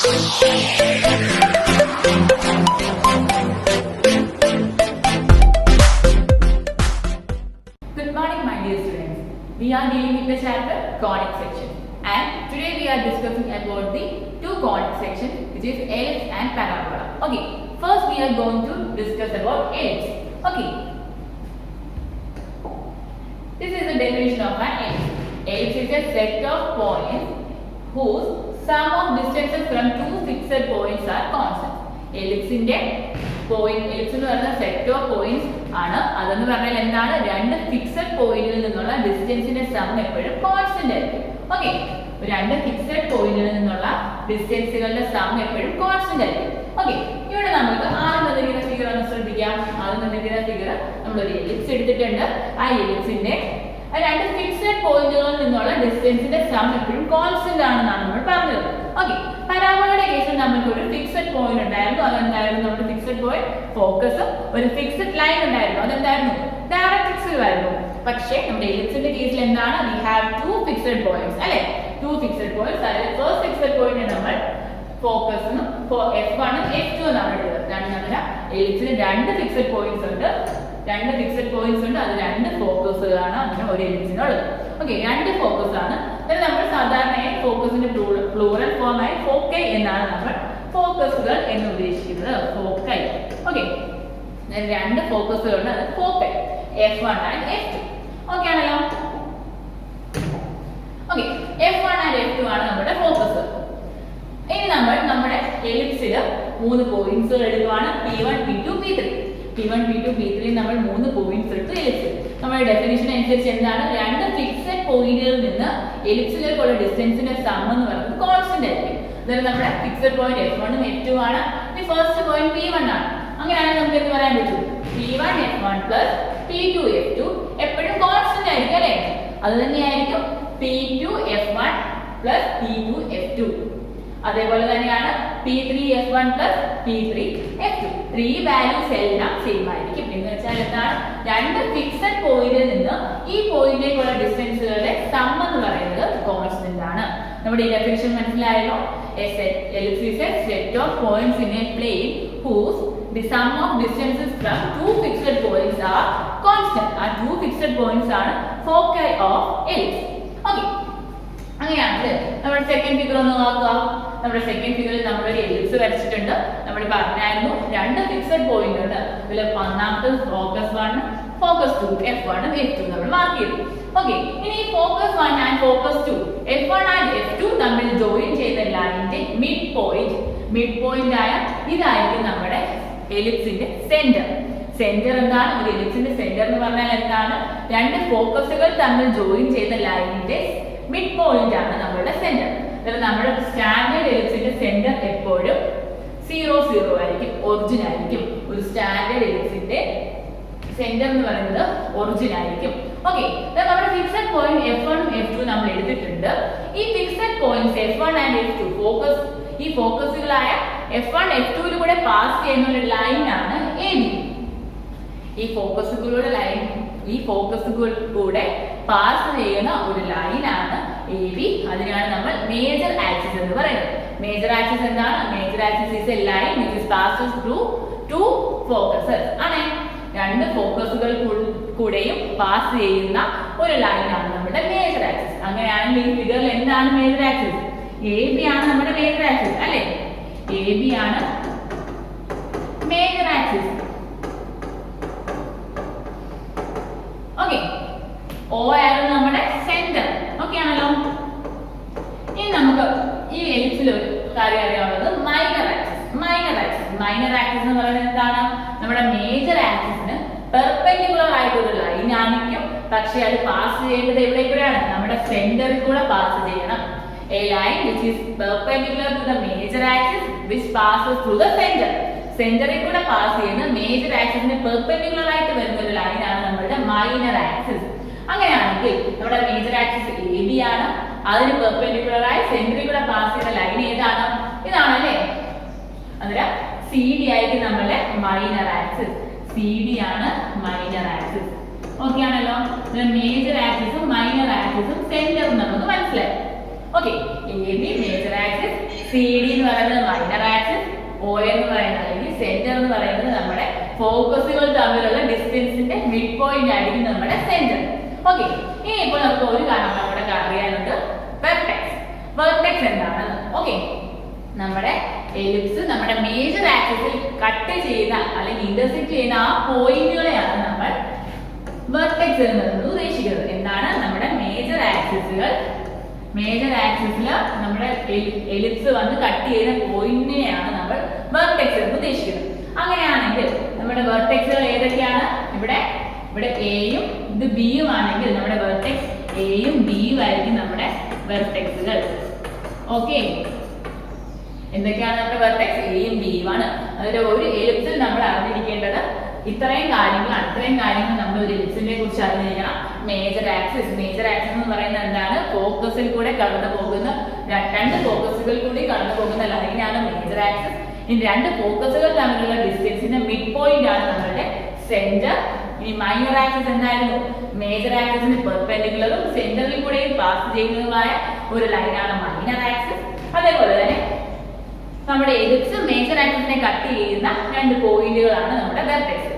morning, my dear students. We are dealing with the chapter conic section, and today we are discussing about the two conic sections, which is ellipse and parabola. Okay, first we are going to discuss about ellipse. Okay, this is the definition of an ellipse. Ellipse is a set of points whose sum of distances from two fixed points are constant. Ellipse in point, ellipse എന്ന് പറയുന്ന set of points ആണ്. അതെന്ന് പറഞ്ഞാൽ എന്താണ്? രണ്ട് fixed പോയിന്റിൽ നിന്നുള്ള ഡിസ്റ്റൻസിന്റെ some എപ്പോഴും കോൺസ്റ്റന്റ് ആയിരിക്കും. ഓക്കെ, രണ്ട് ഫിക്സഡ് പോയിന്റിൽ നിന്നുള്ള ഡിസ്റ്റൻസുകളുടെ സം എപ്പോഴും കോൺസ്റ്റന്റ് ആയിരിക്കും. ഓക്കെ, ഇവിടെ നമുക്ക് ആദ്യം തന്നിരിക്കുന്ന ഫിഗർ ഒന്ന് ശ്രദ്ധിക്കാം. ആദ്യം തന്നിരിക്കുന്ന ഫിഗർ നമ്മളൊരു എലിപ്സ് എടുത്തിട്ടുണ്ട്. ആ എലിപ്സിന്റെ രണ്ട് ഫിക്സഡ് പോയിന്റുകളിൽ നിന്നുള്ള ഡിസ്റ്റൻസിന്റെ സം എപ്പോഴും കോൺസ്റ്റന്റ് ആണെന്നാണ് നമ്മൾ പറഞ്ഞത്. ഓക്കെ, പരാബോളയുടെ കേസിൽ നമുക്ക് ഒരു ഫിക്സഡ് പോയിന്റ് ഉണ്ടായിരുന്നു. അതെന്തായിരുന്നു? നമ്മുടെ ഫിക്സഡ് പോയിന്റ് ഫോക്കസും ഒരു ഫിക്സഡ് ലൈൻ ഉണ്ടായിരുന്നു. അതെന്തായിരുന്നു? ഡയറക്ട്രിക്സിൽ ആയിരുന്നു. പക്ഷേ നമ്മുടെ എലിപ്സിന്റെ കേസിൽ എന്താണ്? We have two fixed points, അല്ലെ? Two fixed points. അതായത് ഫസ്റ്റ് ഫിക്സഡ് പോയിന്റ് നമ്മൾ ഫോക്കസും F1 ഉം F2 എന്നാണ് എടുത്തത്. നമ്മുടെ എലിപ്സിന് രണ്ട് ഫിക്സഡ് പോയിന്റ്സ് ഉണ്ട്. അത് രണ്ട് ഫോക്കസുകളാണ് അങ്ങനെ ഒരു എലിപ്സിനുള്ളത്. ഓക്കെ, രണ്ട് ഫോക്കസ് ആണ്. നമ്മൾ സാധാരണയായി ഫോക്കസിന്റെ പ്ലൂറൽ ഫോം ആയി ഫോക്കൈ എന്നാണ് നമ്മൾ ഫോക്കസുകൾ എന്ന് ഉദ്ദേശിക്കുന്നത്. ഫോക്കൈ. ഓക്കെ, രണ്ട് ഫോക്കസുകളുണ്ട്. അത് foci F1 and F2. Okay ആണല്ലോ? ഓക്കെ, F1 ആൻഡ് F2 ആണ് നമ്മുടെ ഫോക്കസ്. ഇനി നമ്മൾ നമ്മുടെ എലിപ്സിൽ മൂന്ന് പോയിന്റ്സ് എടുക്കുകയാണ്. P1, P2, P3. P1, P2, P3 നമ്മൾ മൂന്ന് പോയിന്റ്സ് എടുത്തു എലിപ്സിൽ. നമ്മുടെ ഡെഫിനിഷൻ അനുസരിച്ച് എന്താണ്? രണ്ട് ഫിക്സഡ് പോയിന്റുകളിൽ നിന്ന് എലിപ്സിലേക്കുള്ള ഡിസ്റ്റൻസിന്റെ സം എന്ന് പറയുന്നത് കോൺസ്റ്റന്റ് ആയിരിക്കും. അതായത് നമ്മുടെ ഫിക്സഡ് പോയിന്റ് F1 ഉം F2 ആണ്. ഈ ഫസ്റ്റ് പോയിന്റ് P1 ആണ്. അങ്ങനെയാണെങ്കിൽ നമുക്ക് എന്ത് പറയാൻ പറ്റും? P1 F1 plus P2 F2 എപ്പോഴും കോൺസ്റ്റന്റ് ആയിരിക്കും, അല്ലേ? അത് തന്നെയായിരിക്കും P2 F1 plus P2 F2. അതേപോലെ തന്നെയാണ് P3 F1 plus P3 F2. ഈ വാല്യൂസ് എല്ലാം സെയിം ആയിരിക്കും. എന്ന് വെച്ചാൽ എന്താണ്? രണ്ട് ഫിക്സഡ് പോയിന്റിൽ നിന്ന് ഈ പോയിന്റിലേക്കുള്ള ഡിസ്റ്റൻസുകളുടെ സം എന്ന് പറയുന്നത് കോൺസ്റ്റന്റ് ആണ്. നമ്മുടെ ഈ ഡെഫിനിഷൻ മനസ്സിലായല്ലോ? Ellipse is a set of points in a plane whose the sum of distances from two fixed points are constant. ആ two fixed points ആണ് foci of ellipse. Okay, അങ്ങനെയാണെങ്കിൽ നമ്മുടെ സെക്കൻഡ് ഫിഗർ ഒന്ന് നോക്കുക. നമ്മുടെ സെക്കൻഡ് ഫിഗറിൽ നമ്മൾ ഒരു എലിപ്സ് വരച്ചിട്ടുണ്ട്. നമ്മൾ പറഞ്ഞായിരുന്നു രണ്ട് ഫിക്സഡ് പോയിന്റ് ഉണ്ട്. ഇതിൽ ഒന്നാമത്തെ ഫോക്കസ് 1, ഫോക്കസ് 2, F1 ഉം F2 നമ്മൾ മാർക്ക് ചെയ്തു. ഓക്കെ, ഇനി focus 1 and focus 2, F1 and F2 തമ്മിൽ ജോയിൻ ചെയ്ത ലൈനിന്റെ മിഡ് പോയിന്റ് ആയ ഇതായിരിക്കും നമ്മുടെ എലിപ്സിന്റെ സെന്റർ. സെന്റർ എന്താണ്? ഒരു എലിപ്സിന്റെ സെന്റർ എന്ന് പറഞ്ഞാൽ എന്താണ്? രണ്ട് ഫോക്കസുകൾ തമ്മിൽ ജോയിൻ ചെയ്ത ലൈനിന്റെ മിഡ് പോയിന്റ് ആണ് നമ്മുടെ സെന്റർ. നമ്മുടെ സ്റ്റാൻഡേർഡ് എലിപ്സിന്റെ സെന്റർ എപ്പോഴും 0, 0 ആയിരിക്കും, ഒറിജിൻ ആയിരിക്കും. ഒരു സ്റ്റാൻഡേർഡ് എലിപ്സിന്റെ സെന്റർ എന്ന് പറയുന്നത് ഒറിജിൻ ആയിരിക്കും. ഓക്കെ, നമ്മുടെ ഫിക്സഡ് പോയിന്റ് F1 ഉം F2 നമ്മൾ എടുത്തിട്ടുണ്ട്. ഈ fixed points F1 and F2 ഈ ഫോക്കസുകളായ F1, F2 കൂടെ പാസ് ചെയ്യുന്ന ഒരു ലൈനാണ് AB. ഈ ഫോക്കസുകളിലൂടെ പാസ് ചെയ്യുന്ന ഒരു ലൈനാണ് AB. അതിനാണ് നമ്മൾ മേജർ ആക്സിസ് എന്ന് പറയുന്നത്. മേജർ ആക്സിസ് എന്താണ്? Major axis is A line which is passes through two focuses. ആണ് രണ്ട് ഫോക്കസുകൾ കൂടെയും പാസ് ചെയ്യുന്ന ഒരു ലൈനാണ് നമ്മുടെ മേജർ ആക്സിസ്. അങ്ങനെയാണെങ്കിൽ ഈ ഫിഗറിൽ എന്താണ് മേജർ ആക്സിസ്? AB ആണ് നമ്മുടെ മേജർ ആക്സിസ്, അല്ലേ? AB ആണ് മേജർ ആക്സിസ്. ഓക്കെ, O ആയിരുന്നു നമ്മുടെ സെന്റർ. ഓക്കെ ആണല്ലോ? ഇനി നമുക്ക് ഈ എലിപ്സിൽ ഒരു കാര്യം അറിയാവുന്നത് മൈനർ ആക്സിസ് എന്ന് പറയുന്നത് എന്താണ്? നമ്മുടെ മേജർ ആക്സിസിന് പെർപെൻഡിക്കുലർ ആയിട്ടൊരു ലൈൻ ആയിരിക്കും. പക്ഷെ അത് പാസ് ചെയ്യേണ്ടത് എവിടെ കൂടെയാണ്? നമ്മുടെ സെന്ററിൽ കൂടെ പാസ് ചെയ്യണം. A line which is perpendicular to the major axis which passes through the center. സെന്ററിൽ കൂടെ പാസ് ചെയ്യുന്ന മേജർ ആക്സിസിന് പെർപെൻഡിക്കുലർ ആയിട്ട് വരുന്ന ഒരു ലൈനാണ് നമ്മുടെ മൈനർ ആക്സിസ്. അങ്ങനെയാണെങ്കിൽ നമ്മുടെ മേജർ ആക്സിസ് AB ആണ്. അതിന് പെർപെൻഡിക്കുലർ ആയി സെന്ററിൽ കൂടെ പാസ് ചെയ്യുന്ന ലൈൻ ഏതാണ്? ഇതാണല്ലേ? അന്നേരം CD ആയിരിക്കും നമ്മുടെ മൈനർ ആക്സിസ്. CD ആണ് മൈനർ ആക്സിസ്. ഓക്കെ ആണല്ലോ? മേജർ ആക്സിസും മൈനർ ആക്സിസും സെന്ററും നമുക്ക് മനസ്സിലായി. Okay, AB major axis, CD എന്ന് പറയുന്നത് മൈനർ ആക്സിസ്, OA എന്ന് പറയുന്നത് അല്ലെങ്കിൽ സെന്റർ എന്ന് പറയുന്നത് നമ്മുടെ ഫോക്കസുകൾ തമ്മിലുള്ള ഡിസ്റ്റൻസിന്റെ മിഡ് പോയിന്റ് ആയിരിക്കും നമ്മുടെ സെന്റർ. ഓക്കെ, ഇനി ഇപ്പോൾ നമുക്ക് ഒരു കാര്യം നമ്മുടെ അറിയാനുണ്ട്, വെർട്ടെക്സ്. വെർട്ടെക്സ് എന്താണ്? ഓക്കെ, നമ്മുടെ എലിപ്സ് നമ്മുടെ മേജർ ആക്സിസിൽ കട്ട് ചെയ്യുന്ന അല്ലെങ്കിൽ ഇന്റർസെക്ട് ചെയ്യുന്ന ആ പോയിന്റുകളെയാണ് നമ്മൾ വെർട്ടെക്സ് എന്നത് ഉദ്ദേശിക്കുന്നത്. എന്താണ്? നമ്മുടെ മേജർ ആക്സിസിൽ നമ്മുടെ എലിപ്സ് വന്ന് കട്ട് ചെയ്യുന്ന പോയിന്റിനെയാണ് നമ്മൾ വെർട്ടെക്സ് എന്ന് ഉദ്ദേശിക്കുന്നത്. അങ്ങനെയാണെങ്കിൽ നമ്മുടെ വെർട്ടെക്സുകൾ ഏതൊക്കെയാണ്? ഇവിടെ എയും ഇത് ബിയും ആണെങ്കിൽ നമ്മുടെ വെർട്ടെക്സ് എയും ബിയും ആയിരിക്കും നമ്മുടെ വെർട്ടെക്സുകൾ. ഓക്കെ, എന്തൊക്കെയാണ് നമ്മുടെ വെർട്ടെക്സ്? എയും ബിയും ആണ്. അതിൽ ഒരു എലിപ്സിൽ നമ്മൾ അറിഞ്ഞിരിക്കേണ്ടത് ഇത്രയും കാര്യങ്ങളാണ്. ഇത്രയും കാര്യങ്ങൾ നമ്മൾ ഒരു എലിപ്സിനെ കുറിച്ച് അറിഞ്ഞിരിക്കണം. മേജർ ആക്സിസ് എന്ന് പറയുന്നത് എന്താണ്? ഫോക്കസിൽ കൂടെ കടന്നു പോകുന്ന രണ്ട് ഫോക്കസുകൾ കൂടി കടന്നു പോകുന്ന ലൈനാണ് മേജർ ആക്സിസ്. ഈ രണ്ട് ഫോക്കസുകൾ തമ്മിലുള്ള ഡിസ്റ്റൻസിന്റെ മിഡ് പോയിന്റ് ആണ് നമ്മുടെ സെന്റർ. ഈ മൈനർ ആക്സിസ് എന്തായിരുന്നു? മേജർ ആക്സിസിന് പെർപെൻഡിക്കുലറും സെന്ററിൽ കൂടെയും പാസ് ചെയ്യുന്നതുമായ ഒരു ലൈനാണ് മൈനർ ആക്സിസ്. അതേപോലെ തന്നെ നമ്മുടെ എലിപ്സ് മേജർ ആക്സിസിനെ കട്ട് ചെയ്യുന്ന രണ്ട് പോയിന്റുകളാണ് നമ്മുടെ വെർട്ടെക്സ്.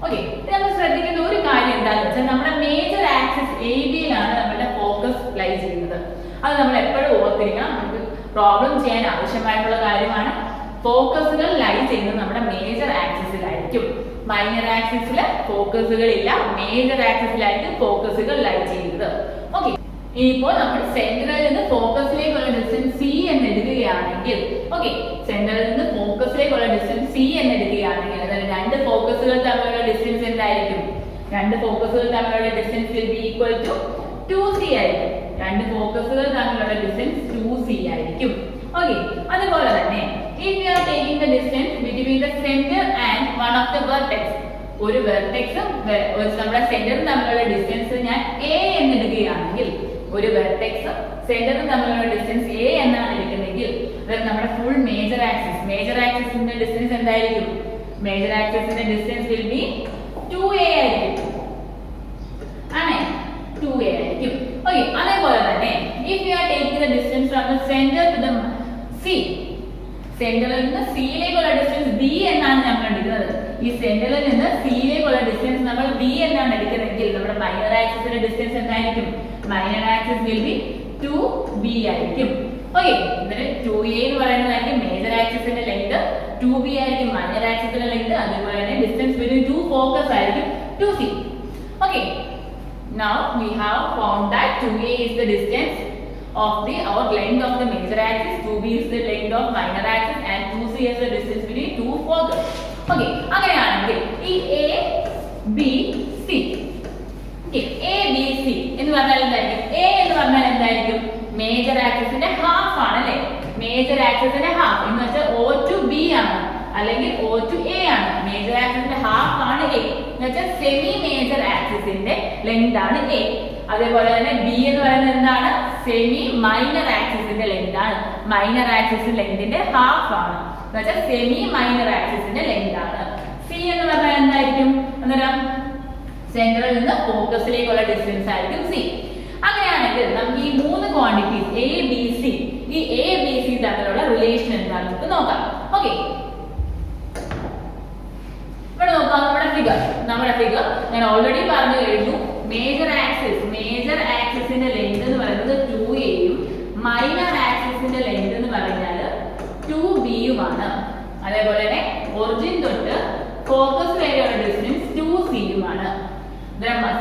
ഓക്കെ, നമ്മൾ ശ്രദ്ധിക്കേണ്ട ഒരു കാര്യം എന്താണെന്ന് വെച്ചാൽ നമ്മുടെ മേജർ ആക്സിസ് ABയിലാണ് നമ്മുടെ ഫോക്കസ് ലൈ ചെയ്യുന്നത്. അത് നമ്മൾ എപ്പോഴും ഓർത്തിരിക്കണം. നമുക്ക് പ്രോബ്ലം ചെയ്യാൻ ആവശ്യമായിട്ടുള്ള കാര്യമാണ്. ഫോക്കസുകൾ ലൈ ചെയ്യുന്നത് നമ്മുടെ മേജർ ആക്സിസിലായിരിക്കും. മൈനർ ആക്സിസിൽ ഫോക്കസുകൾ ഇല്ല, മേജർ ആക്സിസിലായിരിക്കും ഫോക്കസുകൾ ലൈ ചെയ്യുന്നത്. ഓക്കെ, ഇനിയിപ്പോൾ നമ്മൾ സെന്ററിൽ നിന്ന് ഫോക്കസിലേക്കുള്ള ഡിസ്റ്റൻസ് C എന്ന് എടുക്കുകയാണെങ്കിൽ, ഓക്കെ, സെന്ററിൽ നിന്ന് ഫോക്കസിലേക്കുള്ള ഡിസ്റ്റൻസ് C എന്ന് എടുക്കുകയാണെങ്കിൽ അതായത് രണ്ട് ഫോക്കസുകൾ തമ്മിലുള്ള ഡിസ്റ്റൻസ് എന്തായിരിക്കും? രണ്ട് ഫോക്കസുകൾ തമ്മിലുള്ള distance will be equal to 2C ആയിരിക്കും. രണ്ട് ഫോക്കസുകൾ തമ്മിലുള്ള ഡിസ്റ്റൻസ് 2C ആയിരിക്കും. ഓക്കെ, അതുപോലെ തന്നെ if we are taking the distance between the center and one of the vertex, ഒരു വെർട്ടെക്സും നമ്മുടെ സെന്ററും തമ്മിലുള്ള ഡിസ്റ്റൻസ് ഞാൻ A എന്ന് എടുക്കുകയാണെങ്കിൽ, ഒരു വെർട്ടെക്സും സെന്ററും തമ്മിലുള്ള ഡിസ്റ്റൻസ് A എന്നാണ് എടുക്കുന്നതെങ്കിൽ അത് നമ്മുടെ ഫുൾ മേജർ ആക്സിസിന്റെ ഡിസ്റ്റൻസ് എന്തായിരിക്കും? മേജർ ആക്സിസിന്റെ ഡിസ്റ്റൻസ് will be 2A ആയിരിക്കും. ആണേ, 2A ആയിരിക്കും. ഓക്കെ, അതേപോലെ തന്നെ if we are taking the distance from the center to the C, സെന്ററിൽ നിന്ന് സിയിലേക്കുള്ള ഡിസ്റ്റൻസ് B എന്നാണ് നമ്മൾ എടുക്കുന്നത്. ഈ സെന്ററിൽ നിന്ന് സിയിലേക്കുള്ള ഡിസ്റ്റൻസ് നമ്മൾ B എന്നാണ് എടുക്കുന്നതെങ്കിൽ നമ്മുടെ മൈനർ ആക്സിസിന്റെ ഡിസ്റ്റൻസ് എന്തായിരിക്കും? Minor axis will be 2B ആയിരിക്കും. ഓക്കെ, ഇതിന് 2A എന്ന് പറയുന്നതായിരിക്കും മേജർ ആക്സിസിന്റെ ലെങ്ത്, 2B ആയിരിക്കും മൈനർ ആക്സിസിന്റെ ലെങ്ത്. അതുപോലെ തന്നെ ഡിസ്റ്റൻസ് between two focus ആയിരിക്കും 2C. Okay, now we have found that 2A is the distance of our length of the major axis, 2B is the length of minor axis and 2C is the distance between two focus. Okay, അങ്ങനെയാണെങ്കിൽ ഈ ABC, okay, ABC എന്ന് പറഞ്ഞാൽ എന്തായിരിക്കും? A എന്ന് പറഞ്ഞാൽ എന്തായിരിക്കും? Major ആക്സിസിന്റെ half ആണ് അല്ലേ? മേജർ ആക്സിസിന്റെ ഹാഫ് എന്ന് വെച്ചാൽ O to B ആണ് അല്ലെങ്കിൽ O to A ആണ്. മേജർ ആക്സിസിന്റെ ഹാഫ് ആണ് A എന്ന് വെച്ചാൽ സെമി മേജർ ആക്സിസിന്റെ ലെങ്ത് ആണ് A. അതേപോലെ തന്നെ B എന്ന് പറയുന്നത് എന്താണ്? സെമി മൈനർ ആക്സിസിന്റെ ലെങ്ത് ആണ്. മൈനർ ആക്സിസിന്റെ ലെങ്തിന്റെ ഹാഫ് ആണ് എന്ന് വെച്ചാൽ സെമി മൈനർ ആക്സിസിന്റെ ലെങ്ത് ആണ്. C എന്ന് പറഞ്ഞാൽ എന്തായിരിക്കും? അന്നേരം സെന്ററിൽ നിന്ന് ഫോക്കസിലേക്കുള്ള ഡിസ്റ്റൻസ് ആയിരിക്കും C. അങ്ങനെയാണെങ്കിൽ നമുക്ക് ഈ മൂന്ന് ക്വാണ്ടിറ്റീസ് ABC, ഈ ABC തമ്മിലുള്ള റിലേഷൻ എന്താണെന്ന് നമുക്ക് നോക്കാം. ഓക്കെ, ഇവിടെ നോക്കാം നമ്മുടെ ഫിഗർ ഞാൻ ഓൾറെഡി പറഞ്ഞു കഴിഞ്ഞു. മേജർ ആക്സിസിന്റെ ലെങ്ത് എന്ന് പറയുന്നത് 2Aയും മൈനർ ആക്സിസിന്റെ ലെങ്ത് എന്ന് പറഞ്ഞാൽ 2Bയുമാണ്. അതേപോലെ തന്നെ ഒറിജിൻ തൊട്ട് ഫോക്കസ് വരെയുള്ള ഡിസ്റ്റൻസ് 2Cയുമാണ്.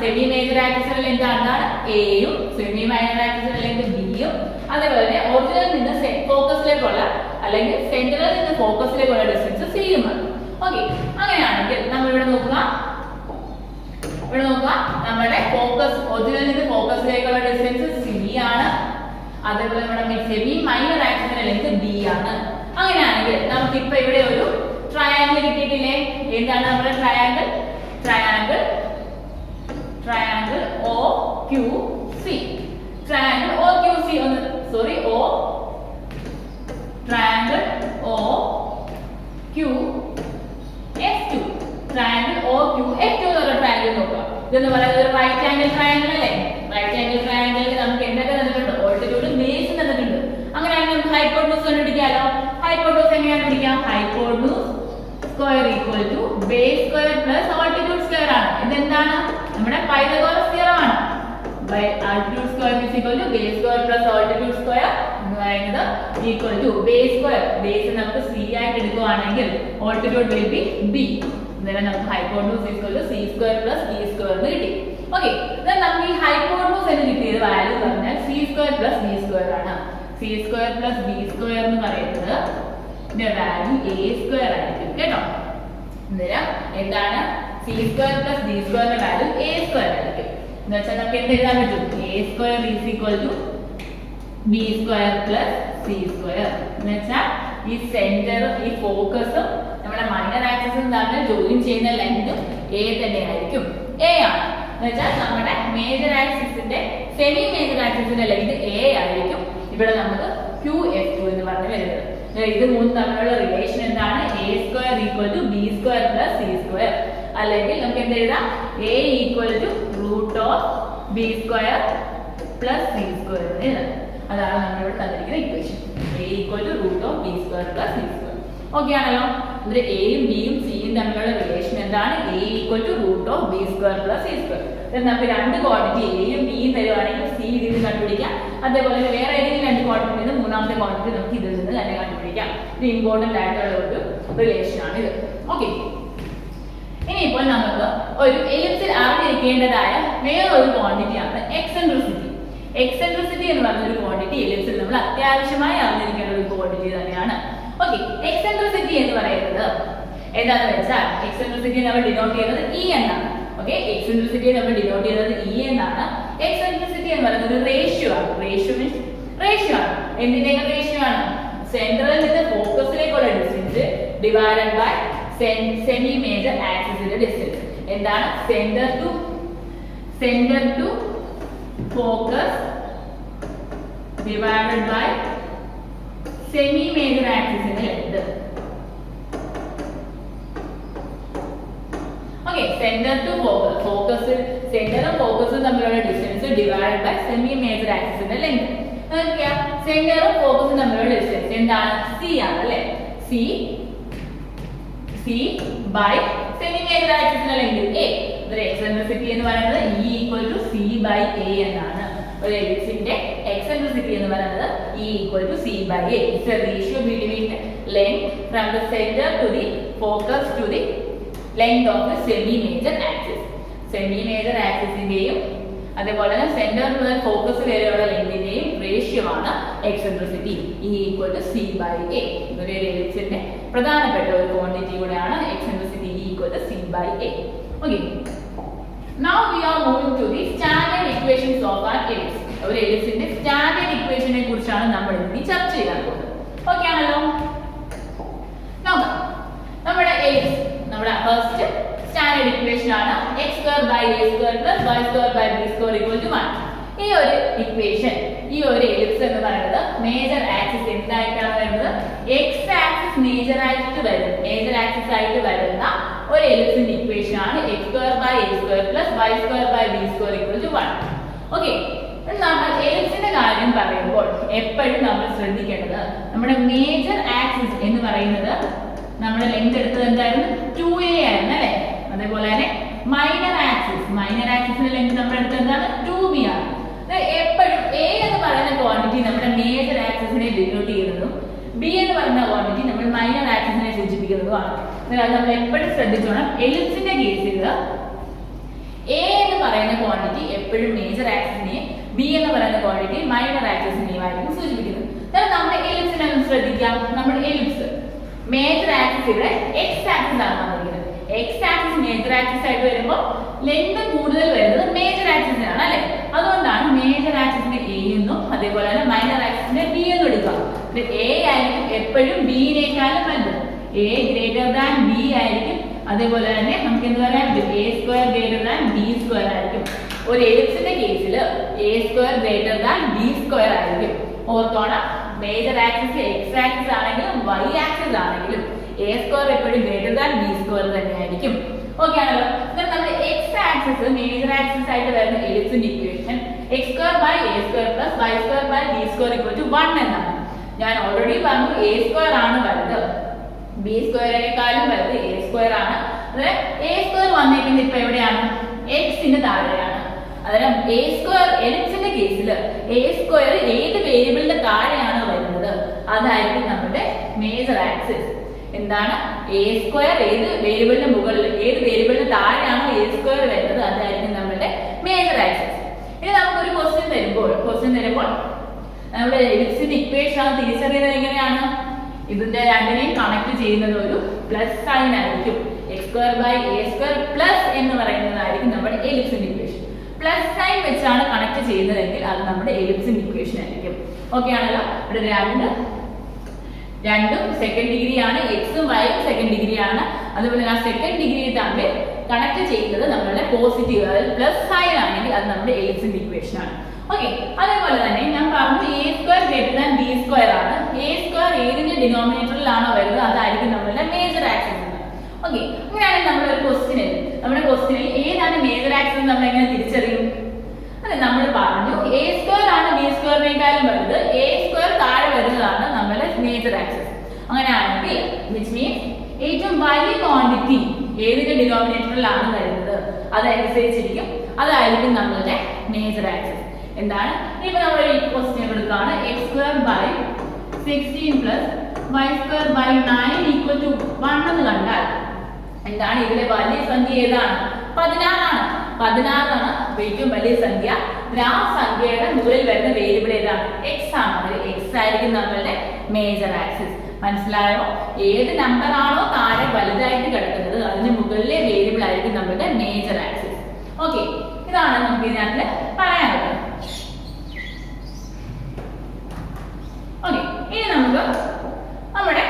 സെമി മേജർ ആക്സിസിന്റെ ലെങ്ത് എന്താണ്? Aയും സെമി മൈനർ ആക്സിസിന്റെ ലെങ്ത് Bയും. അതേപോലെ തന്നെ ഒറിജിനിൽ നിന്ന് ഫോക്കസിലേക്കുള്ള അല്ലെങ്കിൽ സെന്ററിൽ നിന്ന് ഫോക്കസിലേക്കുള്ള ഡിസ്റ്റൻസ് Cയുമാണ്. ഓക്കെ, അങ്ങനെയാണെങ്കിൽ നമ്മൾ ഇവിടെ നോക്കുക നമ്മുടെ ഫോക്കസ് ഒറിജിനിൽ നിന്ന് ഫോക്കസിലേക്കുള്ള ഡിസ്റ്റൻസ് C ആണ്. അതേപോലെ നമ്മുടെ സെമി മൈനർ ആക്സിസിന്റെ ലെങ്ത് B ആണ്. അങ്ങനെയാണെങ്കിൽ നമുക്ക് ഇപ്പൊ ഇവിടെ ഒരു ട്രയാങ്കിൾ കിട്ടിയിട്ടില്ലേ? എന്താണ് നമ്മുടെ ട്രയാങ്കിൾ? OQC. ട്രയാങ്കിൾ OQC ഒന്ന് sorry triangle OQF2. Triangle OQF2 എന്നുള്ള ട്രയാങ്കിൾ നോക്കുക. ഇതെന്ന് പറയുന്നത് ഒരു റൈറ്റ് ആംഗിൾ ട്രയാങ്കിൾ അല്ലേ? റൈറ്റ് ആംഗിൾ ട്രയാങ്കിളിൽ നമുക്ക് എന്തൊക്കെ തന്നിട്ടുണ്ട്? ഓൾട്ടിറ്റ്യൂഡ് ബേസ് തന്നിട്ടുണ്ട്. അങ്ങനെയാണെങ്കിൽ നമുക്ക് ഹൈപ്പോട്ടനൂസ് കണ്ടുപിടിക്കാലോ. ഹൈപ്പോട്ടനൂസ് എങ്ങനെ കണ്ടുപിടിക്കാം? Hypotenuse square equal to base square plus altitude square ആണ്. ഇതെന്താണ്? നമ്മുടെ പൈതഗോറസ് തിയറം ആണ്. By altitude square is equal to base square plus altitude square എന്ന് പറയുന്നത് equal to base square. Base നമുക്ക് c ആയിട്ട് എടുക്കുകയാണെങ്കിൽ altitude will be b. then നമുക്ക് hypotenuse equal to c square plus b square എന്ന് കിട്ടി. Okay, then നമുക്ക് ഈ ഹൈപ്പോട്ടനൂസ് എന്ന് കിട്ടിയത് വാല്യൂ പറഞ്ഞാൽ c square plus b square ആണ്. c square plus b square എന്ന് പറയുന്നത് ഇതിന്റെ വാല്യൂ a സ്ക്വയർ ആയിരിക്കും കേട്ടോ. അന്നേരം എന്താണ്? c സ്ക്വയർ പ്ലസ് b സ്ക്വയറിന്റെ വാല്യൂ a സ്ക്വയർ ആയിരിക്കും. എന്ന് വെച്ചാൽ നമുക്ക് എന്ത് എഴുതാൻ പറ്റും? a square is equal to b square plus c square. എന്ന് വെച്ചാൽ ഈ സെന്റർ ഈ ഫോക്കസും നമ്മുടെ മൈനർ ആക്സിസും തമ്മിൽ ജോയിൻ ചെയ്യുന്ന ലെങ്തും a തന്നെയായിരിക്കും. a ആണ്. എന്ന് വെച്ചാൽ നമ്മുടെ മേജർ ആക്സിസിന്റെ സെമി മേജർ ആക്സിസിന്റെ ലെങ്ത് a ആയിരിക്കും. ഇവിടെ നമുക്ക് QF2 എന്ന് പറഞ്ഞ് വരുന്നത്. ഇത് മൂന്നും തമ്മിലുള്ള റിലേഷൻ എന്താണ്? a square equal to b square plus c square. അല്ലെങ്കിൽ നമുക്ക് എന്ത് എഴുതാം? a equal to root of b square plus c square എന്ന് എഴുതാം. അതാണ് നമ്മളിവിടെ തന്നിരിക്കുന്ന equation. a equal to root of b square plus c square. Okay ആണല്ലോ. ഇതിൽ എയും ബിയും സിയും തമ്മിലുള്ള റിലേഷൻ എന്താണ്? a equal to root of b square plus c square. നമുക്ക് രണ്ട് ക്വാണ്ടിറ്റി എയും ബിയും തരുവാണെങ്കിൽ സി ഇതിൽ നിന്ന് കണ്ടുപിടിക്കാം. അതേപോലെ വേറെ ഏതെങ്കിലും രണ്ട് ക്വാണ്ടിറ്റി നിന്ന് മൂന്നാമത്തെ ക്വാണ്ടിറ്റി നമുക്ക് ഇതിൽ നിന്ന് തന്നെ കണ്ടുപിടിക്കാം. ഇത് ഇമ്പോർട്ടന്റ് ആയിട്ടുള്ള ഒരു റിലേഷൻ ആണ് ഇത്. ഓക്കെ, ഇനിയിപ്പോൾ നമുക്ക് ഒരു എലിപ്സിൽ അറിഞ്ഞിരിക്കേണ്ടതായ വേറൊരു ക്വാണ്ടിറ്റിയാണ് എക്സെൻട്രിസിറ്റി. എക്സെൻട്രിസിറ്റി എന്ന് പറഞ്ഞ ഒരു ക്വാണ്ടിറ്റി എലിപ്സിൽ നമ്മൾ അത്യാവശ്യമായി അറിഞ്ഞിരിക്കേണ്ട ഒരു ക്വാണ്ടിറ്റി തന്നെയാണ്. ഓക്കെ, എക്സെൻട്രിസിറ്റി എന്ന് പറയുന്നത് എന്താണെന്ന് വെച്ചാൽ എക്സെൻട്രിസിറ്റി നമ്മൾ ഡിനോട്ട് ചെയ്യുന്നത് ഇ എന്നാണ്. ഓക്കെ, എക്സെൻട്രിസിറ്റി നമ്മൾ ഡിനോട്ട് ചെയ്യുന്നത് ഇ എന്നാണ്. എക്സെൻട്രിസിറ്റി എന്ന് പറയുന്നത് ഒരു റേഷ്യോ ആണ്. റേഷ്യോ മീൻസ് റേഷ്യോ ആണ്. എന്തിന്റെയൊക്കെ റേഷ്യോ ആണ്? സെൻട്രലിൽ നിന്ന് ഫോക്കസിലേക്കുള്ള distance divided by semi major ആക്സിസിന്റെ ഡിസ്റ്റൻസ്. എന്താണ്? Centre to focus divided by semi major ആക്സിസിന്റെ length. Okay, centre to focus സെന്ററും ഫോക്കസും തമ്മിലുള്ള distance divided by semi major ആക്സിസിന്റെ ലെങ്ത്. സെന്ററും ഫോക്കസും തമ്മിലുള്ള ഡിസ്റ്റൻസ് എന്താണ്? സി ആണ് അല്ലെ. സി ബൈ സെമി മേജർ ആക്സിസിന്റെ ലെങ്ത് a. ഇതിന്റെ എക്സെൻട്രിസിറ്റി എന്ന് പറയുന്നത് E equal to c by a എന്നാണ്. ഒരു എലിപ്സിന്റെ എക്സെൻട്രിസിറ്റി എന്ന് പറയുന്നത് E equal to c by a. It's a ratio between length from the centre to the focus to the length of the semi major axis. Semi major ആക്സിസിന്റെയും അതേപോലെ തന്നെ centre മുതൽ focus വരെയുള്ള ലെങ്തിന്റെയും റേഷ്യോ ആണ് eccentricity. E equal to c by a. ഒരു എലിപ്സിന്റെ പ്രധാനപ്പെട്ട ഒരു ക്വാണ്ടിറ്റി കൂടെയാണ് eccentricity. E equal to c by a. Okay, now we are moving to the standard equations of our ellipse. ഒരു എലിപ്സിന്റെ സ്റ്റാൻഡേർഡ് ഇക്വേഷനെ കുറിച്ചാണ് നമ്മൾ ഇനി ചർച്ച ചെയ്യാൻ പോകുന്നത്. ഓക്കെ ആണല്ലോ. നോക്കാം, നമ്മുടെ എലിപ്സ് നമ്മുടെ ഫസ്റ്റ് സ്റ്റാൻഡേർഡ് ഇക്വേഷൻ ആണ് x square by a square plus y square by b square equal to 1. ഈ ഒരു ഇക്വേഷൻ, ഈ ഒരു എലിപ്സ് എന്ന് പറയുന്നത് മേജർ ആക്സിസ് എന്തായിട്ടാണ് വരുന്നത്? x ആക്സിസ് മേജർ ആയിട്ട് വരുന്ന ഒരു എലിപ്സിന്റെ ഇക്വേഷൻ ആണ് x square by a square plus y square by b square equal to 1. Okay, നമ്മൾ എലിപ്സിന്റെ കാര്യം പറയുമ്പോൾ എപ്പോഴും നമ്മൾ ശ്രദ്ധിക്കേണ്ടത് നമ്മുടെ മേജർ ആക്സിസ് എന്ന് പറയുന്നത് നമ്മുടെ ലെങ്ത് എടുത്തത് എന്തായിരുന്നു? 2a ആയിരുന്നു അല്ലേ. അതേപോലെ തന്നെ മൈനർ ആക്സിസിന്റെ ലെങ്ത് നമ്മൾ എടുത്തത് എന്താണ്? 2b ആണ്. എപ്പോഴും a എന്ന് പറയുന്ന ക്വാണ്ടിറ്റി നമ്മുടെ മേജർ ആക്സിസിനെ ഡിനോട്ട് ചെയ്യുന്നതും b എന്ന് പറയുന്ന ക്വാണ്ടിറ്റി നമ്മൾ മൈനർ ആക്സിസിനെ സൂചിപ്പിക്കുന്നതുമാണ്. നമ്മൾ എപ്പോഴും ശ്രദ്ധിച്ചോണം, എലിപ്സിന്റെ കേസിൽ a എന്ന് പറയുന്ന ക്വാണ്ടിറ്റി എപ്പോഴും മേജർ ആക്സിസിനെയും b എന്ന് പറയുന്ന ക്വാണ്ടിറ്റി മൈനർ ആക്സിസിനെയും ആയിരിക്കും സൂചിപ്പിക്കുന്നത്. നമ്മുടെ എലിപ്സിനെ ശ്രദ്ധിക്കാം. നമ്മുടെ എലിപ്സ് മേജർ ആക്സിസ് ഇവിടെ x ആക്സിസ് ആണ് വന്നിരിക്കുന്നത്. x ആക്സിസ് മേജർ ആക്സിസ് ആയിട്ട് വരുമ്പോൾ ലെങ്ത് കൂടുതൽ വരുന്നത് മേജർ ആക്സിസിനാണ് അല്ലെ. അതുകൊണ്ടാണ് മേജർ ആക്സിസിന്റെ a എന്നും അതേപോലെ തന്നെ മൈനർ ആക്സിസിന്റെ b എന്നും എടുക്കാം. a ആയിരിക്കും എപ്പോഴും b നേക്കാളും വലുത്. a ഗ്രേറ്റർ ദാൻ b ആയിരിക്കും. അതേപോലെ തന്നെ നമുക്ക് എന്ത് പറയാം? a square greater than b square ആയിരിക്കും. ഒരു എലിപ്സിന്റെ കേസിൽ a square greater than b square ആയിരിക്കും. ഓർത്തോണം, മേജർ ആക്സിസ് x ആക്സിസ് ആണെങ്കിലും y ആക്സിസ് ആണെങ്കിലും a സ്ക്വയർ എപ്പോഴും ഗ്രേറ്റർ ദാൻ b സ്ക്വയർ തന്നെയായിരിക്കും. ഓക്കെ ആണല്ലോ. നമ്മുടെ x ആക്സിസ് മേജർ ആക്സിസ് ആയിട്ട് വരുന്ന എലിപ്സിന്റെ equation x square by a square plus y square by b square equal to 1 എന്നാണ്. ഞാൻ ഓൾറെഡി പറഞ്ഞു എ സ്ക്വയർ ആണ് വലുത്, ബി സ്ക്വയറിനേക്കാളും വലുത് എ സ്ക്വയർ ആണ്. അതായത് എ സ്ക്വയർ വന്നേക്കുന്നത് ഇപ്പൊ എവിടെയാണ്? എക്സിന് താഴെയാണ്. അതായത് എ സ്ക്വയർ എലിപ്സിന്റെ കേസിൽ എ സ്ക്വയർ ഏത് വേരിയബിളിന്റെ താഴെയാണ് വരുന്നത് അതായിരിക്കും നമ്മുടെ മേജർ ആക്സിസ്. എന്താണ്? എ സ്ക്വയർ ഏത് വേരിയബിളിന്റെ മുകളിൽ ഏത് വേരിയബിളിന് താഴെയാണോ എ സ്ക്വയർ വരുന്നത് അതായിരിക്കും നമ്മുടെ മേജർ ആക്സിസ്. ഇനി നമുക്കൊരു ക്വസ്റ്റ്യൻ തരുമ്പോൾ നമ്മുടെ എലിപ്സിന്റെ ഇക്വേഷൻ ആണ് തിരിച്ചറിയുന്നത് എങ്ങനെയാണ്? ഇതിന്റെ രണ്ടിനെയും കണക്ട് ചെയ്യുന്നത് ഒരു പ്ലസ് സൈൻ ആയിരിക്കും. X square by A square plus എന്ന് പറയുന്നതായിരിക്കും നമ്മുടെ എലിപ്സിന്റെ ഇക്വേഷൻ. പ്ലസ് സൈൻ വെച്ചാണ് കണക്ട് ചെയ്യുന്നതെങ്കിൽ അത് നമ്മുടെ എലിപ്സിന്റെ ഇക്വേഷൻ ആയിരിക്കും. ഓക്കെ ആണല്ലോ? ഇവിടെ രണ്ടും സെക്കൻഡ് ഡിഗ്രി ആണ്, എക്സും വൈയും സെക്കൻഡ് ഡിഗ്രി ആണ്. അതുപോലെ ആ സെക്കൻഡ് ഡിഗ്രി തമ്മിൽ കണക്ട് ചെയ്യുന്നത് നമ്മുടെ പോസിറ്റീവ് അതായത് പ്ലസ് സൈൻ ആണെങ്കിൽ അത് നമ്മുടെ എലിപ്സിന്റെ ഇക്വേഷൻ ആണ്. ഓക്കെ, അതേപോലെ തന്നെ ഞാൻ പറഞ്ഞു A square greater than B square ആണ്. എ സ്ക്വയർ ഏതിന്റെ ഡിനോമിനേറ്ററിലാണോ വരുന്നത് അതായിരിക്കും നമ്മുടെ മേജർ ആക്സിസ്. ഓക്കെ, അങ്ങനെയാണെങ്കിൽ നമ്മുടെ ക്വസ്റ്റ്യനിൽ ഏതാണ് മേജർ ആക്സിസ് നമ്മൾ എങ്ങനെ തിരിച്ചറിയും? അതെ, നമ്മൾ പറഞ്ഞു എ സ്ക്വയർ ആണ് ബി സ്ക്വയറിനേക്കാളും വലുത്, എ സ്ക്വയർ താഴെ വരുന്നതാണ് നമ്മുടെ മേജർ ആക്സിസ്. അങ്ങനെയാണെങ്കിൽ വിച്ച് മീൻസ് ഏറ്റവും വലിയ ക്വാണ്ടിറ്റി ഏതിന്റെ ഡിനോമിനേറ്ററിലാണ് വരുന്നത് അതനുസരിച്ചിരിക്കും അതായിരിക്കും നമ്മളുടെ മേജർ ആക്സിസ്. എന്താണ്? ഇപ്പൊ നമ്മൾ ഈ ക്വസ്റ്റ്യൻ എടുക്കുകയാണ് x square by 16 plus y square by 9 equal to 1 എന്ന് കണ്ടാൽ എന്താണ് ഇതിലെ വലിയ സംഖ്യ ഏതാണ്? 16 ആണ്. 16 ആണ് ഏറ്റവും വലിയ സംഖ്യ. ആ സംഖ്യയുടെ മുകളിൽ വരുന്ന വേരിയബിൾ ഏതാണ്? എക്സ് ആണ്. എക്സ് ആയിരിക്കും നമ്മളുടെ മേജർ ആക്സിസ്. മനസ്സിലായോ? ഏത് നമ്പർ ആണോ താഴെ വലുതായിട്ട് കിടക്കുന്നത് അതിന് മുകളിലെ വേരിയബിൾ ആയിരിക്കും നമ്മളുടെ മേജർ ആക്സിസ്. ഓക്കെ, ഇതാണ് നമുക്ക് ഇതിനകത്ത് പറയാനുള്ളത്. ഓക്കെ, ഇനി നമുക്ക് നമ്മുടെ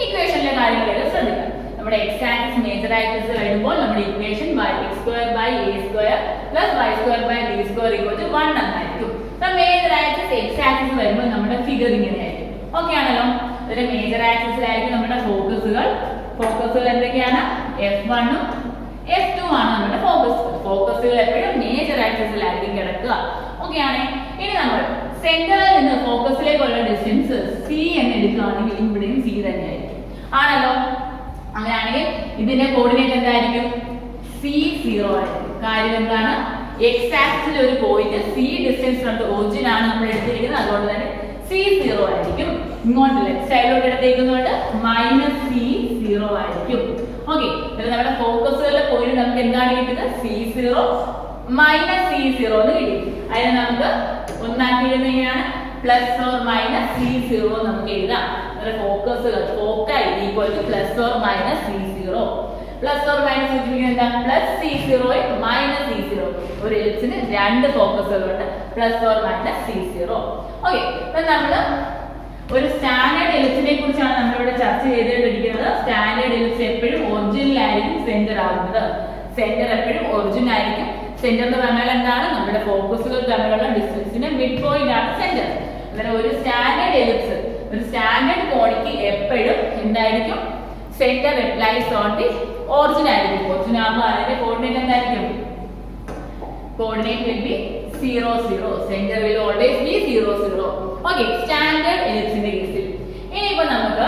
ഇക്വേഷനിലെ കാര്യങ്ങളൊക്കെ ശ്രദ്ധിക്കാം. നമ്മുടെ എക്സ് ആക്സിസ് മേജർ ആക്സിസ് വരുമ്പോൾ നമ്മുടെ equation x square by A square plus y square by B square equal to 1 എന്നായിരിക്കും. മേജർ ആക്സിസ് എക്സ് ആക്സിസ് വരുമ്പോൾ നമ്മുടെ ഫിഗർ ഇങ്ങനെയായിരിക്കും. ഓക്കെ ആണല്ലോ? അതിന്റെ മേജർ ആക്സിസിലായിരിക്കും നമ്മുടെ ഫോക്കസുകൾ എന്തൊക്കെയാണ്? F1 ഉം F2 ആണ് നമ്മുടെ ഫോക്കസുകൾ എപ്പോഴും മേജർ ആക്സിസിലായിരിക്കും കിടക്കുക. ഓക്കെ ആണേ? ഇനി നമ്മൾ സെന്ററിൽ നിന്ന് ഫോക്കസിലേക്കുള്ള ഡിസ്റ്റൻസ് സി എന്ന് എടുക്കുകയാണെങ്കിൽ ഇവിടെയും സി തന്നെയായിരിക്കും. ആണല്ലോ? അങ്ങനെയാണെങ്കിൽ ഇതിന്റെ കോർഡിനേറ്റ് എന്തായിരിക്കും? C0 ആയിരിക്കും. കാര്യം എന്താണ്? എക്സ് ആക്സിസിൽ ഒരു point C distance from the origin ആണ് നമ്മൾ എടുത്തിരിക്കുന്നത്, അതുകൊണ്ട് തന്നെ C0 ആയിരിക്കും. ഇങ്ങോട്ട് ലെഫ്റ്റ് സൈഡിലോട്ട് എടുത്തേക്കുന്നതുകൊണ്ട് -C0 ആയിരിക്കും. ഓക്കെ, നമ്മുടെ ഫോക്കസുകളിലെ പോയിന്റ് നമുക്ക് എന്താണ് കിട്ടുന്നത്? C0 -C0 എന്ന് കിട്ടി. അതിനെ നമുക്ക് ഒന്നാക്കി എഴുതുന്നത് എങ്ങനെയാണ്? പ്ലസ് ഓർ മൈനസ് C0 നമുക്ക് എഴുതാം. Foci equal to plus or minus C0. Plus or minus സൂചിപ്പിക്കുന്നത് എന്താ? Plus C0 minus C0. ഒരു എലിപ്സിന് രണ്ട് ഫോക്കസുകളുണ്ട്, plus or minus C0. Okay, നമ്മൾ ഒരു സ്റ്റാൻഡേർഡ് എലിപ്സിനെ കുറിച്ചാണ് നമ്മളിവിടെ ചർച്ച ചെയ്തുകൊണ്ടിരിക്കുന്നത്. സ്റ്റാൻഡേർഡ് എലിപ്സ് എപ്പോഴും ഒറിജിനിലായിരിക്കും സെന്റർ ആകുന്നത്. സെന്റർ എപ്പോഴും ഒറിജിൻ ആയിരിക്കും. സെന്റർ എന്ന് പറഞ്ഞാൽ എന്താണ്? നമ്മുടെ ഫോക്കസുകൾ തമ്മിലുള്ള ഡിസ്റ്റൻസിന്റെ മിഡ് പോയിന്റ് ആണ് സെന്റർ. അതായത് ഒരു സ്റ്റാൻഡേർഡ് എലിപ്സ് ഒരു സ്റ്റാൻഡേർഡ് കോണിക്ക് എപ്പോഴും എന്തായിരിക്കും? Centre lies on the origin ആയിരിക്കും. ഒറിജിൻ ആകുമ്പോൾ അതിന്റെ കോർഡിനേറ്റ് എന്തായിരിക്കും? Coordinate will be 0 0. Centre will always be 0 0. Okay, standard എലിപ്സിന്റെ കേസിൽ ഇനിയിപ്പോ നമുക്ക്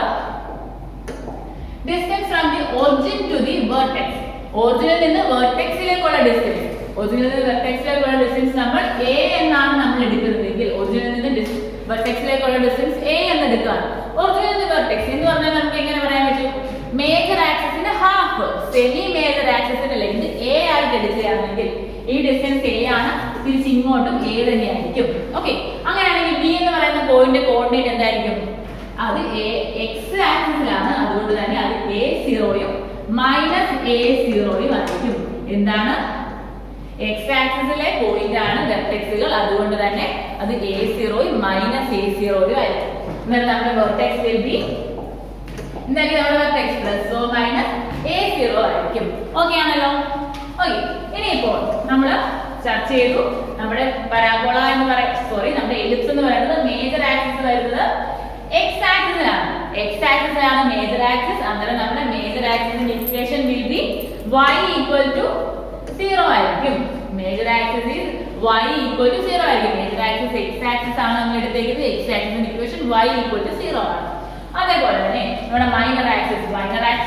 distance from the origin to the vertex, ഒറിജിനിൽ നിന്ന് വെർട്ടെക്സിലേക്കുള്ള ഡിസ്റ്റൻസ്, ഒറിജിനിൽ നിന്ന് വെർട്ടെക്സിലേക്കുള്ള ഡിസ്റ്റൻസ് നമ്മൾ a എന്നാണ് നമ്മൾ എടുക്കുന്നതെങ്കിൽ ഒറിജിനിൽ നിന്ന് വെർട്ടെക്സിലേക്കുള്ള ഡിസ്റ്റൻസ് a എന്ന് എടുക്കുകയാണ്. ഒറിജിനിൽ നിന്ന് വെർട്ടെക്സ് എന്ന് പറഞ്ഞാൽ നമുക്ക് എങ്ങനെ പറയാൻ പറ്റും? മേജർ ആക്സിസിന്റെ ഹാഫ്, സെമി മേജർ ആക്സിസിന്റെ ലെങ്ത് a ആയിട്ട് എടുക്കുകയാണെങ്കിൽ ഈ ഡിസ്റ്റൻസ് a ആണ്, തിരിച്ച് ഇങ്ങോട്ടും a തന്നെയായിരിക്കും. ഓക്കെ, അങ്ങനെയാണെങ്കിൽ b എന്ന് പറയുന്ന പോയിന്റ് കോർഡിനേറ്റ് എന്തായിരിക്കും? അത് എക്സ് ആക്സിസിലാണ്, അതുകൊണ്ട് തന്നെ അത് A0 -A0 ആയിരിക്കും. എന്താണ്? എക്സ് ആക്സിസിലെ പോയിന്റ് ആണ് വെർട്ടെക്സുകൾ, അതുകൊണ്ട് തന്നെ അത് A0 -A0 ആയിരിക്കും. എന്നാൽ നമ്മുടെ വെർട്ടെക്സ് വിൽ ബി എന്തായാലും നമ്മുടെ vertex plus or minus A0 ആയിരിക്കും. ഓക്കെ ആണല്ലോ? ഓക്കെ, ഇനിയിപ്പോൾ നമ്മൾ ചർച്ച ചെയ്തു നമ്മുടെ പരാബോള എന്ന് നമ്മുടെ എലിപ്സ് എന്ന് പറയുന്നത് മേജർ ആക്സിസ് വരുന്നത് എക്സ് ആക്സിസിലാണ്. എക്സ് ആക്സിസിലാണ് മേജർ ആക്സിസ്. അന്നേരം നമ്മുടെ മേജർ ആക്സിസിന്റെ ഇക്വേഷൻ വിൽ ബി y = 0 ആയിരിക്കും. Major axis is y equal to 0 ആയിരിക്കും. മേജർ ആക്സിസ് എക്സ് ആക്സിസ് ആണ് നമ്മൾ എടുത്തേക്കുന്നത്. എക്സ് ആക്സിസിന്റെ ഇക്വേഷൻ y ഈക്വൽ ടു 0 ആണ്. അതേപോലെ തന്നെ നമ്മുടെ മൈനർ ആക്സിസ്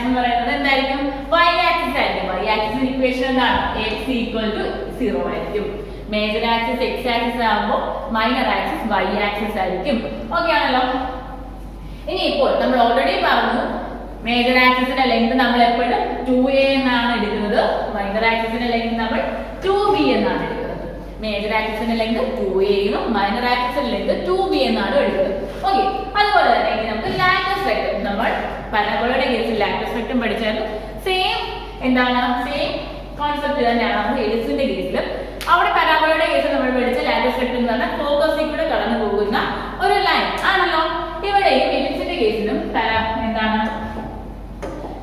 എന്ന് പറയുന്നത് എന്തായിരിക്കും? y ആക്സിസ് ആയിരിക്കും. y ആക്സിസിന്റെ ഇക്വേഷൻ എന്താണ്? x ഈക്വൽ ടു 0 ആയിരിക്കും. മേജർ ആക്സിസ് എക്സ് ആക്സിസ് ആകുമ്പോൾ മൈനർ ആക്സിസ് y ആക്സിസ് ആയിരിക്കും. ഓക്കെ ആണല്ലോ. ഇനി ഇപ്പോൾ നമ്മൾ ഓൾറെഡി പറഞ്ഞു മേജർ ആക്സിസിന്റെ ലെങ്ത് നമ്മൾ എപ്പോഴും 2a എന്നാണ് എടുക്കുന്നത്. മൈനർ ആക്സിസിന്റെ ലെങ്ത് നമ്മൾ 2b എന്നാണ് എടുക്കുന്നത്. മേജർ ആക്സിസിന്റെ ലെങ്ത് 2a എന്നും മൈനർ ആക്സിസിന്റെ ലെങ്ത് 2b എന്നാണ് എടുക്കുന്നത്. ഓക്കെ. അതുപോലെ തന്നെ ഇനി നമുക്ക് ലാറ്റസ് റെക്ടം, നമ്മൾ പരാബോളയുടെ കേസിൽ ലാറ്റസ് റെക്ടം പഠിച്ചായിരുന്നു. സെയിം കോൺസെപ്റ്റ് തന്നെയാണ് നമ്മൾ എലിപ്സിന്റെ കേസിലും. അവിടെ പരാബോളയുടെ കേസിൽ നമ്മൾ പഠിച്ച ലാറ്റസ് റെക്ടം എന്ന് പറഞ്ഞാൽ ഫോക്കസിൽ കൂടെ കടന്നു പോകുന്ന ഒരു ലൈൻ ആണല്ലോ. ഇവിടെയും എലിപ്സിന്റെ കേസിലും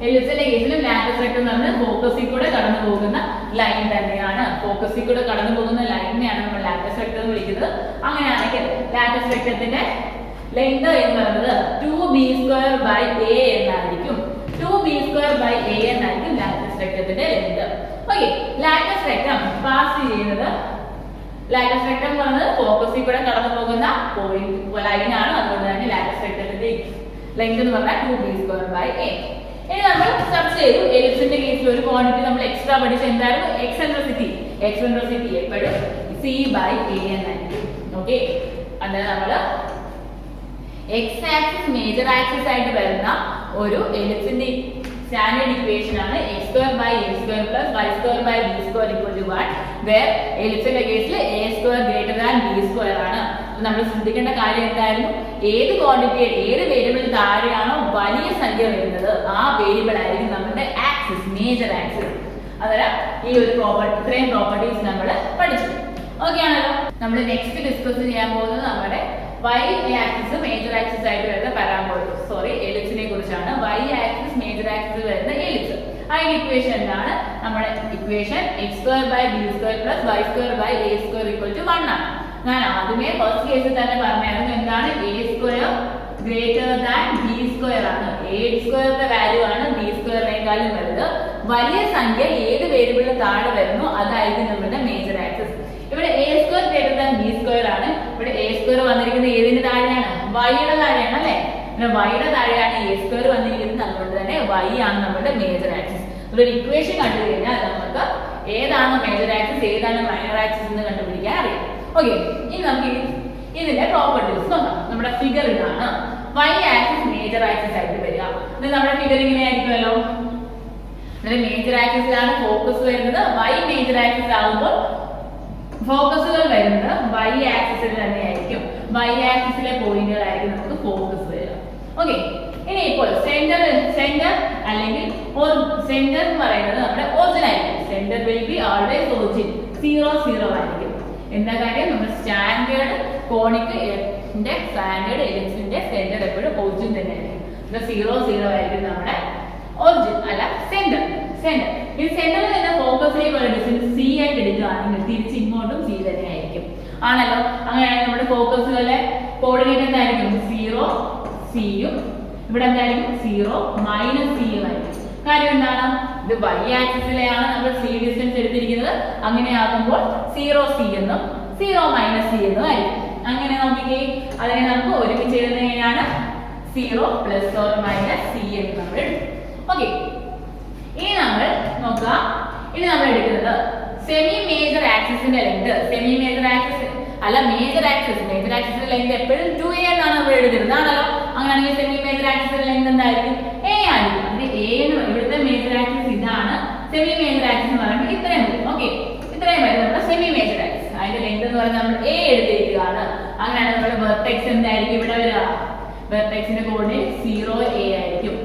എലിപ്സിന്റെ കേസിലും ലാറ്റസ് റെക്ടം എന്ന് പറഞ്ഞാൽ ഫോക്കസിൽ കൂടെ കടന്നു പോകുന്ന ലൈൻ തന്നെയാണ്. ഫോക്കസിൽ കൂടെ കടന്നു പോകുന്ന ലൈനിനെയാണ് നമ്മൾ ലാറ്റസ് റെക്ടം എന്ന് വിളിക്കുന്നത്. അങ്ങനെയാണെങ്കിൽ ലാറ്റസ് റെക്ടത്തിന്റെ ലെങ്ത് എന്ന് പറയുന്നത് 2b² എന്നായിരിക്കും. 2b² എന്നായിരിക്കും ലാറ്റസ് റെക്ടത്തിന്റെ length. Okay. Latus rectum pass ചെയ്യുന്നത്, ലാറ്റസ് റെക്ടം എന്ന് പറയുന്നത് ഫോക്കസിൽ കൂടെ കടന്നു പോകുന്ന ലൈനാണ്. അതുകൊണ്ട് തന്നെ ലാറ്റസ് റെക്ടത്തിന്റെ ലെങ്ത് എന്ന് പറഞ്ഞാൽ 2b². ഇനി നമ്മൾ ചർച്ച ചെയ്തു എലിപ്സിന്റെ കേസിൽ ഒരു ക്വാണ്ടിറ്റി നമ്മൾ എക്സ്ട്രാ പഠിച്ച എന്തായിരുന്നു? എക്സെൻട്രിസിറ്റി എപ്പോഴും c/a എന്നായിരിക്കും. ഓക്കെ. അങ്ങനെ നമ്മൾ എക്സ് ആക്സിസ് മേജർ ആക്സിസ് ആയിട്ട് വരുന്ന ഒരു എലിപ്സിന്റെ സ്റ്റാൻഡേർഡ് ഇക്വേഷൻ ആണ് x²a² + y²b² = 1, വേർ എലിപ്സിന്റെ കേസിൽ a² > b² ആണ്. നമ്മൾ ശ്രദ്ധിക്കേണ്ട കാര്യം എന്തായിരുന്നു? ഏത് ക്വാണ്ടിറ്റി, ഏത് വേരിയബിൾ താഴെയാണോ വലിയ സംഖ്യ വരുന്നത് ആ വേരിയബിൾ ആയിരിക്കും നമ്മുടെ ആക്സിസ്, മേജർ ആക്സിസ്. അതായത് ഈ ഒരു ഇത്രയും പ്രോപ്പർട്ടീസ് നമ്മൾ പഠിച്ചു. ഓക്കെ ആണല്ലോ. നമ്മൾ നെക്സ്റ്റ് ഡിസ്കസ് ചെയ്യാൻ പോകുന്നത് നമ്മുടെ y ആക്സിസ് മേജർ ആക്സിസ് ആയിട്ട് വരുന്ന എലിപ്സിനെ കുറിച്ചാണ്. y ആക്സിസ് മേജർ ആക്സിസ് വരുന്ന എലിപ്സ്. അതിന്റെ ഇക്വേഷൻ എന്താണ്? നമ്മുടെ ഇക്വേഷൻ x²b² + y²a² = 1 ആണ്. ഞാൻ ആദ്യമേ ഫസ്റ്റ് കേസിൽ തന്നെ പറഞ്ഞായിരുന്നു എന്താണ്? a² > b² ആണ്. a² വാല്യൂ ആണ് b²നേക്കാളും വലുത്. വലിയ സംഖ്യ ഏത് വേരിയബിളിന് താഴെ വരുന്നു അതായിരിക്കും നമ്മുടെ മേജർ ആക്സിസ്. ഇവിടെ a² > b² ആണ്. ഇവിടെ a² വന്നിരിക്കുന്നത് ഏതിന്റെ താഴെയാണ്? y-യുടെ താഴെയാണ് അല്ലേ? y-യുടെ താഴെയാണ് a² വന്നിരിക്കുന്നത്. അതുകൊണ്ട് തന്നെ y ആണ് നമ്മുടെ മേജർ ആക്സിസ്. ഒരു ഇക്വേഷൻ കണ്ടു കഴിഞ്ഞാൽ നമുക്ക് ഏതാണ് മേജർ ആക്സിസ് ഏതാണ് മൈനർ ആക്സിസ് എന്ന് കണ്ടുപിടിക്കാൻ അറിയാം. ഓക്കെ. ഇനി നമുക്ക് ഇതിന്റെ പ്രോപ്പർട്ടീസ് നോക്കാം. നമ്മുടെ ഫിഗർ ഇതാണ്. y ആക്സിസ് മേജർ ആക്സിസ് ആയിട്ട് വരിക. ഇത് നമ്മുടെ ഫിഗർ ഇങ്ങനെയായിരിക്കുമല്ലോ. മേജർ ആക്സിസിലാണ് ഫോക്കസ് വരുന്നത്. y മേജർ ആക്സിസ് ആകുമ്പോൾ ഫോക്കസുകൾ വരുന്നത് y ആക്സിസിൽ തന്നെയായിരിക്കും. y ആക്സിസിലെ പോയിന്റുകളായിരിക്കും നമുക്ക് ഫോക്കസ് വരിക. ഓക്കെ. ഇനി ഇപ്പോൾ സെന്റർ അല്ലെങ്കിൽ സെന്റർ എന്ന് പറയുന്നത് നമ്മുടെ ഒറിജിൻ ആയിരിക്കും. Centre will be always origin. 0 0 ആയിരിക്കും. എന്താ കാര്യം? നമ്മുടെ സ്റ്റാൻഡേർഡ് കോണിക് സ്റ്റാൻഡേർഡ് എലിപ്സിന്റെ സെന്റർ എപ്പോഴും ഒറിജിൻ തന്നെയായിരിക്കും. 0 0 ആയിരിക്കും നമ്മുടെ ഒറിജിൻ അല്ല സെന്റർ. ഈ സെന്ററിൽ നിന്ന് ഫോക്കസിലേക്കുള്ള ഡിസ്റ്റൻസ് c ആയിട്ട് എടുക്കുകയാണെങ്കിൽ തിരിച്ച് ഇങ്ങോട്ടും c തന്നെയായിരിക്കും. ആണല്ലോ. അങ്ങനെയാണെങ്കിൽ നമ്മുടെ ഫോക്കസുകളുടെ കോർഡിനേറ്റ് എന്തായിരിക്കും? 0 c യും ഇവിടെ എന്തായിരിക്കും? 0 - c യും ആയിരിക്കും. കാര്യം എന്താണ്? ഇത് y ആക്സിസിലെയാണ് നമ്മൾ c ഡിസ്റ്റൻസ് എടുത്തിരിക്കുന്നത്. അങ്ങനെയാകുമ്പോൾ 0 c എന്നും 0 - c എന്നും ആയിരിക്കും. അങ്ങനെ നോക്കിക്കേ, അതിനെ നമുക്ക് ഒരുമിച്ച് എഴുതുന്നത് എങ്ങനെയാണ്? 0 ± c എന്ന് നമ്മൾ എടുക്കും. ഓക്കെ. ഇനി നമ്മൾ നോക്കുക. ഇനി നമ്മൾ എടുക്കുന്നത് സെമി മേജർ ആക്സിസിന്റെ ലെങ്ത്. സെമി മേജർ ആക്സിസ് അല്ല മേജർ ആക്സിസിന്റെ ലെങ്ത് എപ്പോഴും 2a എന്നാണ് നമ്മൾ എടുത്തിരുന്നത്. ആണല്ലോ. അങ്ങനെയാണെങ്കിൽ സെമി മേജർ ആക്സിസിന്റെ ലെങ്ത് എന്തായിരിക്കും? a ആയിരിക്കും. അതിന്റെ a എന്ന് ഇവിടുത്തെ മേജർ ആക്സിസ് ഇതാണ്. സെമി മേജർ ആക്സിസ് എന്ന് പറയുമ്പോൾ ഇത്രയും വരും. ഓക്കെ. ഇത്രയും വരും നമ്മുടെ സെമി മേജർ ആക്സിസ്. അതിന്റെ ലെങ്ത് എന്ന് പറയുന്നത് നമ്മൾ a എടുത്തിരിക്കുകയാണ്. അങ്ങനെയാണെങ്കിൽ നമ്മുടെ വെർട്ടെക്സ് എന്തായിരിക്കും ഇവിടെ വരിക? വെർട്ടെക്സിന്റെ കോർഡിനേറ്റ് 0a ആയിരിക്കും.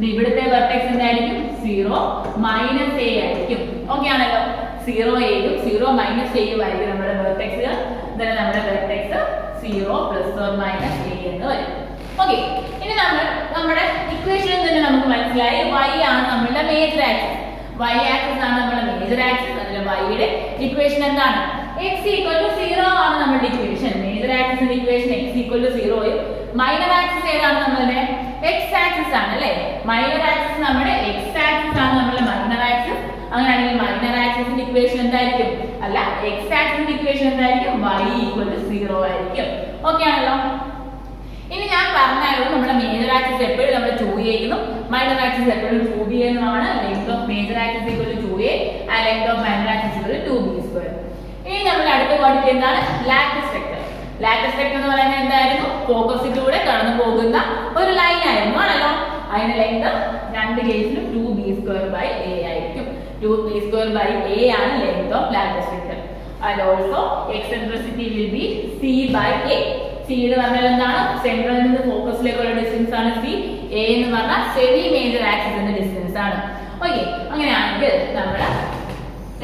ഇവിടുത്തെ വെർട്ടെക്സ് എന്തായിരിക്കും? 0 - a ആയിരിക്കും. ഓക്കെ ആണല്ലോ. 0a യും 0 - a യും ആയിരിക്കും നമ്മുടെ വെർട്ടെക്സുകൾ. then നമ്മുടെ വെർട്ടെക്സ് 0 ± a എന്ന് വരും. ഓക്കെ. ഇനി നമ്മുടെ ഇക്വേഷനിൽ തന്നെ നമുക്ക് മനസ്സിലായി y ആണ് നമ്മുടെ മേജർ ആക്സിസ്. y ആക്സിസ് ആണ് നമ്മുടെ മേജർ ആക്സിസ്. അതിലെ y യുടെ ഇക്വേഷൻ എന്താണ്? x = 0 ആണ് നമ്മുടെ ഇക്വേഷൻ. മേജർ ആക്സിസിന്റെ ഇക്വേഷൻ x = 0 യും മൈനർ ആക്സിസ് ഏതാണ്? നമ്മുടെ x ആക്സിസ് ആണ് അല്ലേ? മൈനർ ആക്സിസ് നമ്മുടെ x ആക്സിസ് ആണ് നമ്മുടെ മൈനർ ആക്സിസ്. അങ്ങനെയാണെങ്കിൽ മൈനർ ആക്സിസിന്റെ ഇക്വേഷൻ എന്തായിരിക്കും? അല്ല, എക്സ് ആക്സിസിന്റെ ഇക്വേഷൻ എന്തായിരിക്കും? y ഈക്വൽ ടു 0 ആയിരിക്കും. ഓക്കെ ആണല്ലോ. ഇനി ഞാൻ പറഞ്ഞാലും നമ്മുടെ മേജർ ആക്സിസ് എപ്പോഴും നമ്മൾ 2a എന്നും മൈനർ ആക്സിസ് എപ്പോഴും 2b എന്നുമാണ്. Length of major axis equal to 2a and length of minor axis equal to 2b². ഇനി നമ്മൾ അടുത്ത ക്വാണ്ടിറ്റി എന്താണ്? Lattice vector. ലാറ്റിസ് വെക്ടർ എന്ന് പറയുന്നത് എന്തായിരുന്നു? ഫോക്കസിലൂടെ കടന്നു പോകുന്ന ഒരു ലൈൻ ആയിരുന്നു ആണല്ലോ. അതിന്റെ ലെങ്ത് രണ്ട് കേസിലും 2b²/a ആയിരിക്കും. 2b²/a ആണ് length of latus vector. And also eccentricity will be c/a. c എന്ന് പറഞ്ഞാൽ എന്താണ്? സെൻട്രൽ നിന്ന് ഫോക്കസിലേക്കുള്ള ഡിസ്റ്റൻസ് ആണ് c. a എന്ന് പറഞ്ഞാൽ സെമി മേജർ ആക്സിസിന്റെ ഡിസ്റ്റൻസ് ആണ്. ഓക്കെ, അങ്ങനെയാണെങ്കിൽ നമ്മൾ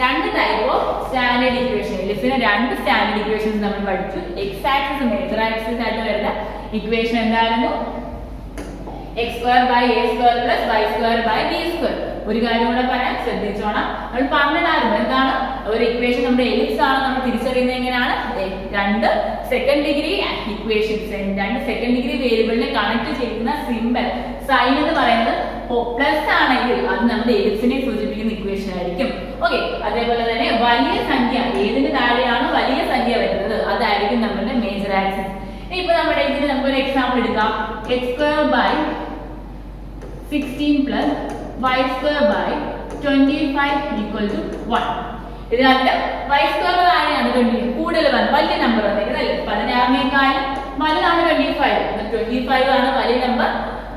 രണ്ട് ടൈപ്പ് ഓഫ് സ്റ്റാൻഡേർഡ് ഇക്വേഷൻ, എലിപ്സിന്റെ രണ്ട് സ്റ്റാൻഡേർഡ് ഇക്വേഷൻസ് നമ്മൾ പഠിച്ചു. എക്സ് ആക്സിസ് മേജർ ആക്സിസ് ആയിട്ട് വരുന്ന ഇക്വേഷൻ എന്തായിരുന്നു? x²/a² + y²/b². ഒരു കാര്യം കൂടെ പറയാം, ശ്രദ്ധിച്ചോണം. നമ്മൾ പറഞ്ഞിട്ടായിരുന്നു എന്താണ് ഒരു ഇക്വേഷൻ നമ്മുടെ എലിപ്സ് ആണ് നമ്മൾ തിരിച്ചറിയുന്നത് എങ്ങനെയാണ്? രണ്ട് സെക്കൻഡ് ഡിഗ്രി ഇക്വേഷൻസ്, രണ്ട് സെക്കൻഡ് ഡിഗ്രി വേരിയബിളിനെ കണക്ട് ചെയ്യുന്ന സിമ്പൽ സൈൻ എന്ന് പറയുന്നത് പ്ലസ് ആണെങ്കിൽ അത് നമ്മുടെ എലിപ്സിനെ സൂചിപ്പിക്കുന്ന ഇക്വേഷൻ ആയിരിക്കും. ഓക്കെ, അതേപോലെ തന്നെ വലിയ സംഖ്യ ഏതിന് താഴെയാണ് വലിയ സംഖ്യ വരുന്നത് അതായിരിക്കും നമ്മുടെ മേജർ ആക്സിസ്. ഇപ്പൊ നമ്മുടെ ഇതിന് നമുക്കൊരു എക്സാമ്പിൾ എടുക്കാം. x²/16 + y²/25 = 1. ഇതിനകത്ത് y² താഴെയാണ് 20, കൂടുതൽ വലിയ നമ്പർ വന്നിരിക്കുന്നത് അല്ലേ? 16നേക്കാളും വലുതാണ് 25. 25 ആണ് വലിയ നമ്പർ.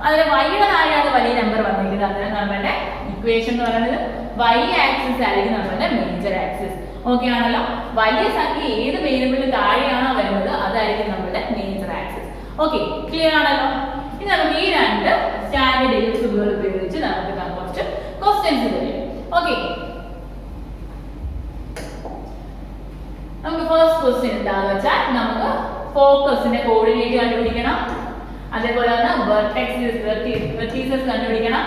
അതിൽ y-യുടെ താഴെയാണ് വലിയ നമ്പർ വന്നിരിക്കുന്നത്. അതിന് നമ്മുടെ ഇക്വേഷൻ എന്ന് പറയുന്നത് y ആക്സിസ് ആയിരിക്കും നമ്മുടെ മേജർ ആക്സിസ്. ഓക്കെ ആണല്ലോ. വലിയ സംഖ്യ ഏത് വേരിയബിളിന് താഴെയാണോ വരുന്നത് അതായിരിക്കും നമ്മുടെ മേജർ ആക്സിസ്. ഓക്കെ, ക്ലിയർ ആണല്ലോ. ഇനി നമുക്ക് ഈ രണ്ട് സ്റ്റാൻഡേർഡ് എലിപ്സുകൾ ഉപയോഗിച്ച് നമുക്ക് കുറച്ച് ക്വസ്റ്റ്യൻസ് തരും. ഓക്കെ, നമുക്ക് ഫസ്റ്റ് ക്വസ്റ്റ്യൻ എന്താണെന്ന് വെച്ചാൽ നമുക്ക് ഫോക്കസിന്റെ കോർഡിനേറ്റ് കണ്ടുപിടിക്കണം. അതേപോലെ തന്നെ വെർട്ടീസസ് കണ്ടുപിടിക്കണം.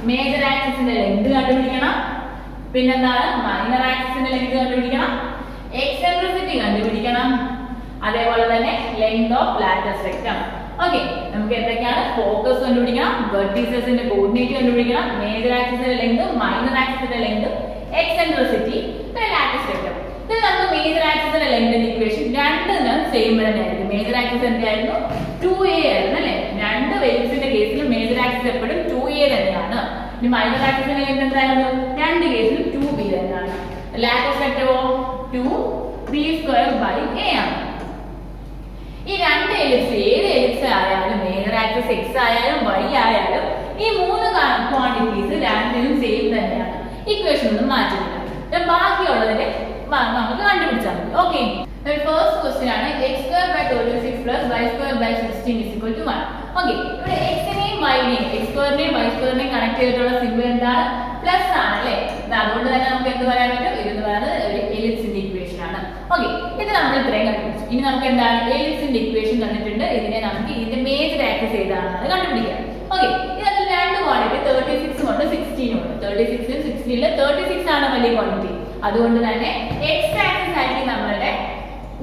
മേജർ ആക്സിസിന്റെ ലെങ്ത് കണ്ടുപിടിക്കണം. പിന്നെന്താണ്? മൈനർ ആക്സിസിന്റെ ലെങ്ത് കണ്ടുപിടിക്കണം. എക്സെൻട്രിസിറ്റി കണ്ടുപിടിക്കണം. അതേപോലെ തന്നെ length of latus rectum. Okay, നമുക്ക് എന്തൊക്കെയാണ്? ഫോക്കസ് കണ്ടുപിടിക്കണം, വെർട്ടീസസിന്റെ കോർഡിനേറ്റ് കണ്ടുപിടിക്കണം, മേജർ ആക്സിസിന്റെ ലെങ്ത്, മൈനർ ആക്സിസിന്റെ ലെങ്ത്, എക്സെൻട്രിസിറ്റി, പിന്നെ ലാറ്റിസ് വെക്ടർ. ഇത് നമുക്ക് മേജർ ആക്സിസിന്റെ ലെങ്തിന്റെ ഇക്വേഷൻ രണ്ടിനും സെയിം തന്നെയായിരിക്കും. മേജർ ആക്സിസ് എന്തായിരുന്നു? 2a ആയിരുന്നു അല്ലേ? രണ്ട് എലിപ്സിന്റെ കേസിലും മേജർ ആക്സിസ് എപ്പോഴും 2a തന്നെയാണ്. ഇനി മൈനർ ആക്സിസിന്റെ ലെങ്ത് എന്തായിരുന്നു? രണ്ട് കേസിലും 2b തന്നെയാണ്. ലാറ്റിസ് വെക്ടറോ 2b²/a ആണ്. ഈ രണ്ട് എലിപ്സ് ഏത് എലിപ്സ് ആയാലും മേജർ ആക്സിസ് x ആയാലും y ആയാലും ഈ മൂന്ന് ക്വാണ്ടിറ്റീസ് രണ്ടിനും സെയിം തന്നെയാണ്. ഇക്വേഷൻ ഒന്നും മാറ്റുന്നില്ല. ബാക്കിയുള്ളതിനെ നമുക്ക് കണ്ടുപിടിച്ചാൽ മതി. ഓക്കെ, ഫസ്റ്റ് ക്വസ്റ്റ്യൻ ആണ് x²/36 + y²/16 = 1. ഓക്കെ, ഇവിടെ x-നെയും y-നെയും x²നെയും y²നെയും കണക്ട് ചെയ്തിട്ടുള്ള സിംബൽ എന്താണ്? പ്ലസ് ആണ് അല്ലേ? അതുകൊണ്ട് തന്നെ നമുക്ക് എന്ത് പറയാൻ പറ്റും? ഇതെന്ന് പറയുന്നത് ഒരു എലിപ്സിന്റെ ഇക്വേഷൻ ആണ്. ഓക്കെ, ഇത് നമ്മൾ ഇത്രയും കണ്ടുപിടിച്ചു. ഇനി നമുക്ക് എന്താണ്? എലിപ്സിന്റെ ഇക്വേഷൻ തന്നിട്ടുണ്ട്. ഇതിനെ നമുക്ക് ഇതിന്റെ മേജർ ആക്സിസ് ഏതാണെന്ന് കണ്ടുപിടിക്കാം. ഓക്കെ, ഇതിനകത്ത് രണ്ട് ക്വാണ്ടിറ്റി 36 ഉണ്ട് 16 ഉണ്ട്. 36 16 36 ആണ് വലിയ ക്വാണ്ടിറ്റി. അതുകൊണ്ട് തന്നെ എക്സ് ആക്സിസ് ആയിരിക്കും നമ്മളുടെ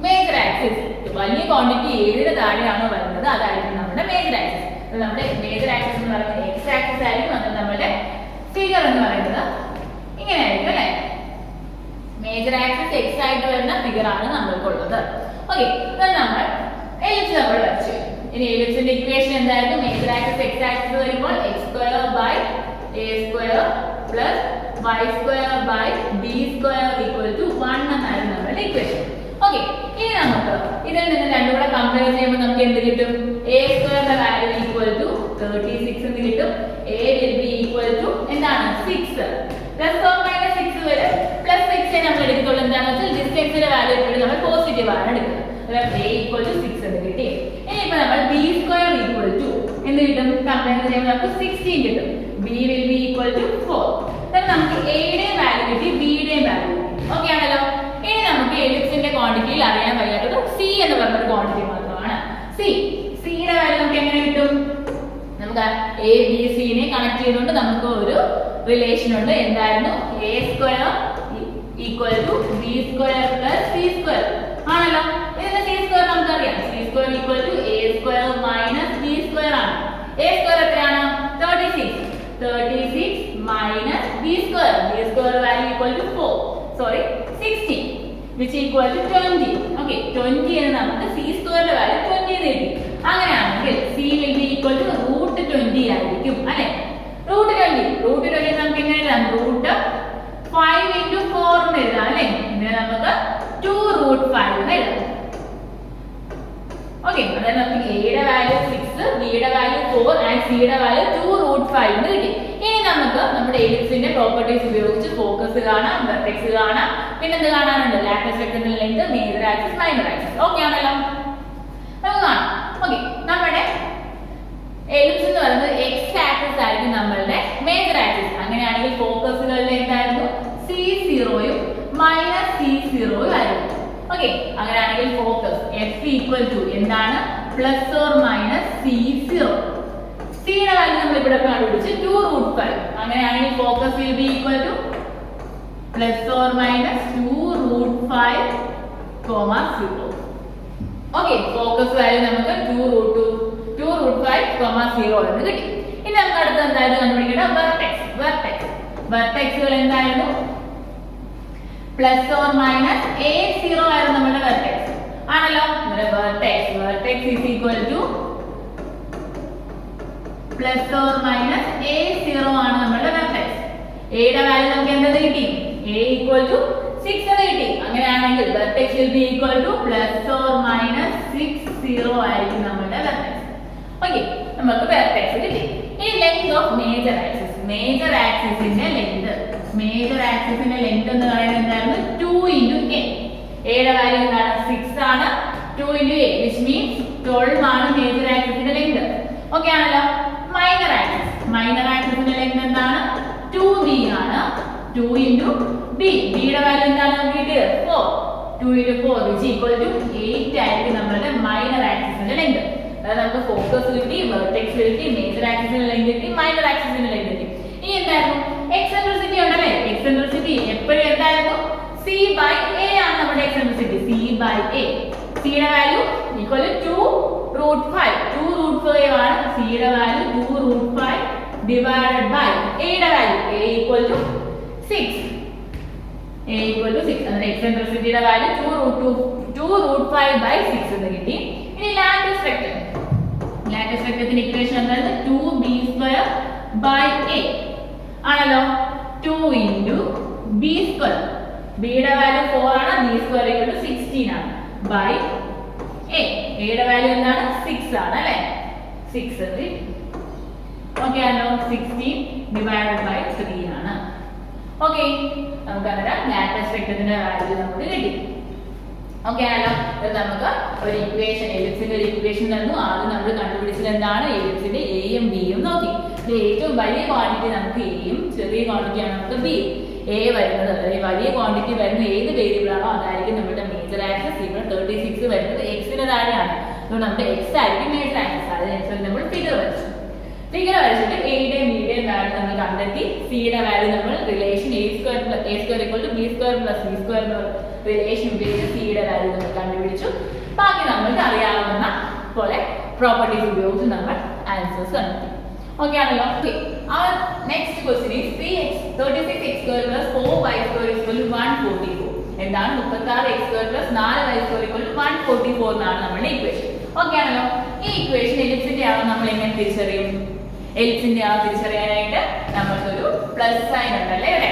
മേജർ ആക്സിസ്. വലിയ ക്വാണ്ടിറ്റി ഏതിന് താഴെയാണോ വരുന്നത് അതായിരിക്കും നമ്മുടെ മേജർ ആക്സിസ്. നമ്മുടെ മേജർ ആക്സിസ് എന്ന് പറയുന്നത് എക്സ് ആക്സിസ് ആയിരിക്കും. അത് നമ്മുടെ ഫിഗർ എന്ന് പറയുന്നത് ഇങ്ങനെ ആയിരിക്കും അല്ലെ? മേജർ ആക്സിസ് എക്സ് ആയിട്ട് വരുന്ന ഫിഗർ ആണ് നമ്മൾക്കുള്ളത്. ഓക്കെ, നമ്മൾ എലിപ്സ് നമ്മൾ വരച്ചു. ഇനി എലിപ്സിന്റെ ഇക്വേഷൻ എന്തായിരുന്നു? മേജർ ആക്സിസ് എക്സ് ആക്സിസ് വരുമ്പോൾ x²/a² + y²/b² = 1 എന്നായിരുന്നു നമ്മുടെ ഇക്വേഷൻ. ഓക്കെ, ഇനി നമുക്ക് ഇതിൽ നിന്ന് രണ്ടും കൂടെ കമ്പയർ ചെയ്യുമ്പോൾ നമുക്ക് എന്ത് കിട്ടും? a² വാല്യൂ = 36 എന്ന് കിട്ടും. a will be equal to എന്താണ്? 6 ± 6 വരും. +6 നമ്മൾ എടുക്കുള്ളൂ. എന്താണെന്ന് വെച്ചാൽ ഡിസ്റ്റൻസിന്റെ വാല്യൂ എപ്പോഴും നമ്മൾ പോസിറ്റീവ് ആണ് എടുക്കുന്നത്. a = 6 എന്ന് കിട്ടി. ഇനിയിപ്പോ നമ്മൾ b² = എന്ത് കിട്ടും? കമ്പയർ ചെയ്യുമ്പോൾ നമുക്ക് 16 കിട്ടും. b will be equal to 4. നമുക്ക് a യുടെയും വാല്യൂ കിട്ടി, b യുടെയും വാല്യൂ കിട്ടി. ഓക്കെ ആണല്ലോ. ഇനി നമുക്ക് എലിപ്സിന്റെ ക്വാണ്ടിറ്റിയിൽ അറിയാൻ വയ്യാത്തത് c എന്ന് പറഞ്ഞ ക്വാണ്ടിറ്റി മാത്രമാണ്. c യുടെ വാല്യൂ നമുക്ക് എങ്ങനെ കിട്ടും? നമുക്ക് a b c നെ കണക്ട് ചെയ്തുകൊണ്ട് നമുക്ക് ഒരു റിലേഷൻ ഉണ്ട്. എന്തായിരുന്നു? a² = b² + c² ആണല്ലോ. ഇതിന്റെ c² നമുക്കറിയാം. c² = a² - b² ആണ്. a² എത്രയാണ്? 36 - b². b² value sorry 16 which equal to 20. Okay, 20 എന്ന് നമുക്ക് c സ്ക്വയറിന്റെ വാല്യൂ 20 എന്ന് കിട്ടി. അങ്ങനെയാണെങ്കിൽ c will be equal to √20 ആയിരിക്കും അല്ലേ? √20 നമുക്ക് എങ്ങനെ എഴുതാം? √5 into 4 എന്ന് എഴുതാം അല്ലേ? ഇങ്ങനെ നമുക്ക് 2√5 എന്ന് എഴുതാം. ഓക്കെ, അതായത് നമുക്ക് a യുടെ വാല്യൂ 6, b യുടെ വാല്യൂ 4 ആൻഡ് c യുടെ വാല്യൂ 2√5 എന്ന് കിട്ടി. ഇനി നമുക്ക് നമ്മുടെ എലിപ്സിന്റെ പ്രോപ്പർട്ടീസ് ഉപയോഗിച്ച് ഫോക്കസ് കാണാം, വെർട്ടെക്സ് കാണാം, പിന്നെ എന്ത് കാണാനുണ്ട്? ലാറ്റസ് വെക്ടറിന്റെ length, major axis, minor axis. Okay ആണല്ലോ, നമുക്ക് കാണാം. ഓക്കെ, നമ്മുടെ എലിപ്സ് എന്ന് പറയുന്നത് എക്സ് ആക്സിസ് ആയിരിക്കും നമ്മളുടെ മേജർ ആക്സിസ്. അങ്ങനെയാണെങ്കിൽ ഫോക്കസുകളുടെ എന്തായിരുന്നു? C0 -C0 ആയിരുന്നു. ഓക്കെ, അങ്ങനെയാണെങ്കിൽ ഫോക്കസ് F ഈക്വൽ ടു എന്താണ്? Plus or minus C0. C യുടെ വാല്യൂ നമ്മൾ ഇവിടെ കണ്ടുപിടിച്ച് 2√5. അങ്ങനെയാണെങ്കിൽ focus will be equal to plus or minus 2√5, 0. Okay, focus value നമുക്ക് 2√5, 0 എന്ന് കിട്ടി. ഇനി നമുക്ക് അടുത്ത് എന്തായാലും കണ്ടുപിടിക്കേണ്ട വെർട്ടെക്സുകൾ എന്തായിരുന്നു? പ്ലസ് ഓർ മൈനസ് A0 ആയിരുന്നു നമ്മുടെ വെർട്ടെക്സ് ആണല്ലോ. Vertex is equal to plus or minus A0 ആണ് നമ്മുടെ വെർട്ടെക്സ്. a യുടെ വാല്യൂ നമുക്ക് എന്ത് കിട്ടി? a ഈക്വൽ ടു 6 എന്ന് കിട്ടി. അങ്ങനെയാണെങ്കിൽ vertex will be equal to plus or minus 60 ആയിരിക്കും നമ്മുടെ വെർട്ടെക്സ്. ഓക്കെ, നമുക്ക് വെർട്ടെക്സ് കിട്ടി. ഇനി length of major axis. Major ആക്സിസിന്റെ ലെങ്ത് എന്ന് പറയുന്നത് എന്തായിരുന്നു? 2 into a. a യുടെ വാല്യൂ എന്താണ്? 6 ആണ്. 2 into a which means 12 ആണ് മേജർ ആക്സിസിന്റെ ലെങ്ത്. ഓക്കെ ആണല്ലോ. മൈനർ ആക്സിസിന്റെ ലെങ്ത് എന്താണ്? 2b ആണ്. 2 into b. b യുടെ വാല്യൂ എന്താണ് നമുക്ക് കിട്ടിയത്? 4. 2 into 4 which equal to 8 ആയിരിക്കും നമ്മുടെ മൈനർ ആക്സിസിന്റെ ലെങ്ത്. അതായത് നമുക്ക് ഫോക്കസ് കിട്ടി, വെർട്ടെക്സ് കിട്ടി, മേജർ ആക്സിസിന്റെ ലെങ്ത് കിട്ടി, മൈനർ ആക്സിസിന്റെ ലെങ്ത് കിട്ടി. ഇനി എന്തായിരുന്നു? എക്സെൻട്രിസിറ്റി ഉണ്ടല്ലേ? എക്സെൻട്രിസിറ്റി എപ്പോഴും എന്തായിരുന്നു? c/a ആണ് നമ്മുടെ എക്സെൻട്രിസിറ്റി. c/a. c യുടെ വാല്യൂ ഈക്വൽ ടു 2√5. 2√5 ആണ് c യുടെ വാല്യൂ. 2√5 ഡിവൈഡഡ് ബൈ a യുടെ വാല്യൂ. a equal to 6. അതായത് എക്സെൻട്രിസിറ്റിയുടെ വാല്യൂ 2√5/6 എന്ന് കിട്ടി. ഇനി ലാറ്റിസ് വെക്ടറിന്റെ ഇക്വേഷൻ എന്താണ്? 2b² / a ആണല്ലോ. 2 into b². b യുടെ വാല്യൂ 4 ആണ്. b² ഈക്വൽ ടു 16 ആണ്. By a. a യുടെ വാല്യൂ എന്താണ്? 6 ആണ് അല്ലേ? 6 എന്ന് കിട്ടി. ഓക്കെ ആണല്ലോ. 16 ഡിവൈഡഡ് ബൈ 3 ആണ്. ഓക്കെ, നമുക്ക് അന്നേരം ലാറ്റിസ് വെക്ടറിന്റെ വാല്യൂ നമുക്ക് കിട്ടി. ഓക്കെ ആണല്ലോ. നമുക്ക് ഒരു ഇക്വേഷൻ, എലിപ്സിന്റെ ഒരു ഇക്വേഷൻ തന്നു. ആദ്യം നമ്മൾ കണ്ടുപിടിച്ചത് എന്താണ്? എലിപ്സിന്റെ എയും ബിയും നോക്കി. ഏറ്റവും വലിയ ക്വാണ്ടിറ്റി നമുക്ക് എയും ചെറിയ ക്വാണ്ടിറ്റി ആണ് നമുക്ക് ബി. എ വരുന്നത്, അതായത് വലിയ ക്വാണ്ടിറ്റി വരുന്ന ഏത് വേരിയബിൾ ആണോ അതായിരിക്കും നമ്മുടെ മേജർ ആക്സിസ്. ഇവിടെ 36 വരുന്നത് എക്സിന് താഴെയാണ്. അതുകൊണ്ട് നമ്മുടെ എക്സ് ആയിരിക്കും മേജർ ആക്സിസ്. അതിനനുസരിച്ച് നമ്മൾ ഫിഗർ വരച്ചിട്ട് എയുടെയും ബിയുടെയും വാല്യൂ നമ്മൾ കണ്ടെത്തി. സിയുടെ വാല്യൂ നമ്മൾ relation a² equal to b² + c² relation ഉപയോഗിച്ച് സിയുടെ വാല്യൂ നമ്മൾ കണ്ടുപിടിച്ചു. ബാക്കി നമ്മൾക്ക് അറിയാവുന്ന പോലെ പ്രോപ്പർട്ടീസ് ഉപയോഗിച്ച് നമ്മൾ ആൻസേഴ്സ് കണ്ടെത്തി. ഓക്കെ ആണല്ലോ. Our next question is 36x² + 4y² = 144. എന്താണ്? 36x² + 4y² = 144 എന്നാണ് നമ്മുടെ ഇക്വേഷൻ. ഓക്കെ ആണല്ലോ. ഈ ഇക്വേഷൻ എലിപ്സിന്റെ ആണോ നമ്മൾ എങ്ങനെ തിരിച്ചറിയും? എലിപ്സിന്റെ ആണോ തിരിച്ചറിയാനായിട്ട് നമ്മൾക്കൊരു പ്ലസ് സൈൻ ഉണ്ടല്ലേ ഇവിടെ.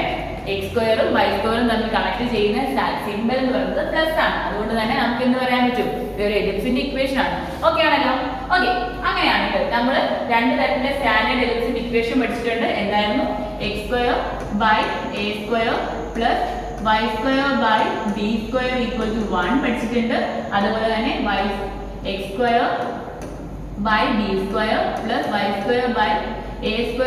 x² ഉം y² ഉം തമ്മിൽ കണക്ട് ചെയ്യുന്ന സിംബൽ എന്ന് പറയുന്നത് പ്ലസ് ആണ്. അതുകൊണ്ട് തന്നെ നമുക്ക് എന്ത് പറയാൻ പറ്റും? ഇതൊരു എലിപ്സിന്റെ ഇക്വേഷൻ ആണ്. ഓക്കെ ആണല്ലോ. ഓക്കെ, അങ്ങനെയാണെങ്കിൽ നമ്മൾ രണ്ട് തരത്തിലെ സ്റ്റാൻഡേർഡ് എലിപ്സിന്റെ ഇക്വേഷൻ പഠിച്ചിട്ടുണ്ട്. എന്തായിരുന്നു? x² / a² + y² / b² = 1 പഠിച്ചിട്ടുണ്ട്. അതുപോലെ തന്നെ x² / b² + y² / a² =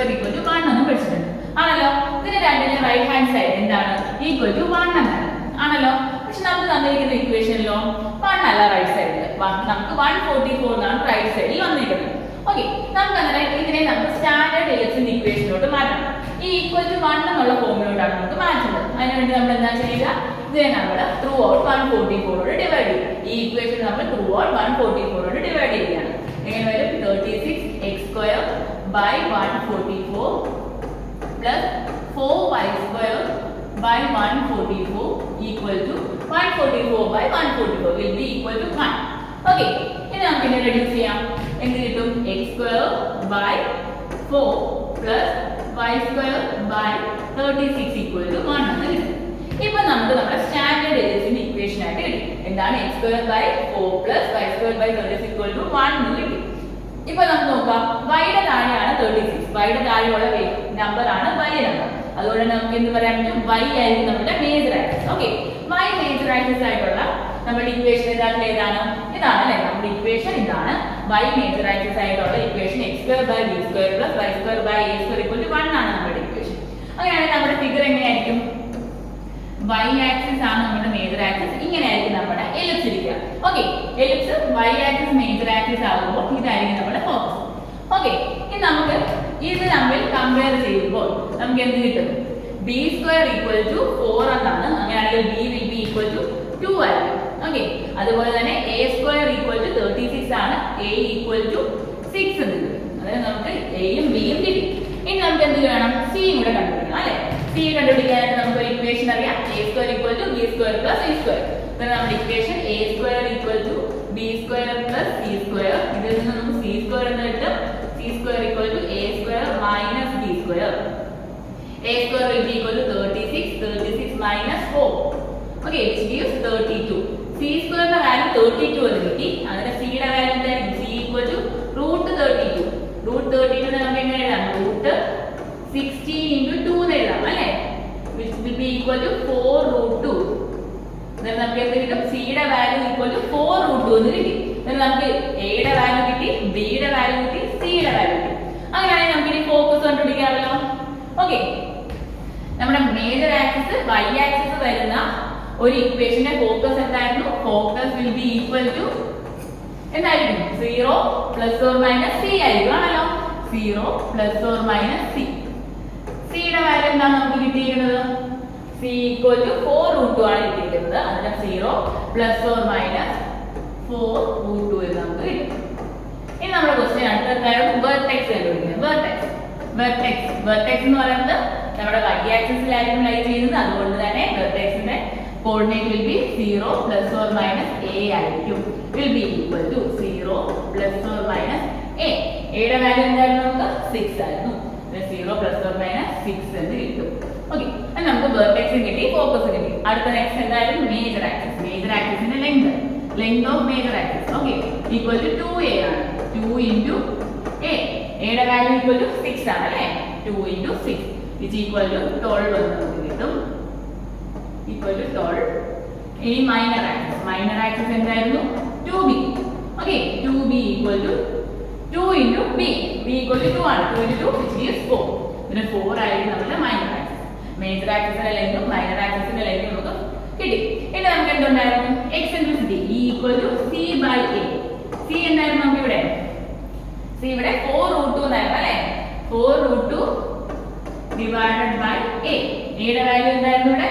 1 എന്ന് പഠിച്ചിട്ടുണ്ട് ആണല്ലോ. ഇതിന്റെ രണ്ടിന്റെ റൈറ്റ് ഹാൻഡ് സൈഡ് എന്താണ്? ഈക്വൽ ടു 1 എന്നാണ് ആണല്ലോ. പക്ഷെ നമുക്ക് തന്നിരിക്കുന്ന ഇക്വേഷനിലോ 1 അല്ല റൈറ്റ് സൈഡിൽ. നമുക്ക് 144 എന്നാണ് റൈറ്റ് സൈഡിൽ വന്നിരിക്കുന്നത്. ഓക്കെ, നമുക്ക് അന്നേരം ഇതിനെ നമുക്ക് സ്റ്റാൻഡേർഡ് എലിപ്സിന്റെ ഇക്വേഷനിലോട്ട് മാറ്റണം. ഈ ഈക്വൽ ടു 1 എന്നുള്ള ഫോമിലോട്ടാണ് നമുക്ക് മാറ്റുന്നത്. അതിനുവേണ്ടി നമ്മൾ എന്താ ചെയ്യുക? ഇതിനെ നമ്മൾ ത്രൂ ഔട്ട് 144 ഡിവൈഡ് ചെയ്യും. ഈ ഇക്വേഷൻ നമ്മൾ ത്രൂ ഔട്ട് 144 ഡിവൈഡ് ചെയ്യുകയാണ്. എങ്ങനെ വരും? 36x² / 144 + 4y² by 144 equal to 144 by 144 will be equal to 1. Okay, ഇനി നമുക്ക് ഇതിനെ റെഡ്യൂസ് ചെയ്യാം. എന്ത് കിട്ടും? x square by 4 plus y square by 36 equal to 1 എന്ന് കിട്ടും. ഇപ്പോൾ നമുക്ക് നമ്മുടെ സ്റ്റാൻഡേർഡ് എലിപ്സിന്റെ ഇക്വേഷൻ ആയിട്ട് കിട്ടി. എന്താണ്? x square by 4 plus y square by 36 equal to 1 എന്ന് കിട്ടി. ഇപ്പോൾ നമുക്ക് നോക്കാം, y യുടെ താഴെയാണ് 36. y യുടെ താഴെയുള്ള നമ്പർ ആണ് വലിയ നമ്പർ. അതുകൊണ്ട് നമുക്ക് എന്ത് പറയാൻ പറ്റും? y ആയിരിക്കും നമ്മുടെ major axis. Okay, y major axis ആയിട്ടുള്ള നമ്മുടെ ഇക്വേഷൻ ഏതാണ്? ഇതാണ് അല്ലേ നമ്മുടെ ഇക്വേഷൻ. ഇതാണ് y മേജർ ആക്സിസ് ആയിട്ടുള്ള equation. x square by b square plus y square by a square equal to 1 ആണ് നമ്മുടെ ഇക്വേഷൻ. അങ്ങനെയാണെങ്കിൽ നമ്മുടെ ഫിഗർ എങ്ങനെയായിരിക്കും? y ആക്സിസ് ആണ് നമ്മുടെ മേജർ ആക്സിസ്. ഇങ്ങനെയായിരിക്കും നമ്മുടെ എലിപ്സ് ഇരിക്കുക. Okay, ellipse y axis major axis ആകുമ്പോൾ ഇതായിരിക്കും നമ്മുടെ ഫോക്കസ്. ഓക്കേ, ഇനി നമുക്ക് ഇത് തമ്മിൽ കമ്പയർ ചെയ്യുമ്പോൾ നമുക്ക് എന്ത് കിട്ടും? b square equal to 4 എന്നാണ്. അങ്ങനെയാണെങ്കിൽ b will be equal to 2 ആയിരിക്കും. ഓക്കേ, അതുപോലെ തന്നെ a square equal to 36 ആണ്. a equal to 6 എന്ന് കിട്ടും. അതായത് നമുക്ക് a യും b യും കിട്ടി. ഇനി നമുക്ക് എന്ത് വേണം? c യും കൂടെ കണ്ടുപിടിക്കണം അല്ലേ? c കണ്ടുപിടിക്കാനായിട്ട് നമുക്ക് ഒരു ഇക്വേഷൻ അറിയാം. a square equal to b square plus c square. അപ്പോൾ നമ്മുടെ equation a square equal to b square plus c square. ഇതിൽ നിന്ന് നമുക്ക് c square എന്ന് കിട്ടും. c square equal to a square minus b square. a square will be equal to 36 minus 4. Okay, which gives 32. c square ന്റെ value 32 എന്ന് കിട്ടി. അങ്ങനെ c യുടെ വാല്യൂ എന്തായിരിക്കും? c equal to √32. √32 നെ നമുക്ക് എങ്ങനെ എഴുതാം? √16 into 2 എന്ന് എഴുതാം അല്ലേ? which will be equal to 4√2. then നമുക്ക് എന്ത് കിട്ടും? c യുടെ വാല്യൂ equal to 4√2 എന്ന് കിട്ടി. then നമുക്ക് a യുടെ വാല്യൂ കിട്ടി, b യുടെ വാല്യൂ കിട്ടി, c യുടെ വാല്യൂ കിട്ടി. അങ്ങനെയാണെങ്കിൽ നമുക്ക് ഇനി ഫോക്കസ് കണ്ടുപിടിക്കാമല്ലോ. ഓക്കേ, നമ്മുടെ മേജർ ആക്സിസ് y ആക്സിസ് വരുന്ന ഒരു ഇക്വേഷന്റെ ഫോക്കസ് എന്തായിരുന്നു? Focus will be equal to എന്തായിരിക്കും? 0 plus or minus c ആയിരിക്കും ആണല്ലോ. 0 plus or minus c. c യുടെ വാല്യൂ എന്താണ് നമുക്ക് കിട്ടിയിരിക്കുന്നത്? c equal to 4√2 ആണ് കിട്ടിയിരിക്കുന്നത്. അതിന്റെ 0 plus or minus 4√2 എന്ന് നമുക്ക് കിട്ടും. ഇനി നമ്മുടെ ക്വസ്റ്റ്യൻ അടുത്ത എന്തായിരുന്നു? വെർട്ടെക്സ് കണ്ടുപിടിക്കുന്നത്. വെർട്ടെക്സ് എന്ന് പറയുന്നത് നമ്മുടെ y ആക്സിസിലായിരിക്കും ലൈ ചെയ്യുന്നത്. അതുകൊണ്ട് തന്നെ വെർട്ടെക്സിന്റെ coordinate will be 0 plus or minus a ആയിരിക്കും. will be equal to 0 plus or minus a. a യുടെ വാല്യൂ എന്തായിരുന്നു? നമുക്ക് 6 ആയിരുന്നു. 0 plus or minus 6 എന്ന് കിട്ടും. ഓക്കേ, അപ്പോൾ നമുക്ക് വെർട്ടെക്സ് കിട്ടി, ഫോക്കസ് കിട്ടി. അടുത്ത നെക്സ്റ്റ് എന്തായിരുന്നു? Major axis. മേജർ ആക്സിസിന്റെ length of major axis okay equal to 2a ആണ്. 2 into a. a യുടെ വാല്യൂ ഈക്വൽ ടു 6 ആണ് അല്ലേ? 2 into 6 is equal to 12 എന്ന് നമുക്ക് കിട്ടും. equal to 12. ഇനി മൈനർ ആക്സിസ് എന്തായിരുന്നു? 2b. Okay, 2b equal to 2 into b. b equal to 2 ആണ്. 2 into 2 which is 4. പിന്നെ 4 ആയിരിക്കും നമ്മുടെ മൈനർ ആക്സിസ്. മേജർ ആക്സിസിന്റെ ലെങ്തും മൈനർ ആക്സിസിന്റെ ലെങ്തും നമുക്ക് കിട്ടി. ഇനി നമുക്ക് എന്തുണ്ടായിരുന്നു? Eccentricity E equal to c by a. c എന്തായിരുന്നു നമുക്ക് ഇവിടെ? c ഇവിടെ 4√2 എന്നായിരുന്നു അല്ലേ? 4√2 divided by a. a യുടെ വാല്യൂ എന്തായിരുന്നു ഇവിടെ?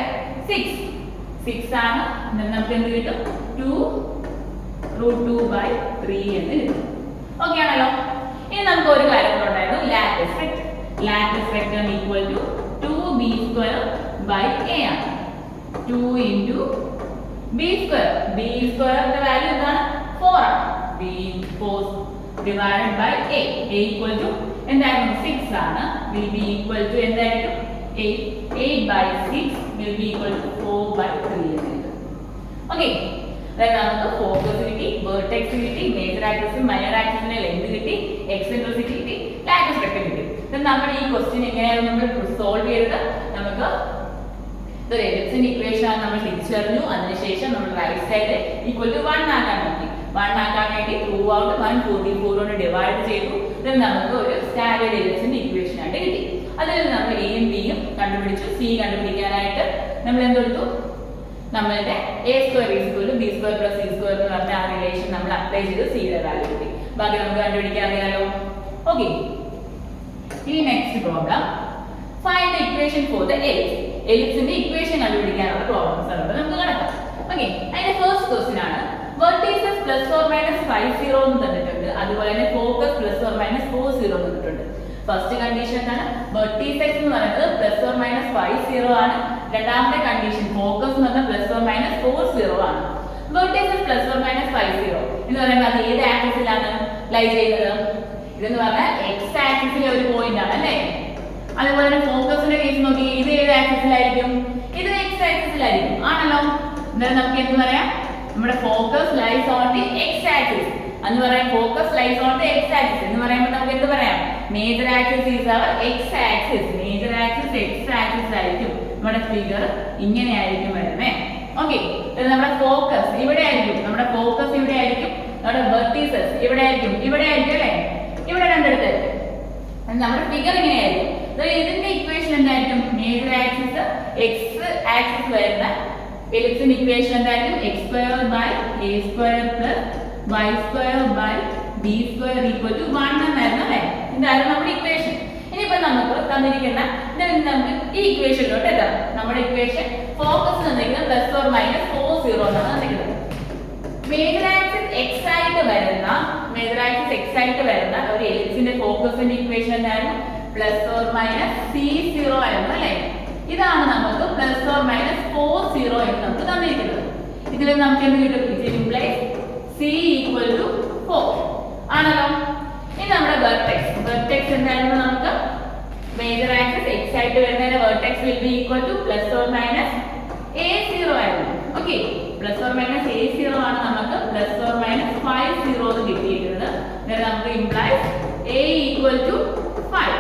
6 ആണ്. നമുക്ക് എന്ത് കിട്ടും? 2√2 by 3 എന്ന് കിട്ടും. ഓക്കേ ആണല്ലോ. ഇനി നമുക്ക് ഒരു കാര്യം ഉണ്ടായിരുന്നു, latus rectum equal to 2b square by a ആണ്. 2 into b square. b square ന്റെ വാല്യൂ എന്താണ്? 4 ആണ്. b 4 divided by a. a equal to എന്തായിരുന്നു? 6 ആണ്. will be equal to എന്തായിരിക്കും? 8 by 6 will be equal to 4 by 3 എന്ന് കിട്ടും. Okay, അതായത് നമുക്ക് ഫോക്കസ് കിട്ടി, വെർട്ടെക്സ് കിട്ടി, മേജർ ആക്സിസും മൈനർ ആക്സിസിന്റെ ലെങ്ത് കിട്ടി, എക്സെൻട്രിസിറ്റി കിട്ടി, ലാറ്റിസ് വെക്റ്റർ കിട്ടി. നമ്മൾ ഈ ക്വസ്റ്റ്യൻ എങ്ങനെയാണ് നമ്മൾ സോൾവ് ചെയ്തത്? നമുക്ക് ഇതൊരു എലിപ്സിന്റെ ഇക്വേഷൻ ആണ് നമ്മൾ തിരിച്ചറിഞ്ഞു. അതിനുശേഷം നമ്മൾ റൈറ്റ് സൈഡ് ഈക്വൽ ടു 1 ആക്കാൻ നോക്കി. 1 ആക്കാൻ വേണ്ടി ത്രൂ ഔട്ട് 144 കൊണ്ട് ഡിവൈഡ് ചെയ്തു. then നമുക്ക് ഒരു സ്റ്റാൻഡേർഡ് എലിപ്സിന്റെ ഇക്വേഷൻ ആയിട്ട് കിട്ടി. അതിൽ നമ്മൾ a യും b യും കണ്ടുപിടിച്ചു. c കണ്ടുപിടിക്കാനായിട്ട് നമ്മൾ എന്തെടുത്തു? നമ്മളുടെ a square is equal to b square plus c square എന്ന് പറഞ്ഞ ആ റിലേഷൻ നമ്മൾ അപ്ലൈ ചെയ്ത് c യുടെ വാല്യൂ കിട്ടി. ബാക്കി നമുക്ക് കണ്ടുപിടിക്കാൻ അറിയാലോ. ഓക്കേ, ഇനി next problem, find the equation for the ellipse. എലിപ്സിന്റെ ഇക്വേഷൻ കണ്ടുപിടിക്കാനുള്ള പ്രോബ്ലംസ് ആണ് നമുക്ക് കണക്കാം. ഓക്കേ, അതിന്റെ ഫസ്റ്റ് ക്വസ്റ്റ്യൻ ആണ് വെർട്ടീസസ് പ്ലസ് ഓർ മൈനസ് 50 എന്ന് തന്നിട്ടുണ്ട്. അതുപോലെ തന്നെ ഫോക്കസ് പ്ലസ് ഓർ മൈനസ് 40 തന്നിട്ടുണ്ട്. ഫസ്റ്റ് കണ്ടീഷൻ എന്താണ്? വെർട്ടീസസ് എന്ന് പറയുന്നത് പ്ലസ് ഓർ മൈനസ് 50 ആണ്. രണ്ടാമത്തെ കണ്ടീഷൻ ഫോക്കസ് എന്ന് പറഞ്ഞാൽ പ്ലസ് ഓർ മൈനസ് 40 ആണ്. വെർട്ടിസസ് പ്ലസ് ഓർ മൈനസ് 50 എന്ന് പറയുമ്പോൾ അത് ഏത് ആക്സിസിലാണ് ലൈ ചെയ്യുന്നത്? ഇതെന്ന് പറഞ്ഞാൽ എക്സ് ആക്സിസിലെ ഒരു പോയിന്റ് ആണ് അല്ലേ? അതുപോലെ തന്നെ ഫോക്കസിന്റെ കേസ് നോക്കി, ഇത് ഏത് ആക്സിസിലായിരിക്കും? ഇത് എക്സ് ആക്സിസിലായിരിക്കും ആണല്ലോ. എന്നാലും നമുക്ക് എന്ത് പറയാം? നമ്മുടെ focus lies on the x axis എന്ന് പറയാം. Focus lies on the x axis എന്ന് പറയുമ്പോൾ നമുക്ക് എന്ത് പറയാം? Major axis is our x axis. Major axis x axis ആയിരിക്കും. നമ്മുടെ ഫിഗർ ഇങ്ങനെ ആയിരിക്കും വരുന്നത്. ഓക്കെ, നമ്മുടെ ഫോക്കസ് ഇവിടെ ആയിരിക്കും. നമ്മുടെ ഫോക്കസ് ഇവിടെ ആയിരിക്കും. നമ്മുടെ വെർട്ടിസസ് ഇവിടെ ആയിരിക്കും. ഇവിടെ ആയിരിക്കും അല്ലേ? ഇവിടെ രണ്ടിടത്തായിരിക്കും. നമ്മുടെ ഫിഗർ ഇങ്ങനെയായിരിക്കും. ഇതിന്റെ ഇക്വേഷൻ എന്തായിരിക്കും? മേജർ ആക്സിസ് എക്സ് ആക്സിസ് വരുന്ന എലിപ്സിന്റെ ഇക്വേഷൻ എന്തായിരിക്കും? x square by a square plus y square by b square equal to 1 എന്നായിരുന്നു അല്ലേ? ഇതായിരുന്നു നമ്മുടെ ഇക്വേഷൻ. ഇനിയിപ്പോ നമുക്ക് തന്നിരിക്കുന്ന നമുക്ക് ഈ ഇക്വേഷനിലോട്ട് എത്താം. നമ്മുടെ ഇക്വേഷൻ ഫോക്കസ് തന്നിരിക്കുന്നത് പ്ലസ് ഓർ മൈനസ് 40 എന്നാണ് തന്നിരിക്കുന്നത്. മേജർ ആക്സിസ് എക്സ് ആയിട്ട് വരുന്ന ഒരു എലിപ്സിന്റെ ഫോക്കസിന്റെ ഇക്വേഷൻ എന്തായിരുന്നു? പ്ലസ് ഓർ മൈനസ് c0 ആയിരുന്നു അല്ലേ? ഇതാണ് നമുക്ക് പ്ലസ് ഓർ മൈനസ് 40 എന്ന് നമുക്ക് തന്നിരിക്കുന്നത്. ഇതിൽ നമുക്ക് എന്ത് കിട്ടും? It implies c equal to 4 ആണല്ലോ. ഇനി നമ്മുടെ വെർട്ടെക്സ് എന്തായിരുന്നു? നമുക്ക് മേജർ ആക്സിസ് എക്സ് ആയിട്ട് വരുന്നതിന്റെ vertex will be equal to plus or minus a0 ആയിരുന്നു. Okay, plus or minus a0 ആണ് നമുക്ക് പ്ലസ് ഓർ മൈനസ് 50 എന്ന് കിട്ടിയിരിക്കുന്നത്. നമുക്ക് ഇംപ്ലൈസ് a equal to 5.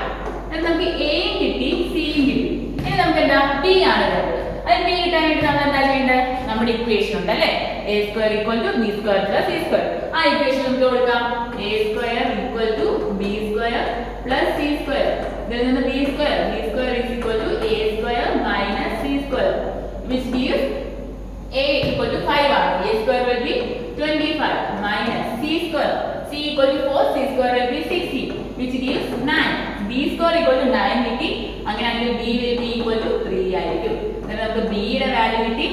നമുക്ക് എയും കിട്ടി സിയും കിട്ടി. ഇനി നമുക്ക് എന്താ? ബി ആണ് വേണ്ടത്. അത് ബി കിട്ടാനായിട്ട് നമ്മൾ എന്താ ചെയ്യേണ്ടത്? നമ്മുടെ ഇക്വേഷൻ ഉണ്ട് അല്ലേ? a square equal to b square plus c square. ആ ഇക്വേഷൻ നമുക്ക് കൊടുക്കാം. a square equal to b square plus c square. ഇതിൽ നിന്ന് b square is equal to a square minus c square, which gives a equal to 5 ആണ്. a square will be 25 minus c square. c equal to 4, c square will be 60, which gives 9. b square equal to 9 കിട്ടി. അങ്ങനെയാണെങ്കിൽ b will be equal to 3 ആയിരിക്കും. നമുക്ക് b യുടെ value കിട്ടി,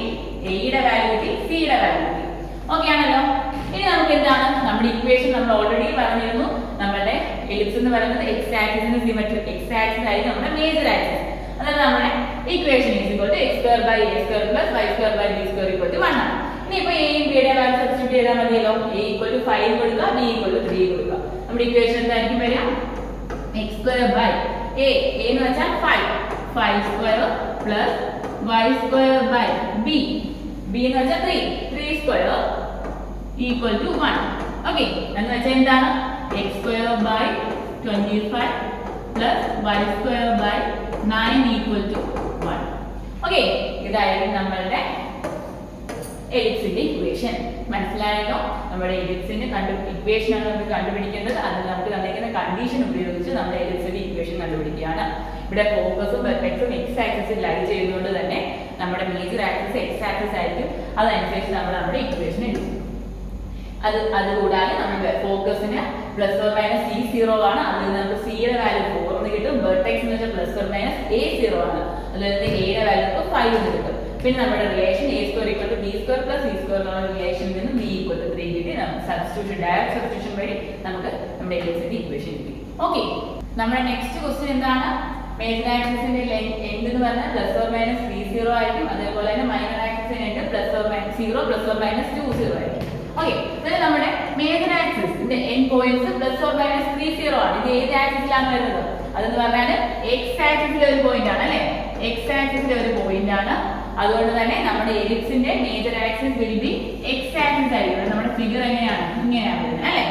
a യുടെ value കിട്ടി, c യുടെ വാല്യൂ കിട്ടി. ഓക്കേ ആണല്ലോ. ഇനി നമുക്ക് എന്താണ്? നമ്മുടെ ഇക്വേഷൻ നമ്മൾ ഓൾറെഡി പറഞ്ഞിരുന്നു. നമ്മുടെ എലിപ്സ് എന്ന് പറയുന്നത് എക്സ് ആക്സിസിന് സിമെട്രിക്. എക്സ് ആക്സിസ് ആയി നമ്മുടെ മേജർ ആക്സിസ്. അതായത് നമ്മുടെ equation is equal to x square by a square plus y square by b square equal to 1 ആണ്. ഇനി ഇപ്പോൾ a യും b യുടെ വാല്യൂ സബ്സ്റ്റിറ്റ്യൂട്ട് ചെയ്താൽ മതിയല്ലോ. a equal to 5 കൊടുക്കുക, b equal to 3 കൊടുക്കുക. നമ്മുടെ ഇക്വേഷൻ എന്തായിരിക്കും വരിക? x square by a എന്ന് വെച്ചാൽ 5 square plus y square by b എന്ന് വെച്ചാൽ 3 square equal to 1. ഓക്കെ, എന്ന് വെച്ചാൽ എന്താണ്? x square by 25 plus y square by 9 equal to 1. Okay, ഇതായിരിക്കും നമ്മളുടെ എലിപ്സിന്റെ ഇക്വേഷൻ. മനസ്സിലായല്ലോ? നമ്മുടെ എലിപ്സിന്റെ ഇക്വേഷൻ ആണ് നമുക്ക് കണ്ടുപിടിക്കേണ്ടത്. അത് നമുക്ക് തന്നിരിക്കുന്ന കണ്ടീഷൻ ഉപയോഗിച്ച് നമ്മുടെ എലിപ്സിന്റെ ഇക്വേഷൻ കണ്ടുപിടിക്കുകയാണ്. ഇവിടെ ഫോക്കസും വെർട്ടെക്സും എക്സ് ആക്സിസിൽ ലൈ ചെയ്യുന്നതുകൊണ്ട് തന്നെ നമ്മുടെ മേജർ ആക്സിസ് എക്സ് ആക്സിസ് ആയിരിക്കും. അതനുസരിച്ച് നമ്മൾ നമ്മുടെ ഇക്വേഷൻ എഴുതും. അതുകൂടാതെ നമ്മുടെ ഫോക്കസിന് പ്ലസ് ഓർ മൈനസ് c0 ആണ്. അതിൽ നമുക്ക് c യുടെ വാല്യൂ 4 എന്ന് കിട്ടും. വെർട്ടെക്സ് എന്ന് വെച്ചാൽ പ്ലസ് ഓർ മൈനസ് a0 ആണ്. അതിൽ നിന്ന് a യുടെ വാല്യൂ 5 എന്ന് കിട്ടും. പിന്നെ നമ്മുടെ relation a square equal to b square plus c square എന്നുള്ള റിലേഷനിൽ നിന്ന് b equal to 3 കിട്ടി. നമുക്ക് സബ്സ്റ്റിറ്റ്യൂഷൻ, ഡയറക്റ്റ് സബ്സ്റ്റിറ്റ്യൂഷൻ വഴി നമുക്ക് നമ്മുടെ എലിപ്സിന്റെ ഇക്വേഷൻ കിട്ടി. ഓക്കെ, നമ്മുടെ നെക്സ്റ്റ് ക്വസ്റ്റ്യൻ എന്താണ്? മേജർ ആക്സിസിന്റെ എൻഡ് എന്ന് പറഞ്ഞാൽ പ്ലസ് ഓർ മൈനസ് 30 ആയിരിക്കും. അതേപോലെ തന്നെ മൈനർ ആക്സിസിന്റെ end plus or minus 0 plus or minus 20 ആയിരിക്കും. ഓക്കെ, ഇതിൽ നമ്മുടെ മേജർ ആക്സിസിന്റെ end points plus or minus 30 ആണ്. ഇത് ഏത് ആക്സിസിലാണ് വരുന്നത്? അതെന്ന് പറഞ്ഞാൽ എക്സ് ആക്സിസിലെ ഒരു പോയിന്റ് ആണ് അല്ലേ? എക്സ് ആക്സിസിലെ ഒരു പോയിന്റ് ആണ്. അതുകൊണ്ട് തന്നെ നമ്മുടെ എലിപ്സിന്റെ major axis will be x axis ആയിരിക്കും. നമ്മുടെ ഫിഗർ എങ്ങനെയാണ്? ഇങ്ങനെയാണ് വരുന്നത് അല്ലേ?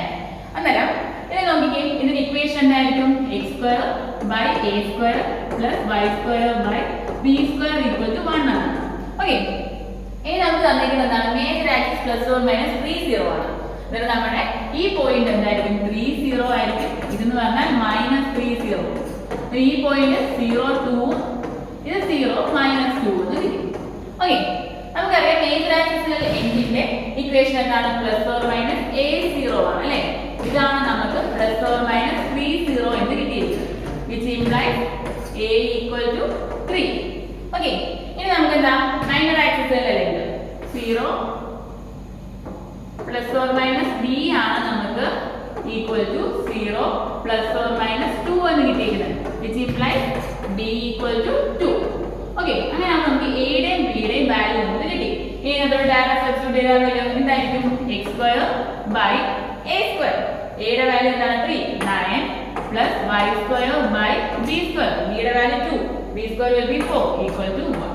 അന്നേരം ഇത് നോക്കിക്കേ, ഇതിന്റെ ഇക്വേഷൻ എന്തായിരിക്കും? x square by a square plus y square by b square equal to 1 ആണ്. ഓക്കെ, ഇനി നമുക്ക് തന്നിരിക്കുന്നതാണ് major axis plus or minus 30 ആണ്. അന്നേരം നമ്മുടെ ഈ പോയിന്റ് എന്തായിരിക്കും? 30 ആയിരിക്കും. ഇതെന്ന് പറഞ്ഞാൽ മൈനസ് 30. ഈ പോയിന്റ് 0 2, ഇത് 0 മൈനസ് 2 എന്ന് കിട്ടി. ഓക്കെ, നമുക്കറിയാം മേജർ ആക്സിസിലെ എൻഡിന്റെ ഇക്വേഷൻ എന്താണ്? പ്ലസ് ഓർ മൈനസ് a0 ആണ് അല്ലേ? ഇതാണ് നമുക്ക് പ്ലസ് ഓർ മൈനസ് 30 എന്ന് കിട്ടിയിരിക്കുന്നത്. which implies a equal to 3. Okay, ഇനി നമുക്ക് എന്താ? മൈനർ ആക്സിസിലെ 0 പ്ലസ് ഓർ മൈനസ് b ആണ് നമുക്ക് equal to 0 plus or minus 2 എന്ന് കിട്ടിയിരിക്കുന്നത്. which implies b equal to 2. Okay, അങ്ങനെയാകുമ്പോൾ നമുക്ക് എയുടെയും ബിയുടെയും വാല്യൂ നമുക്ക് കിട്ടി. ഇനി നമ്മൾ ഡയറക്റ്റ് സബ്സ്റ്റിറ്റ്യൂട്ട് ചെയ്താൽ എന്തായിരിക്കും? X square by A square. എയുടെ വാല്യൂ എന്താണ്? 3. 9 plus y square by B square. ബിയുടെ value 2. B square will be 4 equal to 1.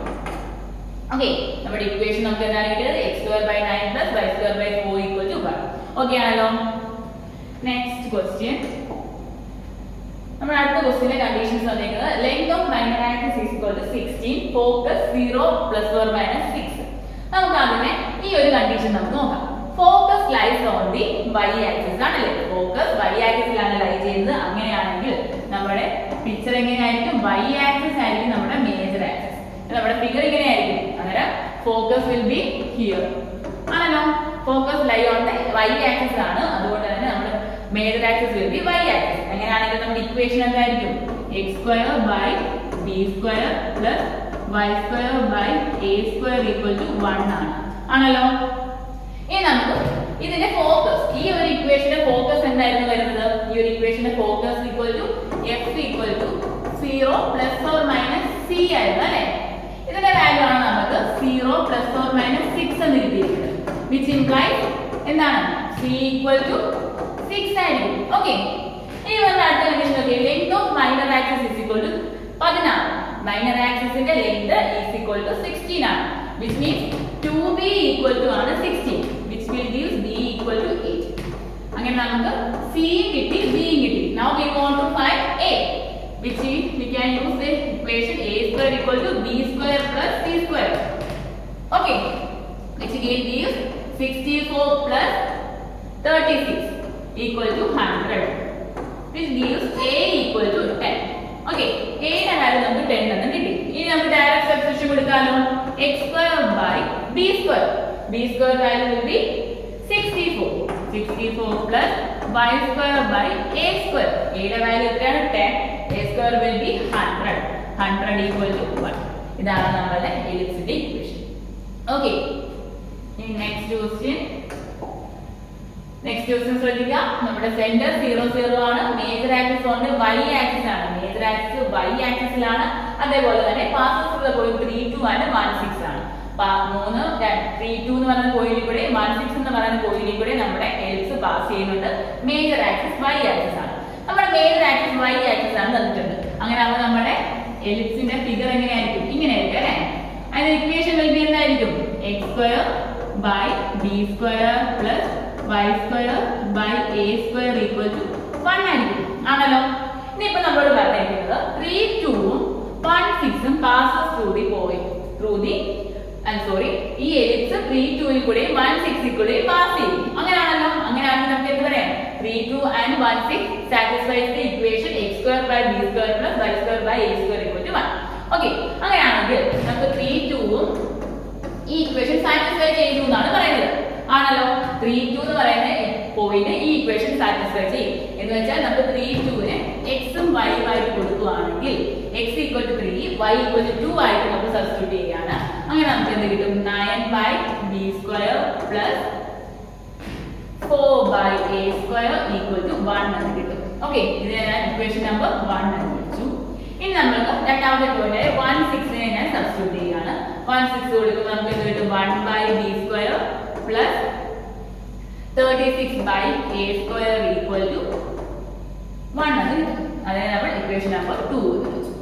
Okay, നമ്മുടെ ഇക്വേഷൻ നമുക്ക് എന്താണ് കിട്ടിയത്? X square by 9 plus y square by 4 equal to 1. Okay ആണല്ലോ. Next question, നമ്മുടെ അടുത്ത ക്വസ്റ്റ്യനിലെ കണ്ടീഷൻസ് വന്നിരിക്കുന്നത് length of minor axis is equal to 16, focus 0 plus or minus 6. നമുക്ക് അതിനെ ഈ ഒരു കണ്ടീഷൻ നമുക്ക് നോക്കാം. Focus lies on the y axis ആണല്ലേ? ഫോക്കസ് y ആക്സിസിലാണ് ലൈ ചെയ്യുന്നത്. അങ്ങനെയാണെങ്കിൽ നമ്മുടെ പിക്ചർ എങ്ങനെയായിരിക്കും? y ആക്സിസ് ആയിരിക്കും നമ്മുടെ മേജർ ആക്സിസ്. നമ്മുടെ ഫിഗർ ഇങ്ങനെയായിരിക്കും. അന്നേരം ഫോക്കസ് വിൽ ബി ഹിയർ ആണല്ലോ. Focus lie on the y axis ആണ്. അതുകൊണ്ട് തന്നെ നമ്മുടെ major axis will be y axis. അങ്ങനെയാണെങ്കിൽ നമ്മുടെ ഇക്വേഷൻ എന്തായിരിക്കും? x square by b square plus y square by a square equal to 1 ആണ് ആണല്ലോ. ഇനി നമുക്ക് ഇതിന്റെ ഫോക്കസ്, ഈ ഒരു ഇക്വേഷന്റെ ഫോക്കസ് എന്തായിരുന്നു വരുന്നത്? ഈ ഒരു ഇക്വേഷന്റെ focus equal to f equal to 0 plus or minus c ആയിരുന്നു അല്ലേ? ഇതിന്റെ വാല്യൂ ആണ് നമുക്ക് 0 പ്ലസ് ഓർ മൈനസ് 6 എന്ന് കിട്ടിയിരിക്കുന്നത്. വിച്ച് ഇംപ്ലൈസ് എന്താണ്? c ഈക്വൽ ടു 6 ആയിരിക്കും. ഓക്കെ, ഇനി നമ്മൾ അടുത്ത കണ്ടീഷൻ നോക്കിയാൽ length of minor axis is equal to 16. Minor ആക്സിസിന്റെ ലെങ്ത് ഈസ് ഈക്വൽ ടു 16 ആണ്. which means 2b equal to ആണ് 16, which will give b equal to 8. അങ്ങനെ നമുക്ക് c കിട്ടി, b കിട്ടി. Now we want to find a, which is we can use the equation a square equal to b square plus c square. Okay, which will give 64 plus 36 equal to 100, which gives a equal to 10. Okay, a യുടെ value നമുക്ക് 10 എന്ന് കിട്ടി. ഇനി നമുക്ക് direct substitution കൊടുക്കാമല്ലോ. x square by b square. b square value will be 64. 64 plus y square by a square. a യുടെ value എത്രയാണ്? 10. a square will be 100. 100 equal to 1. ഇതാണ് നമ്മുടെ എലിപ്സിന്റെ ഇക്വേഷൻ. ഓക്കെ, ഇനി നെക്സ്റ്റ് ക്വസ്റ്റ്യൻ ശ്രദ്ധിക്കുക. നമ്മുടെ സെന്റർ 0 0 ആണ്. മേജർ ആക്സിസ് കൊണ്ട് y ആക്സിസ് ആണ്. Major axis y ആക്സിസിലാണ്. അതേപോലെ തന്നെ പാസസ് ത്രൂ ദ പോയിന്റ് 3 2 ആണ് 1 6 ആണ്. 3 3 2 എന്ന് പറയുന്ന പോയിന്റിൽ കൂടെ 1 6 എന്ന് പറയുന്ന പോയിന്റിൽ കൂടെ നമ്മുടെ എലിപ്സ് പാസ് ചെയ്യുന്നുണ്ട്. മേജർ ആക്സിസ് y ആക്സിസ് ആണ്. നമ്മുടെ മേജർ ആക്സിസ് y ആക്സിസ് ആണ് തന്നിട്ടുണ്ട്. അങ്ങനെ ആവുമ്പോൾ നമ്മുടെ എലിപ്സിന്റെ ഫിഗർ എങ്ങനെയായിരിക്കും? ഇങ്ങനെയായിരിക്കും അല്ലേ? അതിന്റെ ഇക്വേഷൻ വിൽ ബി എന്തായിരിക്കും? x square by b square plus y square by a square equal to 1 ആയിരിക്കും ആണല്ലോ. ഇനിയിപ്പോ നമ്മളോട് പറഞ്ഞിരിക്കുന്നത് 3 2 1 6 passes through the point ഈ എലിപ്സ് 3 2 ൽ കൂടെ 1 6 ൽ കൂടെ പാസ് ചെയ്യും. അങ്ങനെയാണല്ലോ. അങ്ങനെയാണെങ്കിൽ നമുക്ക് എന്ത് പറയാം? 3 2 and 1 6 satisfies the equation x square by b square plus y square by a square equal to 1. Okay, അങ്ങനെയാണെങ്കിൽ നമുക്ക് 3 2 ഉം ഈ ഇക്വേഷൻ സാറ്റിസ്ഫൈ ചെയ്തു എന്നാണ് പറയുന്നത് ആണല്ലോ. 3 2 എന്ന് പറയുന്ന പോയിന്റ് ഈ ഇക്വേഷൻ സാറ്റിസ്ഫൈ ചെയ്യും. എന്ന് വെച്ചാൽ നമുക്ക് 3 2നെ x ഉം y ഉം ആയിട്ട് കൊടുക്കുകയാണെങ്കിൽ x equal to 3 y equal to 2 ആയിട്ട് നമുക്ക് സബ്സ്റ്റിറ്റ്യൂട്ട് ചെയ്യാണ്. അങ്ങനെ നമുക്ക് എന്ത് കിട്ടും? 9 by b square plus 4 by a square equal to 1 എന്ന് കിട്ടും. ഓക്കെ, ഇത് ഞാൻ ഇക്വേഷൻ നമ്പർ 1 എന്ന് വിളിച്ചു. ഇനി നമുക്ക് രണ്ടാമത്തെ പോയിന്റ് 1 6നെ ഞാൻ സബ്സ്റ്റിറ്റ്യൂട്ട് ചെയ്യാണ്. 1 6 കൊടുക്കുമ്പോൾ നമുക്ക് എന്ത് കിട്ടും? 1 by b square plus 36 by a square equal to 1 എന്ന് കിട്ടും. അതായത് നമ്മൾ ഇക്വേഷൻ നമ്പർ 2 എന്ന് വെച്ചു.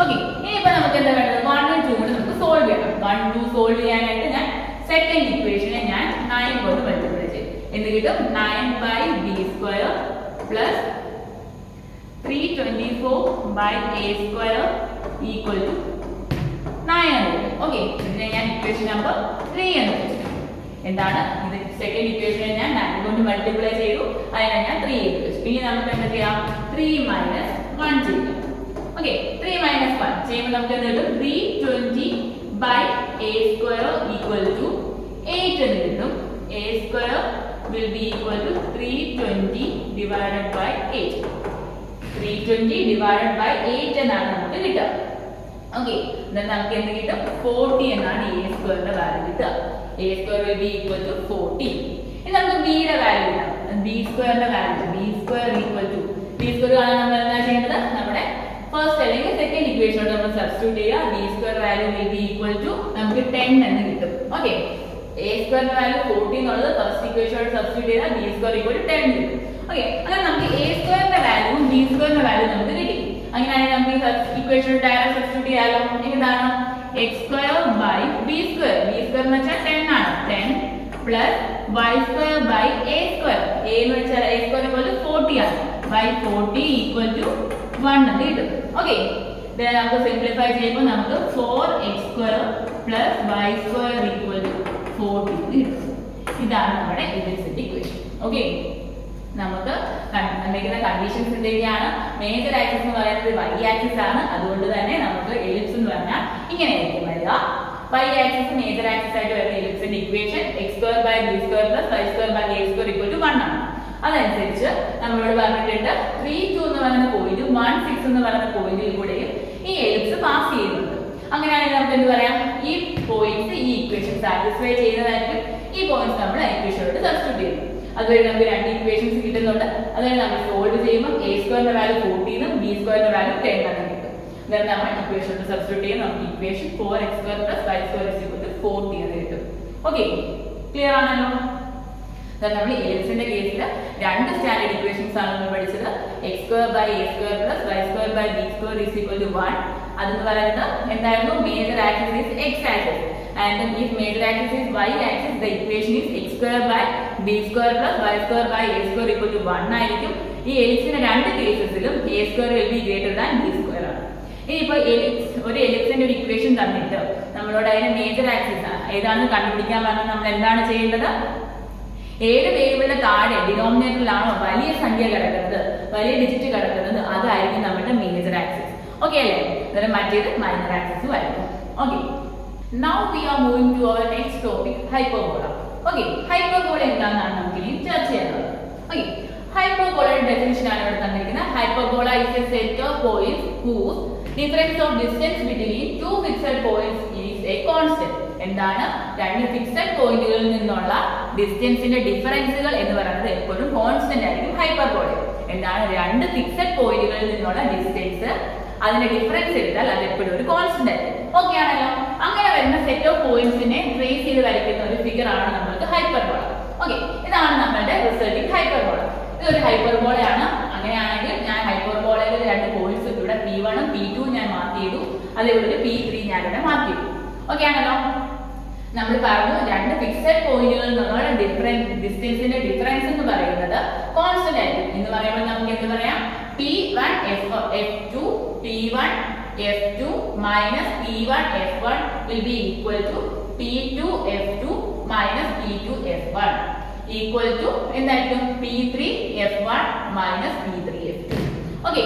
ഓക്കെ, ഇനിയിപ്പോൾ നമുക്ക് എന്താ വേണ്ടത്? 1 ഉം 2 നമുക്ക് സോൾവ് ചെയ്യണം. 1 2 സോൾവ് ചെയ്യാനായിട്ട് ഞാൻ സെക്കൻഡ് ഇക്വേഷനെ ഞാൻ 9 കൊണ്ട് മൾട്ടിപ്ലൈ ചെയ്യും. എന്ത് കിട്ടും? 9 by b square plus 324 by a square equal to 9 എന്ന് കിട്ടും. ഓക്കെ, ഇതിനെ ഞാൻ ഇക്വേഷൻ നമ്പർ 3 എന്ന് വെച്ചു. എന്താണ് ഇത്? സെക്കൻഡ് ഇക്വേഷനെ ഞാൻ 9 കൊണ്ട് മൾട്ടിപ്ലൈ ചെയ്തു. അതിനെ ഞാൻ 3 എന്ന് വെച്ചു. ഇനി നമുക്ക് എന്താ ചെയ്യാം? 3 minus 1 ചെയ്യാം. ഓക്കെ, 3 minus 1 ചെയ്യുമ്പോൾ നമുക്ക് എന്ത് കിട്ടും? 320 by a square equal to 8 എന്ന് കിട്ടും. a square will be equal to 320 divided by 8. 320 divided by 8 എന്നാണ് നമുക്ക് കിട്ടുക. ഓക്കെ, then നമുക്ക് എന്ത് കിട്ടും? 40 എന്നാണ് a square വാല്യൂ കിട്ടുക. a square will be equal to 40. ഇനി നമുക്ക് b യുടെ വാല്യൂ കിട്ടാം. b സ്ക്വയറിന്റെ value b square equal to b square കാണാൻ നമ്മൾ എന്താ ചെയ്യേണ്ടത്? നമ്മുടെ ഫസ്റ്റ് അല്ലെങ്കിൽ സെക്കൻഡ് ഇക്വേഷനോട് നമ്മൾ നമ്മൾ സബ്സ്റ്റിറ്റ്യൂട്ട് ചെയ്യുക. B square value will be equal to നമുക്ക് 10 എന്ന് കിട്ടും. ഓക്കെ, എ സ്ക്വയറിന്റെ വാല്യൂ 40 എന്നുള്ളത് ഫസ്റ്റ് ഇക്വേഷനോട് സബ്സ്റ്റിറ്റ്യൂട്ട് ചെയ്താൽ ബി സ്ക്വയർ ഈക്വൽ ടു 10 കിട്ടും. ഓക്കെ, അങ്ങനെ നമുക്ക് എ സ്ക്വയറിന്റെ വാല്യൂവും ബി സ്ക്വയറിന്റെ വാല്യൂ നമുക്ക് കിട്ടി. അങ്ങനെയാണെങ്കിൽ നമുക്ക് ഈ ഇക്വേഷൻ ഡയറക്റ്റ് സബ്സ്റ്റിറ്റ്യൂട്ട് ചെയ്യാലോ. എന്താണ് X square by B square, B square എന്ന് വെച്ചാൽ 10 ആണ്, 10 plus y square by A square, a എന്ന് വെച്ചാൽ എ സ്ക്വയർ ഈക്വൽ ടു 40 ആണ്, ബൈ 40 ഈക്വൽ ടു 1 എന്ന് കിട്ടും. ഓക്കെ, ഇത് നമുക്ക് സിംപ്ലിഫൈ ചെയ്യുമ്പോൾ നമുക്ക് 4x square plus y square equal to 40 കിട്ടും. ഇതാണ് നമ്മുടെ ഇലപ്സിന്റെ ഇക്വേഷൻ. ഓക്കെ, നമുക്ക് തന്നിരിക്കുന്ന കണ്ടീഷൻസ് എന്തൊക്കെയാണ്? മേജർ ആക്സിസ് എന്ന് പറയുന്നത് y ആക്സിസ് ആണ്, അതുകൊണ്ട് തന്നെ നമുക്ക് എലിപ്സ് എന്ന് പറഞ്ഞാൽ ഇങ്ങനെയായിരിക്കും വരിക. y ആക്സിസ് മേജർ ആക്സിസ് ആയിട്ട് വരുന്ന എലിപ്സിന്റെ equation x square by b square plus y square by a square equal to 1 ആണ്. അതനുസരിച്ച് നമ്മളോട് പറഞ്ഞിട്ടുണ്ട് 3, 2 എന്ന് പറയുന്ന പോയിന്റും 1, 6 എന്ന് പറയുന്ന പോയിന്റിൽ കൂടെയും ഈ എലിപ്സ് പാസ് ചെയ്യുന്നുണ്ട്. അങ്ങനെയാണെങ്കിൽ നമുക്ക് എന്ത് പറയാം? ഈ പോയിന്റ്സ് ഈ ഇക്വേഷൻ സാറ്റിസ്ഫൈ ചെയ്യുന്നതായിരിക്കും. ഈ പോയിന്റ്സ് നമ്മൾ ഇക്വേഷനോട് സബ്സ്റ്റിറ്റ്യൂട്ട് ചെയ്യുന്നു. അതുവഴി നമുക്ക് രണ്ട് ഇക്വേഷൻസ് കിട്ടുന്നുണ്ട്. അതുവഴി നമ്മൾ സോൾവ് ചെയ്യുമ്പോൾ എ സ്ക്വയറിന്റെ വാല്യൂ 40 എന്നും ബി സ്ക്വയറിന്റെ വാല്യൂ 10 എന്നും കിട്ടും. then നമ്മൾ ഇക്വേഷനിൽ സബ്സ്റ്റിറ്റ്യൂട്ട് ചെയ്യും. നമുക്ക് equation 4x square plus y square is equal to 40 എന്ന് കിട്ടും. ഓക്കെ, ക്ലിയർ ആണല്ലോ? നമ്മൾ എലിപ്സിന്റെ കേസിൽ രണ്ട് സ്റ്റാൻഡേർഡ് ഇക്വേഷൻസ് ആണ് നമ്മൾ പഠിച്ചത്. x square by a square plus y square by b square is equal to 1. അതെന്ന് പറയുന്നത് എന്തായിരുന്നു? Major axis is x axis and if major axis is y axis, the equation is x square by b square plus y square by a square equal to 1 ആയിരിക്കും. ഈ എലിപ്സിന്റെ രണ്ട് കേസസിലും a square will be greater than b square ആണ്. ഇനിയിപ്പോൾ ഒരു എലിപ്സിന്റെ ഒരു equation തന്നിട്ട് നമ്മളോട് അതിന്റെ മേജർ ആക്സിസ് ഏതാണെന്ന് കണ്ടുപിടിക്കാൻ പറഞ്ഞാൽ നമ്മൾ എന്താണ് ചെയ്യേണ്ടത്? ഏത് വേരിയബിളിന്റെ താഴെ ഡിനോമിനേറ്ററിലാണോ വലിയ സംഖ്യ കിടക്കുന്നത്, വലിയ ഡിജിറ്റ് കിടക്കുന്നത്, അതായിരിക്കും നമ്മുടെ മേജർ ആക്സിസ്. ഓക്കെ അല്ലേ? അന്നേരം മറ്റേത് മൈനർ ആക്സിസും ആയിരിക്കും. Okay, now we are moving to our next topic, hyperbola. Okay, hyperbola എന്താണെന്നാണ് നമുക്ക് ഇനി ചർച്ച ചെയ്യുന്നത്. Okay, hyperbola definition ആണ് ഇവിടെ തന്നിരിക്കുന്നത്. Hyperbola is a set of points whose difference of distance between two fixed points is a constant. എന്താണ്? രണ്ട് ഫിക്സഡ് പോയിന്റുകളിൽ നിന്നുള്ള ഡിസ്റ്റൻസിന്റെ ഡിഫറൻസുകൾ എന്ന് പറയുന്നത് എപ്പോഴും കോൺസ്റ്റന്റ് ആയിരിക്കും ഹൈപ്പർബോള. എന്താണ്? രണ്ട് ഫിക്സഡ് പോയിന്റുകളിൽ നിന്നുള്ള ഡിസ്റ്റൻസ് അതിന്റെ ഡിഫറൻസ് എടുത്താൽ അത് എപ്പോഴും ഒരു കോൺസ്റ്റന്റ് ആയിരിക്കും. ഓക്കെ ആണല്ലോ? അങ്ങനെ വരുന്ന സെറ്റ് ഓഫ് പോയിന്റ്സിനെ ട്രേസ് ചെയ്ത് വരയ്ക്കുന്ന ഒരു ഫിഗർ ആണ് നമ്മൾക്ക് ഹൈപ്പർബോള. ഓക്കെ, ഇതാണ് നമ്മുടെ റിസൾട്ടിംഗ് ഹൈപ്പർബോള. ഇതൊരു ഹൈപ്പർബോളയാണ്. അങ്ങനെയാണെങ്കിൽ ഞാൻ ഹൈപ്പർബോളയിൽ രണ്ട് പോയിന്റ്സ് ഇവിടെ P1 ഉം P2 ഞാൻ മാർക്ക് ചെയ്തു. അതേപോലെ P3 ഞാൻ ഇവിടെ മാർക്ക് ചെയ്തു. ഓക്കെ ആണല്ലോ? നമ്മൾ പറഞ്ഞു രണ്ട് ഫിക്സഡ് പോയിന്റുകളിൽ നിന്നുള്ള ഡിസ്റ്റൻസിന്റെ ഡിഫറൻസ് എന്ന് പറയുന്നത് കോൺസ്റ്റന്റ് ആയിരിക്കും. എന്ന് പറയുമ്പോൾ നമുക്ക് എന്ത് പറയാം? P1 F2 P1 F2 minus P1 F1 will be equal to P2 F2 minus P2 F1 equal to എന്തായിരിക്കും? P3 F1 minus P3 F2. Okay,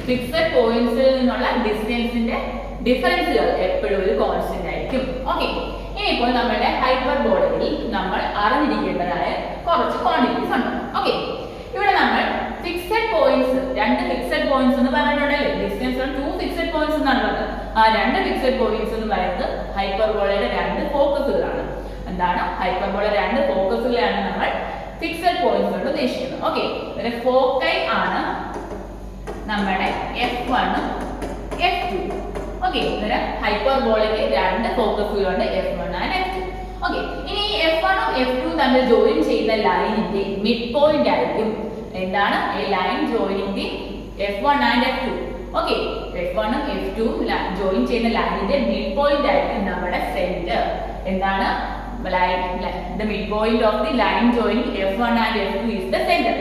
fixed പോയിന്റ്സിൽ നിന്നുള്ള ഡിസ്റ്റൻസിന്റെ ഡിഫറൻസുകൾ എപ്പോഴും ഒരു കോൺസ്റ്റന്റ് ആയിരിക്കും. ഓക്കെ, ഇനിയിപ്പോൾ നമ്മുടെ ഹൈപ്പർബോളയിൽ നമ്മൾ അറിഞ്ഞിരിക്കേണ്ടതായ കുറച്ച് ക്വാണ്ടിറ്റീസ് ഉണ്ട്. ഓക്കെ, ഇവിടെ നമ്മൾ ഫിക്സഡ് പോയിന്റ്സ്, രണ്ട് ഫിക്സഡ് പോയിന്റ്സ് എന്ന് പറഞ്ഞിട്ടുണ്ടല്ലേ? ഡിസ്റ്റൻസ് ടു ഫിക്സഡ് പോയിന്റ്സ് എന്നാണ് പറഞ്ഞത്. ആ രണ്ട് ഫിക്സഡ് പോയിന്റ്സ് എന്ന് പറയുന്നത് ഹൈപ്പർബോളയുടെ രണ്ട് ഫോക്കസുകളാണ്. എന്താണ്? ഹൈപ്പർബോള രണ്ട് ഫോക്കസുകളാണ് നമ്മൾ ഫിക്സഡ് പോയിന്റ്സ് കൊണ്ട് ഉദ്ദേശിക്കുന്നത്. ഓക്കെ, ഇതിന്റെ ഫോക്കൈ ആണ് നമ്മുടെ F1 ഉം F2. ഓക്കെ, ഇതിന് ഹൈപ്പർബോളയ്ക്ക് രണ്ട് ഫോക്കസുകളുണ്ട്, F1 ആൻഡ് F2. ഓക്കെ, ഇനി ഈ F1 ഉം F2 തമ്മിൽ ജോയിൻ ചെയ്യുന്ന ലൈനിന്റെ മിഡ് പോയിന്റ് ആയിരിക്കും എന്താണ്? A line joining the F1 and F2. Okay, F1 ഉം F2 ജോയിൻ ചെയ്യുന്ന ലൈനിന്റെ മിഡ് പോയിന്റ് ആയിരിക്കും നമ്മുടെ സെന്റർ. എന്താണ്? the midpoint of the line joining F1 and F2 is the center.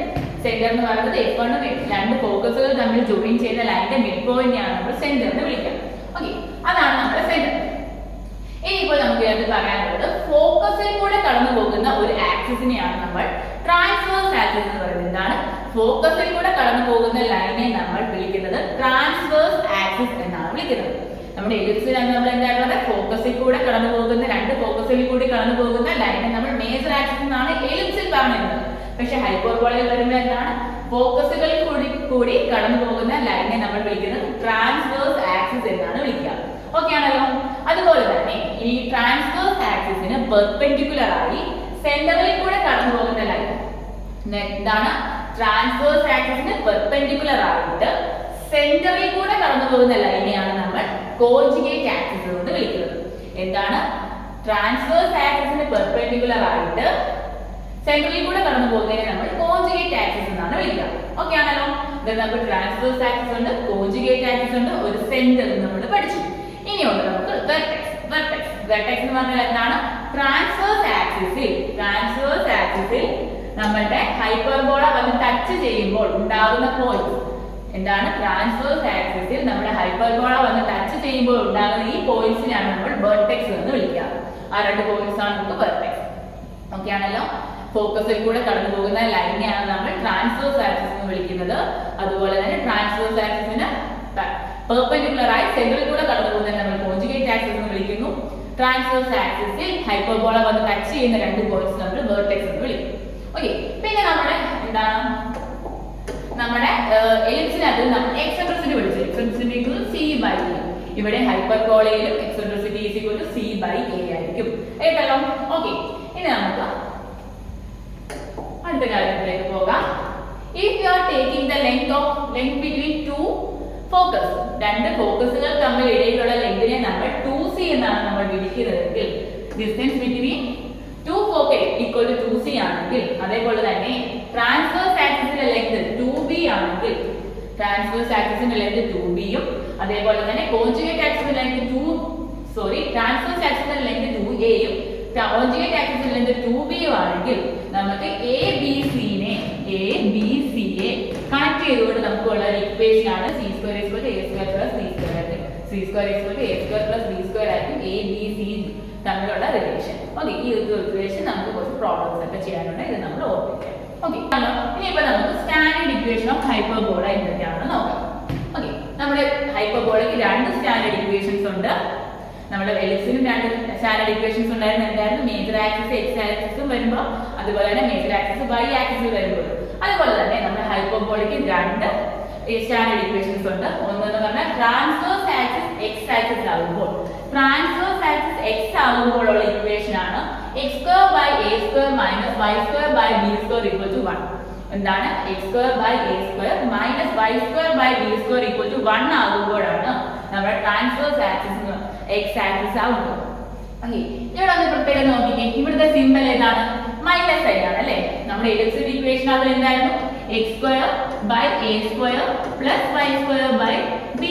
Centre എന്ന് പറയുന്നത് F1 ഉം രണ്ട് ഫോക്കസുകൾ തമ്മിൽ ജോയിൻ ചെയ്യുന്ന ലൈനിന്റെ മിഡ് പോയിന്റ് ആണ് നമ്മൾ സെന്റർ എന്ന് വിളിക്കുക. ഓക്കെ, അതാണ് നമ്മുടെ സെന്റർ. ഇനിയിപ്പോൾ നമുക്ക് ഇത് പറയാനുള്ളത് ഫോക്കസിൽ കൂടെ കടന്നു പോകുന്ന ഒരു ആക്സിസിനെയാണ് നമ്മൾ ട്രാൻസ്വേഴ്സ് ആക്സിസ് എന്ന് പറയുന്നത്. എന്താണ്? ഫോക്കസിൽ കൂടെ കടന്നു പോകുന്ന ലൈനെ നമ്മൾ വിളിക്കുന്നത് ട്രാൻസ്വേഴ്സ് ആക്സിസ് എന്നാണ് വിളിക്കുന്നത്. നമ്മുടെ എലിപ്സിലാണ് നമ്മൾ എന്താണ് പറയുന്നത്? ഫോക്കസിൽ കൂടെ കടന്നു പോകുന്ന രണ്ട് ഫോക്കസിൽ കൂടി കടന്നു പോകുന്ന ലൈനെ നമ്മൾ മേജർ ആക്സിസ് എന്നാണ് എലിപ്സിൽ പറഞ്ഞിരുന്നത്. പക്ഷെ ഹൈപ്പർബോളയിൽ വരുമ്പോൾ എന്താണ്? ഫോക്കസുകളിൽ കൂടി കടന്നു പോകുന്ന ലൈനെ നമ്മൾ വിളിക്കുന്നത് ട്രാൻസ്വേഴ്സ് ആക്സിസ് എന്നാണ് വിളിക്കുക. ഓക്കെ ആണല്ലോ? അതുപോലെ തന്നെ ഈ ട്രാൻസ്വേഴ്സ് ആക്സിസിന് പെർപെൻഡിക്കുലർ ആയി സെന്ററിൽ കൂടെ കടന്നു പോകുന്ന ലൈൻ എന്താണ്? ട്രാൻസ്വേഴ്സ് ആക്സിസിന് പെർപെൻഡിക്കുലർ ആയിട്ട് സെന്ററിൽ കൂടെ കടന്നു പോകുന്ന ലൈനെയാണ് നമ്മൾ കോഞ്ചുഗേറ്റ് ആക്സിസ് എന്ന് വിളിക്കുന്നത്. എന്താണ്? ട്രാൻസ്വേഴ്സ് ആക്സിസിന് പെർപെൻഡിക്കുലർ ആയിട്ട് സെന്ററിൽ കൂടെ കടന്നു പോകുന്നതിനെ നമ്മൾ കോഞ്ചുഗേറ്റ് ആക്സിസ് എന്നാണ് വിളിക്കുക. ഓക്കെ ആണല്ലോ? നമുക്ക് ട്രാൻസ്വേഴ്സ് ആക്സിസ് ഉണ്ട്, കോഞ്ചുഗേറ്റ് ആക്സിസ് ഉണ്ട്, ഒരു സെന്റർ നമ്മൾ പഠിച്ചു. ഇനിയുണ്ട് നമുക്ക് വെർട്ടെക്സ്. വെർട്ടെക്സ് എന്ന് പറഞ്ഞാൽ എന്താണ്? ട്രാൻസ്വേഴ്സ് ആക്സിസിൽ നമ്മളുടെ ഹൈപ്പർബോള വന്ന് ടച്ച് ചെയ്യുമ്പോൾ ഉണ്ടാകുന്ന പോയിന്റ് എന്താണ്? ട്രാൻസ്വേഴ്സ് ആക്സിസിൽ നമ്മുടെ ഹൈപ്പർബോള വന്ന് ടച്ച് ചെയ്യുമ്പോൾ ഉണ്ടാകുന്ന ഈ പോയിന്റ്സിനാണ് നമ്മൾ വെർട്ടെക്സ് എന്ന് വിളിക്കുക. ആ രണ്ട് പോയിന്റ്സ് ആണ് നമുക്ക് വെർട്ടെക്സ്. ഓക്കെ ആണല്ലോ? ഫോക്കസിൽ കൂടെ കടന്നു പോകുന്ന ലൈനെയാണ് നമ്മൾ ട്രാൻസ്വേഴ്സ് ആക്സിസ് എന്ന് വിളിക്കുന്നത്. അതുപോലെ തന്നെ ട്രാൻസ്വേഴ്സ് ആക്സിസിന് പെർപെൻഡിക്കുലർ ആയി സെന്ററിൽ കൂടെ കടന്നു പോകുന്നതിനെ നമ്മൾ കോഞ്ചുഗേറ്റ് ആക്സിസ് എന്ന് വിളിക്കുന്നു. ട്രാൻസ്വേഴ്സ് ആക്സിസിൽ ഹൈപ്പർബോള വന്ന് ടച്ച് ചെയ്യുന്ന രണ്ട് പോയിന്റ്സ് നമ്മൾ വെർട്ടെക്സ് എന്ന് വിളിക്കും. ഓക്കെ, പിന്നെ നമ്മുടെ എന്താണ്? നമ്മുടെ എലിപ്സിനകത്ത് നമ്മൾ എക്സെൻട്രിസിറ്റി വിളിച്ചു. Eccentricity C/A. ഇവിടെ ഹൈപ്പർബോളയിലും എക്സെൻട്രിസിറ്റി C/A ആയിരിക്കും. കേട്ടല്ലോ? ഓക്കെ, ഇനി നമുക്ക് അടുത്ത കാര്യത്തിലേക്ക് പോകാം. If you are taking the length between two focus, രണ്ട് ഫോക്കസുകൾ തമ്മിൽ ഇടയിലുള്ള ലെങ്തിനെ നമ്മൾ 2c എന്നാണ് നമ്മൾ വിളിക്കുന്നതെങ്കിൽ, distance between two focal equal to 2c ആണെങ്കിൽ, അതേപോലെ തന്നെ ട്രാൻസ്വേഴ്സ് ആക്സിസിന്റെ ലെങ്ത് 2b ആണെങ്കിൽ, ട്രാൻസ്വേഴ്സ് ആക്സിസിന്റെ ലെങ്ത് 2b യും അതേപോലെ തന്നെ കോഞ്ചുഗേറ്റ് ആക്സിസിന്റെ ലെങ്ത് ട്രാൻസ്വേഴ്സ് ആക്സിസിന്റെ ലെങ്ത് 2a യും കോഞ്ചുഗേറ്റ് ആക്സിസിന്റെ ലെങ്ത് 2b യും ആണെങ്കിൽ, നമുക്ക് ABC യെ കണക്ട് ചെയ്തുകൊണ്ട് നമുക്കുള്ള ഒരു ഇക്വേഷൻ ആണ് c² = a² + b² ആയിരിക്കും ABC തമ്മിലുള്ള റിലേഷൻ. ഓക്കെ, ഈ ഒരു റിലേഷൻ നമുക്ക് കുറച്ച് പ്രോബ്ലംസ് ഒക്കെ ചെയ്യാനുണ്ട്. ഇത് നമ്മൾ ഓർമ്മിക്കാം. ഓക്കെ, ഇനിയിപ്പോ നമുക്ക് സ്റ്റാൻഡേർഡ് ഇക്വേഷൻ ഓഫ് ഹൈപ്പർബോള എന്തൊക്കെയാണെന്ന് നോക്കാം. ഓക്കെ, നമ്മുടെ ഹൈപ്പർബോളയ്ക്ക് രണ്ട് സ്റ്റാൻഡേർഡ് ഇക്വേഷൻസ് ഉണ്ട്. നമ്മുടെ എലിപ്സിനും രണ്ട് സ്റ്റാൻഡേർഡ് ഇക്വേഷൻസ് ഉണ്ടായിരുന്നു. എന്തായിരുന്നു? മേജർ ആക്സിസ് x ആക്സിസും വരുമ്പോൾ, അതുപോലെ തന്നെ മേജർ ആക്സിസ് y ആക്സിസിൽ വരുമ്പോൾ, അതുപോലെ തന്നെ നമ്മുടെ ഹൈപ്പർബോളയ്ക്ക് രണ്ട് സ്റ്റാൻഡേർഡ് ഇക്വേഷൻസ് ഉണ്ട്. ഒന്നെന്ന് പറഞ്ഞാൽ ട്രാൻസ്വേഴ്സ് ആക്സിസ് x ആക്സിസ് ആകുമ്പോൾ, ഉള്ള ഇക്വേഷൻ ആണ് x² / a² - y² / b² = 1. എന്താണ്? x² / a² - y² / b² = 1 ആകുമ്പോഴാണ് നമ്മുടെ ട്രാൻസ്വേഴ്സ് ആക്സിസ് x ആക്സിസ് ആവുന്നത്. ഓക്കേ, ഇവിടെ ഒന്ന് പ്രത്യേകം നോക്കിക്കേ. ഇവിടുത്തെ സിംബൽ ഏതാണ്? മൈനസ് സൈൻ ആണ് അല്ലേ? നമ്മുടെ എലിപ്സിന്റെ ഇക്വേഷൻ അതിൽ എന്തായിരുന്നു? x² / a² + y² / b²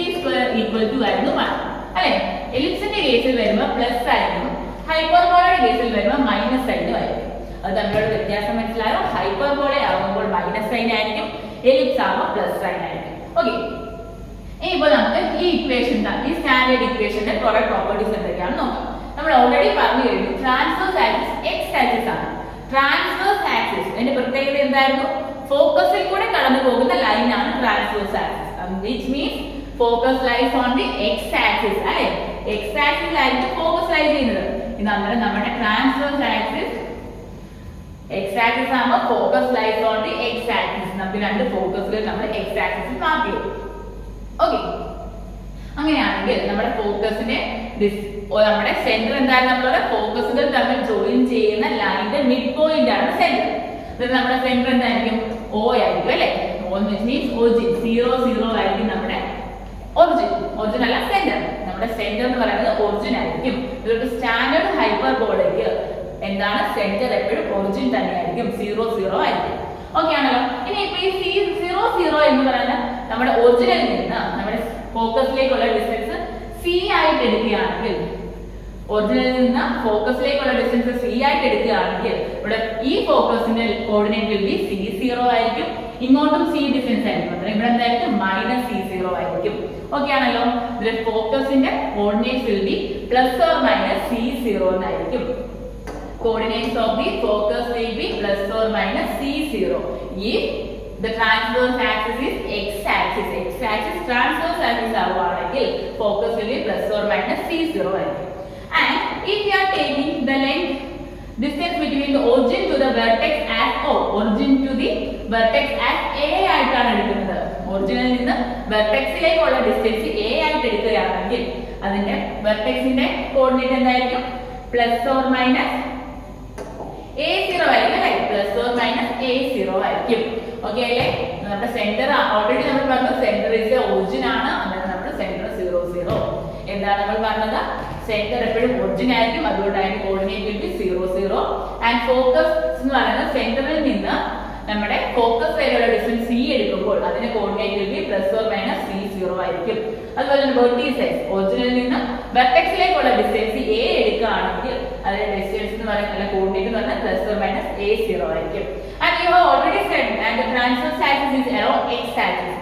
= ആയിരുന്നു 1 അല്ലേ? എലിപ്സിന്റെ കേസിൽ വരുമ്പോൾ പ്ലസ് ആയിരുന്നു, ഹൈപ്പർബോളയുടെ കേസിൽ വരുമ്പോൾ മൈനസ് സൈനും ആയിരിക്കും. അത് തമ്മിലുള്ള വ്യത്യാസം മനസ്സിലായോ? ഹൈപ്പർബോള ആകുമ്പോൾ മൈനസ് സൈൻ ആയിരിക്കും, എലിപ്സ് ആകുമ്പോൾ പ്ലസ് സൈൻ ആയിരിക്കും. ഓക്കെ, ഇനിയിപ്പോൾ നമുക്ക് ഈ സ്റ്റാൻഡേർഡ് ഇക്വേഷന്റെ കുറെ പ്രോപ്പർട്ടീസ് എന്തൊക്കെയാണെന്ന് നോക്കാം. നമ്മൾ ഓൾറെഡി പറഞ്ഞു കഴിഞ്ഞു, ട്രാൻസ്വേഴ്സ് ആക്സിസ് x ആക്സിസ് ആണ്. ട്രാൻസ്വേഴ്സ് ആക്സിസ് അതിന്റെ പ്രത്യേകത എന്തായിരുന്നു? ഫോക്കസിൽ കൂടെ കടന്നു പോകുന്ന ലൈനാണ് transverse axis. which means focus lies on the x axis അല്ലേ? x ആക്സിസിലായിരിക്കും ഫോക്കസ് ലൈ ചെയ്യുന്നത്. ഇത് നമ്മുടെ ട്രാൻസ്വേഴ്സ് ആക്സിസ് x ആക്സിസ് ആകുമ്പോൾ focus lies on the x axis. നമുക്ക് രണ്ട് ഫോക്കസുകൾ നമ്മൾ x ആക്സിസിൽ മാർക്ക് ചെയ്യും. ഓക്കെ, അങ്ങനെയാണെങ്കിൽ നമ്മുടെ ഫോക്കസിന്റെ നമ്മുടെ സെന്റർ എന്താണ്? നമ്മളുടെ ഫോക്കസുകൾ തമ്മിൽ ജോയിൻ ചെയ്യുന്ന ലൈനിന്റെ മിഡ് പോയിന്റ് ആണ് സെന്റർ. ഇത് നമ്മുടെ സെന്റർ എന്തായിരിക്കും? O ആയിരിക്കും അല്ലേ? മീൻസ് ഒറിജിൻ 0 0 ആയിരിക്കും നമ്മുടെ ഒറിജിൻ അല്ല സെന്റർ. നമ്മുടെ സെന്റർ എന്ന് പറയുന്നത് ഒറിജിൻ ആയിരിക്കും. ഇതൊരു സ്റ്റാൻഡേർഡ് ഹൈപ്പർബോളയ്ക്ക് എന്താണ്? സെന്റർ എപ്പോഴും ഒറിജിൻ തന്നെയായിരിക്കും, 0 0 ആയിരിക്കും. ഓക്കെ ആണല്ലോ? ഇനി ഇപ്പൊ ഈ 0 0 എന്ന് പറയുന്നത് നമ്മുടെ ഒറിജിനിൽ നിന്ന് നമ്മുടെ ഫോക്കസിലേക്കുള്ള ഡിസ്റ്റൻസ് c ആയിട്ട് എടുക്കുകയാണെങ്കിൽ, ഒറിജിനിൽ നിന്ന് ഫോക്കസിലേക്കുള്ള ഡിസ്റ്റൻസ് c ആയിട്ട് എടുക്കുകയാണെങ്കിൽ, ഇവിടെ ഈ ഫോക്കസിന്റെ കോർഡിനേറ്റ് വിൽ ബി c0 ആയിരിക്കും, ഇങ്ങോട്ടും c ഡിസ്റ്റൻസ് ആയിരിക്കും. ഇവിടെ എന്തായിരിക്കും? -c0 ആയിരിക്കും. ഓക്കെ ആണല്ലോ? ഇതിലെ ഫോക്കസിന്റെ കോർഡിനേറ്റ് വിൽ ബി +or-c0 എന്നായിരിക്കും. Coordinates of the focus will be +or-c0 if the transverse axis is x axis transverse axis ആവുകയാണെങ്കിൽ focus will be +or-c0 ആയിരിക്കും. And if you are taking the length distance between the origin to the vertex as origin to the vertex as a ആയിട്ടാണ് എടുക്കുന്നത്, ഒറിജിനിൽ നിന്ന് വെർട്ടെക്സിലേക്കുള്ള distance a ആയിട്ട് എടുക്കുകയാണെങ്കിൽ അതിന്റെ വെർട്ടെക്സിന്റെ coordinate എന്തായിരിക്കും? +or-a0 ആയിരിക്കും അല്ലേ? +or-a0 ആയിരിക്കും. ഓക്കെ അല്ലേ? നമ്മുടെ സെന്റർ ഓൾറെഡി നമ്മൾ പറഞ്ഞു സെന്റർ ഇസ് ഒറിജിൻ ആണ്. അതാണ് നമ്മുടെ സെന്റർ 0 0. എന്താണ് നമ്മൾ പറഞ്ഞത്? സെന്റർ എപ്പോഴും ഒറിജിൻ ആയിരിക്കും, അതുകൊണ്ട് അതിന്റെ coordinate will be 0 0. And focus എന്ന് പറയുന്നത് സെന്ററിൽ നിന്ന് നമ്മുടെ ഫോക്കസ് വരെയുള്ള ഡിസ്റ്റൻസ് c എടുക്കുമ്പോൾ അതിന്റെ കോർഡിനേറ്റ് വിൽ ബി ± c0 ആയിരിക്കും. അതുപോലെ തന്നെ വെർട്ടീസസ് ഒറിജിനിൽ നിന്ന് വെർട്ടെക്സിലേക്കുള്ള ഡിസ്റ്റൻസ് a എടുക്കുകയാണെങ്കിൽ അതിന്റെ ഡിസ്റ്റൻസ് എന്ന് പറയുന്നത് കോർഡിനേറ്റ് എന്ന് പറഞ്ഞാൽ ± a0 ആയിരിക്കും. And you have already said that the transverse axis is along x axis.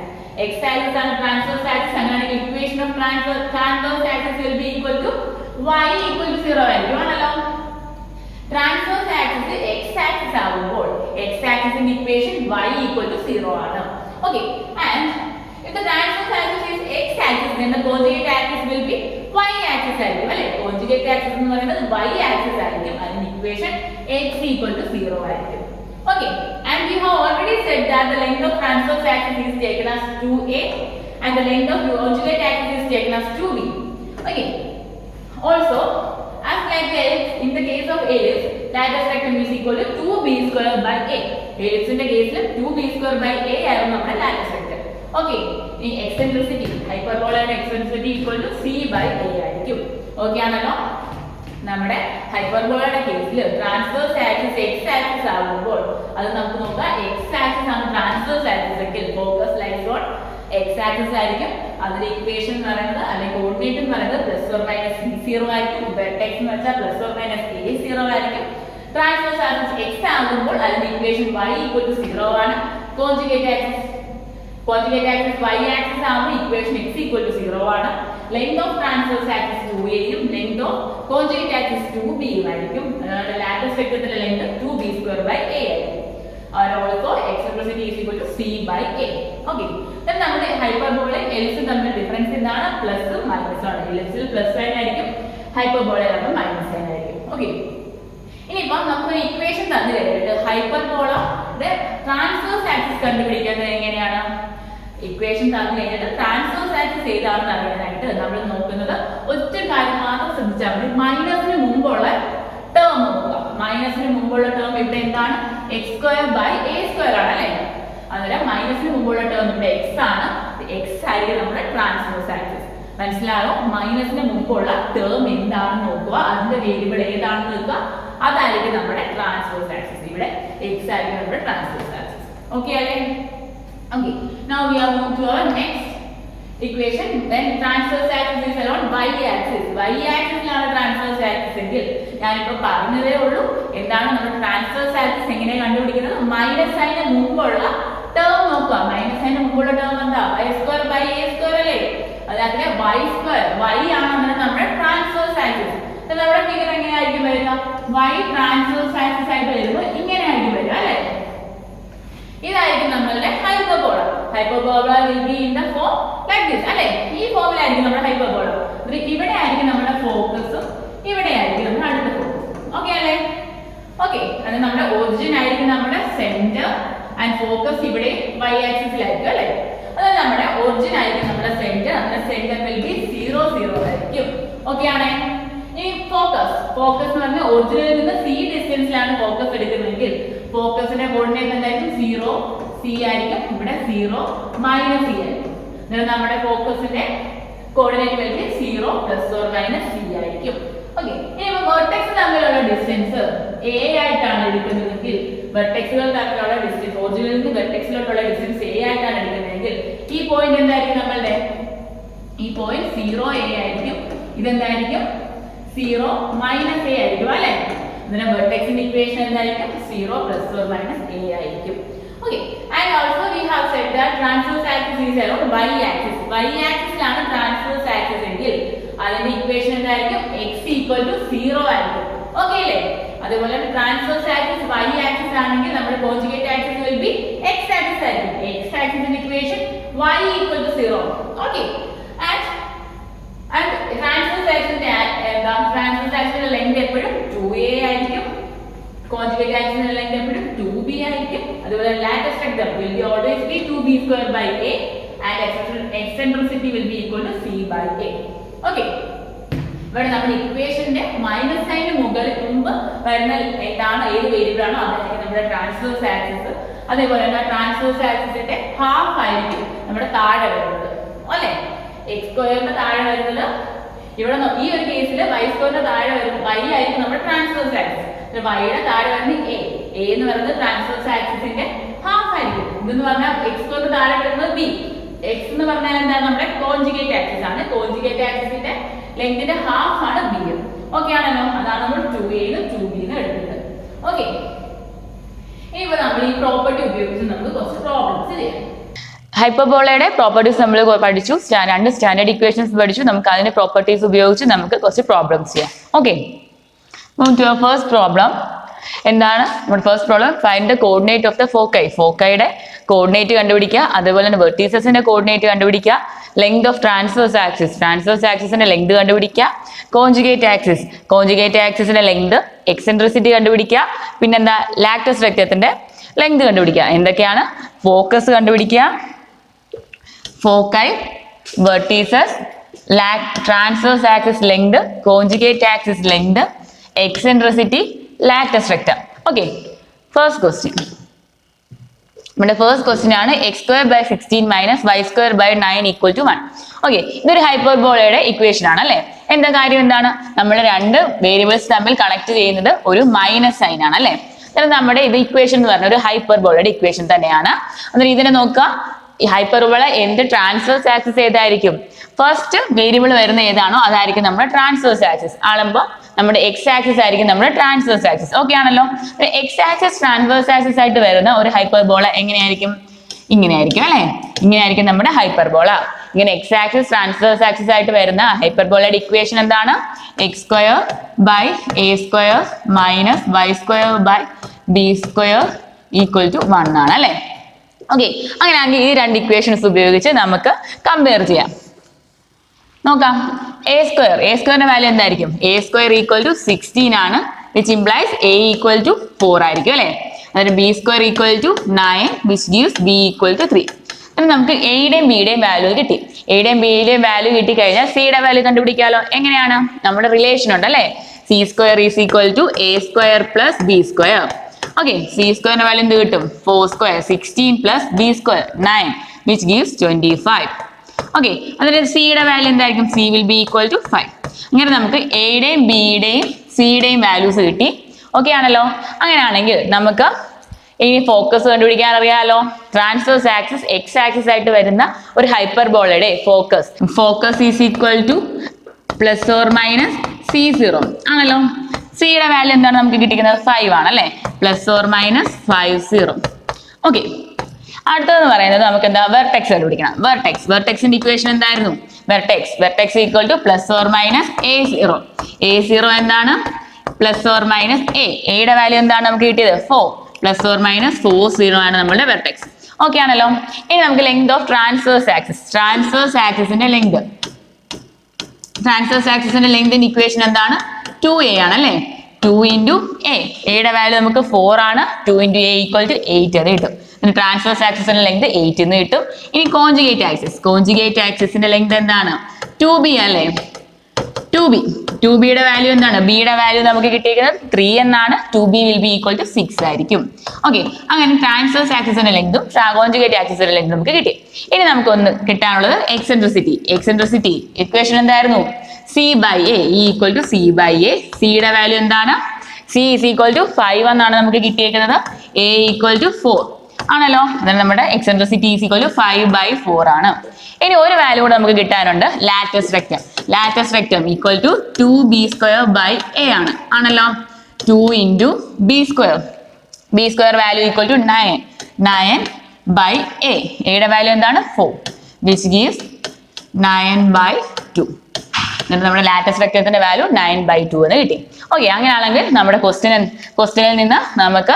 x axis ആണ് ട്രാൻസ്വേഴ്സ് ആക്സിസ്. അങ്ങനെയാണെങ്കിൽ equation of transverse axis will be equal to y equal to 0 ആയിരിക്കും. ആണല്ലോ? Transverse axis x axis ആകുമ്പോൾ x ആക്സിസിന്റെ equation y equal to 0 ആണ്. Okay, and if the transverse axis is x axis then the conjugate axis will be y axis ആയിരിക്കും അല്ലേ? conjugate axis എന്ന് പറയുന്നത് y axis ആയിരിക്കും. അതിന്റെ ഇക്വേഷൻ x equal to 0 ആയിരിക്കും. Okay, and we have already said that the length of transverse axis is taken as 2a and the length of conjugate axis is taken as 2b. Okay, also as like the ellipse, in the case of ellipse lattice rectum is equal to 2b square by a. ellipse ന്റെ കേസിൽ 2b square by a ആയിരുന്നു നമ്മുടെ lattice rectum. Okay, ഈ eccentricity hyperbola-യുടെ eccentricity equal to c by a ആയിരിക്കും. Okay ആണല്ലോ? നമ്മുടെ ഹൈപ്പർബോളയുടെ കേസിൽ transverse axis x axis ആകുമ്പോൾ അത് നമുക്ക് നോക്കാം x ആക്സിസ് ആണ് ട്രാൻസ്വേഴ്സ് ആക്സിസ് എങ്കിൽ focus lines on x axis ആയിരിക്കും. അതിന്റെ ഇക്വേഷൻ എന്ന് പറയുന്നത് അല്ലെങ്കിൽ കോർഡിനേറ്റ് എന്ന് പറയുന്നത് ± c0 ആയിരിക്കും. വെർട്ടെക്സ് എന്ന് വെച്ചാൽ ± a0 ആയിരിക്കും. ട്രാൻസ്വേഴ്സ് ആക്സിസ് x ആകുമ്പോൾ അതിന്റെ ഇക്വേഷൻ y equal to 0 ആണ്. കോൺജുഗേറ്റ് ആക്സിസ് y ആക്സിസ് ആകുമ്പോൾ ഇക്വേഷൻ x equal to 0 ആണ്. length of transverse axis 2a യും length of conjugate axis 2b യും ആയിരിക്കും. lattice rectumത്തിന്റെ length 2b square by a ആയിരിക്കും. and also eccentricity is equal to c by a. Okay, then നമ്മുടെ ഹൈപ്പർബോളയും എലിപ്സും തമ്മിലുള്ള difference എന്താണ്? പ്ലസും മൈനസും ആണ്. എലിപ്സിൽ പ്ലസ് സൈൻ ആയിരിക്കും, ഹൈപ്പർബോളയിൽ മൈനസ് സൈൻ ആയിരിക്കും. ഓക്കെ, ഇനിയിപ്പം നമുക്ക് ഇക്വേഷൻ തന്നു കഴിഞ്ഞിട്ട് ഹൈപ്പർബോളയുടെ ട്രാൻസ്വേഴ്സ് ആക്സിസ് കണ്ടുപിടിക്കുന്നത് എങ്ങനെയാണ്? ഇക്വേഷൻ തന്നു കഴിഞ്ഞിട്ട് ട്രാൻസ്വേഴ്സ് ആക്സിസ് ഏതാണെന്ന് അറിയാനായിട്ട് നമ്മൾ നോക്കുന്നത് ഒറ്റ കാര്യം മാത്രം ശ്രദ്ധിച്ചാൽ മതി. മൈനസിന് മുമ്പുള്ള ടേം നോക്കുക. മൈനസിന് മുമ്പുള്ള ടേം ഇവിടെ എന്താണ്? x² / a² ആണ് അല്ലേ? അന്നേരം മൈനസിന് മുമ്പുള്ള ടേം ഇവിടെ x ആണ്. x ആയിരിക്കും നമ്മുടെ ട്രാൻസ്വേഴ്സ് ആക്സിസ്. മനസ്സിലായോ? മൈനസിന് മുമ്പുള്ള ടേം എന്താണെന്ന് നോക്കുക, അതിന്റെ വേരിയബിൾ ഏതാണെന്ന് നോക്കുക, അതായിരിക്കും നമ്മുടെ ട്രാൻസ്വേഴ്സ് ആക്സിസ്. ഇവിടെ x ആയിരിക്കും നമ്മുടെ ട്രാൻസ്വേഴ്സ് ആക്സിസ്. ഓക്കെ അല്ലേ? Okay, now we are moving to our next equation. When transverse axis is along y axis ലാണ് transverse axis എങ്കിൽ ഞാനിപ്പോൾ പറഞ്ഞതേ ഉള്ളൂ എന്താണ് നമ്മുടെ ട്രാൻസ്വേഴ്സ് ആക്സിസ് എങ്ങനെ കണ്ടുപിടിക്കുന്നത്. മൈനസ് സൈന് മുമ്പുള്ള ടേം നോക്കുക. മൈനസ് സൈന് മുമ്പുള്ള ടേം എന്താ? y² / a² അല്ലേ? അതായത് y² ആണ് നമ്മുടെ ട്രാൻസ്വേഴ്സ് ആക്സിസ്. നമ്മുടെ ഫിഗർ എങ്ങനെയായിരിക്കും വരിക? y ട്രാൻസ്വേഴ്സ് ആക്സിസ് ആയിട്ട് വരുമ്പോൾ ഇങ്ങനെ ആയിരിക്കും വരിക അല്ലേ? ഇതായിരിക്കും നമ്മളുടെ hyperbola. Hyperbola will be in the form like this അല്ലേ? ഈ ഫോമിലായിരിക്കും നമ്മുടെ ഹൈപ്പർബോള. ഇവിടെ ആയിരിക്കും നമ്മുടെ ഫോക്കസും ഇവിടെ ആയിരിക്കും നമ്മുടെ അടുത്ത ഫോക്കസ്. ഓക്കെ അല്ലേ? ഓക്കെ, അത് നമ്മുടെ ഒറിജിൻ ആയിരിക്കും നമ്മുടെ സെന്റർ ആൻഡ് ഫോക്കസ് ഇവിടെ y ആക്സിസിലായിരിക്കും അല്ലേ? അതായത് നമ്മുടെ ഒറിജിൻ ആയിരിക്കും നമ്മുടെ സെന്റർ. നമ്മുടെ സെന്റർ will be 0 0 ആയിരിക്കും. ഓക്കെ ആണേ? ഈ ഫോക്കസ് എന്ന് പറഞ്ഞാൽ ഒറിജിനിൽ നിന്ന് c ഡിസ്റ്റൻസിലാണ് ഫോക്കസ് എടുക്കുന്നതെങ്കിൽ ഫോക്കസിന്റെ കോർഡിനേറ്റ് എന്തായിരിക്കും? 0 c ആയിരിക്കും. ഇവിടെ 0 - c ആയിരിക്കും. അതായത് നമ്മുടെ ഫോക്കസിന്റെ കോർഡിനേറ്റ് വാല്യൂ 0 ± c ആയിരിക്കും. ഓക്കെ, ഇനി വെർട്ടെക്സ് തമ്മിലുള്ള ഡിസ്റ്റൻസ് a ആയിട്ടാണ് എടുക്കുന്നതെങ്കിൽ വെർട്ടെക്സുകൾ തമ്മിലുള്ള ഡിസ്റ്റൻസ് ഒറിജിനിൽ നിന്ന് വെർട്ടെക്സിലോട്ടുള്ള ഡിസ്റ്റൻസ് a ആയിട്ടാണ് എടുക്കുന്നതെങ്കിൽ ഈ പോയിന്റ് എന്തായിരിക്കും? നമ്മളുടെ ഈ പോയിന്റ് 0a ആയിരിക്കും. ഇതെന്തായിരിക്കും? 0 - a ആയിരിക്കും അല്ലേ? അതിന്റെ വെർട്ടെക്സിന്റെ ഇക്വേഷൻ എന്തായിരിക്കും? 0 ± a ആയിരിക്കും. Okay, and also we have said that transverse axis is along y axis. Y axis ലാണ് transverse axis എങ്കിൽ അതിന്റെ ഇക്വേഷൻ എന്തായിരിക്കും? x equal to 0 ആയിരിക്കും. ഓക്കേ അല്ലേ? അതുപോലെ ട്രാൻസ്വേഴ്സ് ആക്സിസ് y ആക്സിസ് ആണെങ്കിൽ നമ്മുടെ conjugate axis will be x axis ആയിരിക്കും. x ആക്സിസിന്റെ equation y equal to 0. Okay, and transverse ആക്സിസിന്റെ ലെങ്ത് എപ്പോഴും 2a ആയിരിക്കും. കോൺജുഗേറ്റ് ആക്സിസിന്റെ ലെങ്ത് എപ്പോഴും 2b ആയിരിക്കും. അതുപോലെ lattice rectum will be always be 2b square by a and eccentricity will be equal to c by a. Okay, ഇവിടെ നമ്മുടെ ഇക്വേഷന്റെ മൈനസ് സൈന് മുമ്പ് വരുന്ന എന്താണ് ഏത് വേരിയബിൾ ആണോ അതായിരിക്കും നമ്മുടെ ട്രാൻസ്വേഴ്സ് ആക്സിസ്. അതേപോലെ തന്നെ ട്രാൻസ്വേഴ്സ് ആക്സിസിന്റെ ഹാഫ് ആയിരിക്കും നമ്മുടെ താഴെ വരുന്നത് അല്ലെ. എക്സ് സ്ക്വയറിന്റെ താഴെ വരുന്നത് ഇവിടെ ഈ ഒരു കേസിൽ വൈ സ്ക്വയറിന്റെ താഴെ വരുന്നത് വൈ ആയിരിക്കും നമ്മുടെ ട്രാൻസ്വേഴ്സ് ആക്സിസ്. വൈയുടെ താഴെ വരുന്നത് എ എന്ന് പറയുന്നത് ട്രാൻസ്വേഴ്സ് ആക്സിസിന്റെ ഹാഫ് ആയിരിക്കും. ഇതെന്ന് പറഞ്ഞാൽ എക്സ് സ്ക്വയറിന്റെ താഴെ വരുന്നത് ബി. എക്സ് എന്ന് പറഞ്ഞാൽ എന്താണ് നമ്മുടെ കോൺജുഗേറ്റ് ആക്സിസ് ആണ്. കോൺജുഗേറ്റ് ആക്സിസിന്റെ ലെങ്തിന്റെ ഹാഫ് ആണ് ബി. ഓക്കെ ആണല്ലോ. അതാണ് നമ്മൾ 2a ന്ന് 2b ന്ന് എടുക്കുന്നത്. ഓക്കെ, ഇപ്പൊ നമ്മൾ ഈ പ്രോപ്പർട്ടി ഉപയോഗിച്ച് നമുക്ക് കുറച്ച് പ്രോബ്ലംസ് ചെയ്യാം. ഹൈപ്പർബോളയുടെ പ്രോപ്പർട്ടീസ് നമ്മൾ പഠിച്ചു, രണ്ട് സ്റ്റാൻഡേർഡ് ഇക്വേഷൻസ് പഠിച്ചു. നമുക്ക് അതിന്റെ പ്രോപ്പർട്ടീസ് ഉപയോഗിച്ച് നമുക്ക് കുറച്ച് പ്രോബ്ലംസ് ചെയ്യാം. ഓക്കെ, ഫസ്റ്റ് പ്രോബ്ലം എന്താണ്? നമ്മുടെ first problem find the coordinate of the foci. ഫോക്കൈയുടെ കോർഡിനേറ്റ് കണ്ടുപിടിക്കുക, അതുപോലെ തന്നെ വെർട്ടീസസിന്റെ കോർഡിനേറ്റ് കണ്ടുപിടിക്കുക, length of transverse axis, transverse ആക്സിസിന്റെ ലെങ്ത് കണ്ടുപിടിക്കുക, കോൺജുഗേറ്റ് ആക്സിസ്, കോൺജുഗേറ്റ് ആക്സിസിന്റെ ലെങ്ത്, എക്സെൻട്രിസിറ്റി കണ്ടുപിടിക്കുക, പിന്നെന്താ ലാക്ടസ് റെക്റ്റത്തിന്റെ ലെങ്ത് കണ്ടുപിടിക്കുക. എന്തൊക്കെയാണ്? ഫോക്കസ് കണ്ടുപിടിക്കുക, foci, vertices, transverse axis length, conjugate axis length, eccentricity, latus rectum. Okay, first question. നമ്മുടെ ഫസ്റ്റ് ക്വസ്റ്റ്യൻ ആണ് x²/16 - y²/9 = 1. ഓക്കെ, ഇതൊരു ഹൈപ്പർബോളയുടെ ഇക്വേഷൻ ആണ് അല്ലെ. എന്താ കാര്യം എന്താണ്? നമ്മൾ രണ്ട് വേരിയബിൾസ് തമ്മിൽ കണക്ട് ചെയ്യുന്നത് ഒരു മൈനസ് സൈൻ ആണ് അല്ലെ. നമ്മുടെ ഇത് ഇക്വേഷൻ എന്ന് പറഞ്ഞ ഒരു ഹൈപ്പർബോളയുടെ ഇക്വേഷൻ തന്നെയാണ്. അന്നേരം ഇതിനെ നോക്കുക, ഈ ഹൈപ്പർബോള എന്ത് ട്രാൻസ്വേഴ്സ് ആക്സിസ് ഏതായിരിക്കും? ഫസ്റ്റ് വേരിയബിൾ വരുന്ന ഏതാണോ അതായിരിക്കും നമ്മുടെ ട്രാൻസ്വേഴ്സ് ആക്സിസ്. ആളുമ്പോൾ നമ്മുടെ എക്സ് ആക്സിസ് ആയിരിക്കും നമ്മുടെ ട്രാൻസ്വേഴ്സ് ആക്സിസ്. ഓക്കെ ആണല്ലോ. എക്സ് ആക്സിസ് ട്രാൻസ്വേഴ്സ് ആക്സിസ് ആയിട്ട് വരുന്ന ഒരു ഹൈപ്പർബോള എങ്ങനെയായിരിക്കും? ഇങ്ങനെയായിരിക്കും അല്ലെ. ഇങ്ങനെയായിരിക്കും നമ്മുടെ ഹൈപ്പർബോള. ഇങ്ങനെ എക്സ് ആക്സിസ് ട്രാൻസ്വേഴ്സ് ആക്സിസ് ആയിട്ട് വരുന്ന ഹൈപ്പർബോളയുടെ ഇക്വേഷൻ എന്താണ്? x²/a² - y²/b² = 1 ആണ് അല്ലെ. ഓക്കെ, അങ്ങനെയാണെങ്കിൽ ഈ രണ്ട് ഇക്വേഷൻസ് ഉപയോഗിച്ച് നമുക്ക് കമ്പയർ ചെയ്യാം. നോക്കാം. a²ന്റെ വാല്യൂ എന്തായിരിക്കും? a² = 16 ആണ്, വിച്ച് ഇംപ്ലൈസ് a = 4 ആയിരിക്കും അല്ലെ. അതായത് b² = 9, വിച്ച് ഗീവ്സ് b = 3. നമുക്ക് എയുടെയും ബിയുടെയും വാല്യൂ കിട്ടി. എയുടെയും ബിയുടെയും വാല്യൂ കിട്ടി കഴിഞ്ഞാൽ സിയുടെ വാല്യൂ കണ്ടുപിടിക്കാലോ. എങ്ങനെയാണ്? നമ്മുടെ റിലേഷൻ ഉണ്ട് അല്ലെ. c² = a² + b². Okay, c² value എന്ത് കിട്ടും? 4², 16 + b², 9, which gives 25. ഓക്കെ, അതിന് സിയുടെ വാല്യൂ എന്തായിരിക്കും? c will be equal to 5. അങ്ങനെ നമുക്ക് എയുടെയും ബിയുടെയും സിയുടെയും വാല്യൂസ് കിട്ടി. ഓക്കെ ആണല്ലോ. അങ്ങനെയാണെങ്കിൽ നമുക്ക് ഇനി ഫോക്കസ് കണ്ടുപിടിക്കാൻ അറിയാലോ. ട്രാൻസ്വേഴ്സ് ആക്സിസ് എക്സ് ആക്സിസ് ആയിട്ട് വരുന്ന ഒരു ഹൈപ്പർബോളയുടെ focus is equal to ± c0 ആണല്ലോ. സിയുടെ വാല്യൂ എന്താണ് നമുക്ക് കിട്ടിക്കുന്നത്? 5 ആണ് അല്ലെ. ± 50. ഓക്കെ, അടുത്തതെന്ന് പറയുന്നത് നമുക്ക് എന്താ? വെർട്ടെക്സ് കണ്ടുപിടിക്കണം. വെർട്ടെക്സിന്റെ ഇക്വേഷൻ എന്തായിരുന്നു? വെർട്ടെക്സ് = ± a0 എന്താണ്? ± a. എയുടെ വാല്യൂ എന്താണ് നമുക്ക് കിട്ടിയത്? 4. ± 40 ആണ് നമ്മുടെ വെർട്ടെക്സ്. ഓക്കെ ആണല്ലോ. ഇനി നമുക്ക് length of transverse axis. Transverse ആക്സിസിന്റെ ലെങ്തിന്റെ ഇക്വേഷൻ എന്താണ്? 2a ആണ് അല്ലെ. 2 × a. എയുടെ വാല്യൂ നമുക്ക് 4 ആണ്. 2 × a = 8 അത് കിട്ടും. ട്രാൻസ്വേഴ്സ് ആക്സിസിന്റെ ലെങ്ത് 8 എന്ന് കിട്ടും. ഇനി കോൺജുഗേറ്റ് ആക്സിസിന്റെ ലെങ്ത് എന്താണ്? 2b അല്ലേ. 2bയുടെ വാല്യൂ എന്താണ്? ബിയുടെ വാല്യൂ നമുക്ക് കിട്ടിയിരിക്കുന്നത് 3 എന്നാണ്. 2b will be equal to 6 ആയിരിക്കും. ഓക്കെ, അങ്ങനെ ട്രാൻസ്വേഴ്സ് ആക്സിസിന്റെ ലെങ്തും കോൺജുഗേറ്റ് ആക്സിസിന്റെ ലെങ്തും നമുക്ക് കിട്ടി. ഇനി നമുക്ക് ഒന്ന് കിട്ടാനുള്ളത് എക്സെൻട്രിസിറ്റി. ഇക്വേഷൻ എന്തായിരുന്നു? c/a = c/a. സിയുടെ വാല്യൂ എന്താണ്? c = 5 എന്നാണ് നമുക്ക് കിട്ടിയേക്കുന്നത്. a = 4 ആണല്ലോ. അതായത് നമ്മുടെ എക്സെൻട്രിസിറ്റി = 5/4 ആണ്. ഇനി ഒരു വാല്യൂ കൂടെ നമുക്ക് കിട്ടാനുണ്ട്, ലാറ്റസ് റെക്റ്റം = 2b²/a ആണല്ലോ. 2 × b². Value = 9/a. എയുടെ വാല്യൂ എന്താണ്? 4, which gives 9/2. നമ്മുടെ ലാറ്റസ് റെക്റ്റത്തിന്റെ വാല്യൂ 9/2 എന്ന് കിട്ടി. ഓക്കെ, അങ്ങനെയാണെങ്കിൽ നമ്മുടെ ക്വസ്റ്റ്യനിൽ നിന്ന് നമുക്ക്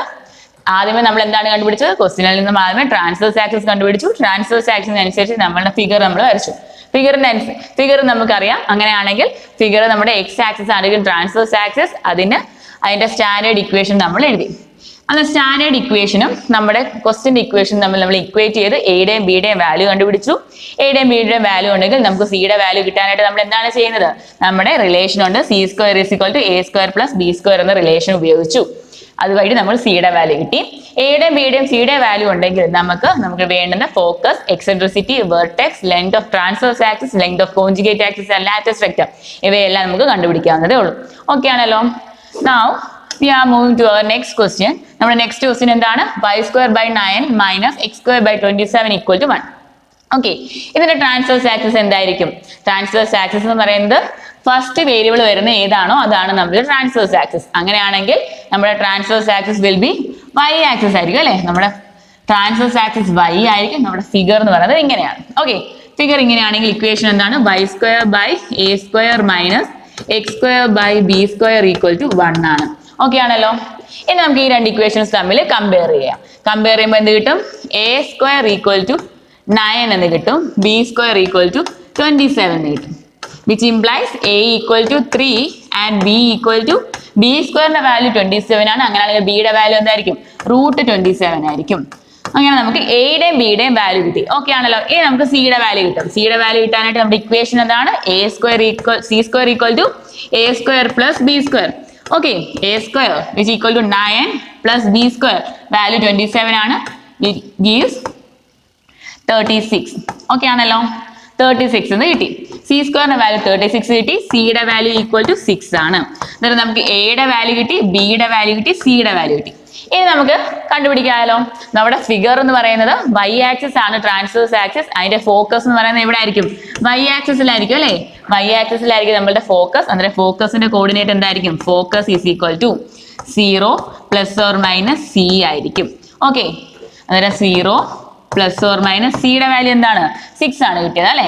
ആദ്യമേ നമ്മൾ എന്താണ് കണ്ടുപിടിച്ചത്? ക്വസ്റ്റ്യനിൽ നിന്നും ആദ്യമേ ട്രാൻസ്വേഴ്സ് ആക്സിസ് കണ്ടുപിടിച്ചു. ട്രാൻസ്വേഴ്സ് ആക്സിസിനനുസരിച്ച് നമ്മളുടെ ഫിഗർ നമ്മൾ വരച്ചു. ഫിഗർ നമുക്കറിയാം. അങ്ങനെയാണെങ്കിൽ ഫിഗർ നമ്മുടെ എക്സ് ആക്സിസ് ആണെങ്കിൽ ട്രാൻസ്വേഴ്സ് ആക്സിസ്, അതിന്റെ സ്റ്റാൻഡേർഡ് ഇക്വേഷൻ നമ്മൾ എഴുതി. അന്ന് സ്റ്റാൻഡേർഡ് ഇക്വേഷനും നമ്മുടെ ക്വസ്റ്റ്യൻ ഇക്വേഷനും തമ്മിൽ നമ്മൾ ഇക്വേറ്റ് ചെയ്ത് എയുടെയും ബിയുടെയും വാല്യൂ കണ്ടുപിടിച്ചു. എയുടെയും ബിയുടെയും വാല്യൂ ഉണ്ടെങ്കിൽ നമുക്ക് സിയുടെ വാല്യൂ കിട്ടാനായിട്ട് നമ്മൾ എന്താണ് ചെയ്യുന്നത്? നമ്മുടെ റിലേഷൻ ഉണ്ട്, c² = a² + b² എന്ന റിലേഷൻ ഉപയോഗിച്ചു. അതുവഴി നമ്മൾ സിയുടെ വാല്യൂ കിട്ടി. എയുടെയും ബിയുടെയും സിയുടെ വാല്യൂ ഉണ്ടെങ്കിൽ നമുക്ക് വേണ്ടുന്ന focus, eccentricity, vertex, length of transverse axis, length of conjugate axis and latest vector ഇവയെല്ലാം നമുക്ക് കണ്ടുപിടിക്കാവുന്നതേ ഉള്ളൂ. ഓക്കെ ആണല്ലോ. Now we are moving to our next question. നമ്മുടെ നെക്സ്റ്റ് ക്വസ്റ്റ്യൻ എന്താണ്? y² by 9 minus x² by 27 equal to 1. Okay, ഇതിന്റെ transverse axis എന്തായിരിക്കും? Transverse axis എന്ന് പറയുന്നത് ഫസ്റ്റ് വേരിയബിൾ വരുന്ന ഏതാണോ അതാണ് നമ്മുടെ ട്രാൻസ്വേഴ്സ് ആക്സിസ്. അങ്ങനെയാണെങ്കിൽ നമ്മുടെ transverse axis will be y axis ആയിരിക്കും അല്ലെ. നമ്മുടെ ട്രാൻസ്വേഴ്സ് ആക്സിസ് y ആയിരിക്കും. നമ്മുടെ ഫിഗർ എന്ന് പറയുന്നത് ഇങ്ങനെയാണ്. ഓക്കെ, ഫിഗർ ഇങ്ങനെയാണെങ്കിൽ ഇക്വേഷൻ എന്താണ്? y² by a² minus x² by b² equal to 1 ആണ്. ഓക്കെ ആണല്ലോ. ഇനി നമുക്ക് ഈ രണ്ട് ഇക്വേഷൻസ് തമ്മിൽ കമ്പയർ ചെയ്യാം. കമ്പയർ ചെയ്യുമ്പോൾ എന്ത് കിട്ടും? a² equal to 9 എന്ന് കിട്ടും, b² equal to 27 എന്ന് കിട്ടും. which implies a equal to 3 and b equal to b² value 27 ആണ്. അങ്ങനെയാണെങ്കിൽ ബിയുടെ വാല്യൂ എന്തായിരിക്കും? √27 ആയിരിക്കും. അങ്ങനെ നമുക്ക് എയുടെയും ബിയുടെയും വാല്യൂ കിട്ടി. ഓക്കെ ആണല്ലോ. ഇനി നമുക്ക് സിയുടെ വാല്യൂ കിട്ടും. സിയുടെ വാല്യൂ കിട്ടാനായിട്ട് നമ്മുടെ ഇക്വേഷൻ എന്താണ്? c² equal to a² plus b². Okay, a² which equal to 9 plus b² value 27 ആണ്. it gives 36. ഓക്കെ ആണല്ലോ. 36 എന്ന് കിട്ടി. c² വാല്യൂ 36 കിട്ടി. സിയുടെ വാല്യൂ ഈക്വൽ ടു 6 ആണ്. എന്നിട്ട് നമുക്ക് എയുടെ വാല്യൂ കിട്ടി, ബിയുടെ വാല്യൂ കിട്ടി, സിയുടെ വാല്യൂ കിട്ടി. ഇനി നമുക്ക് കണ്ടുപിടിക്കാമല്ലോ. നമ്മുടെ ഫിഗർ എന്ന് പറയുന്നത് y ആക്സിസ് ആണ് ട്രാൻസ്വേഴ്സ് ആക്സിസ്. അതിന്റെ ഫോക്കസ് എന്ന് പറയുന്നത് എവിടെ ആയിരിക്കും? y ആക്സിസിലായിരിക്കും അല്ലേ. y ആക്സിസിലായിരിക്കും നമ്മളുടെ ഫോക്കസ്. അന്നേരം ഫോക്കസിന്റെ കോർഡിനേറ്റ് എന്തായിരിക്കും? Focus is equal to 0 ± c ആയിരിക്കും. ഓക്കെ, അന്നേരം 0 ± സിയുടെ വാല്യൂ എന്താണ്? 6 ആണ് കിട്ടിയത് അല്ലെ.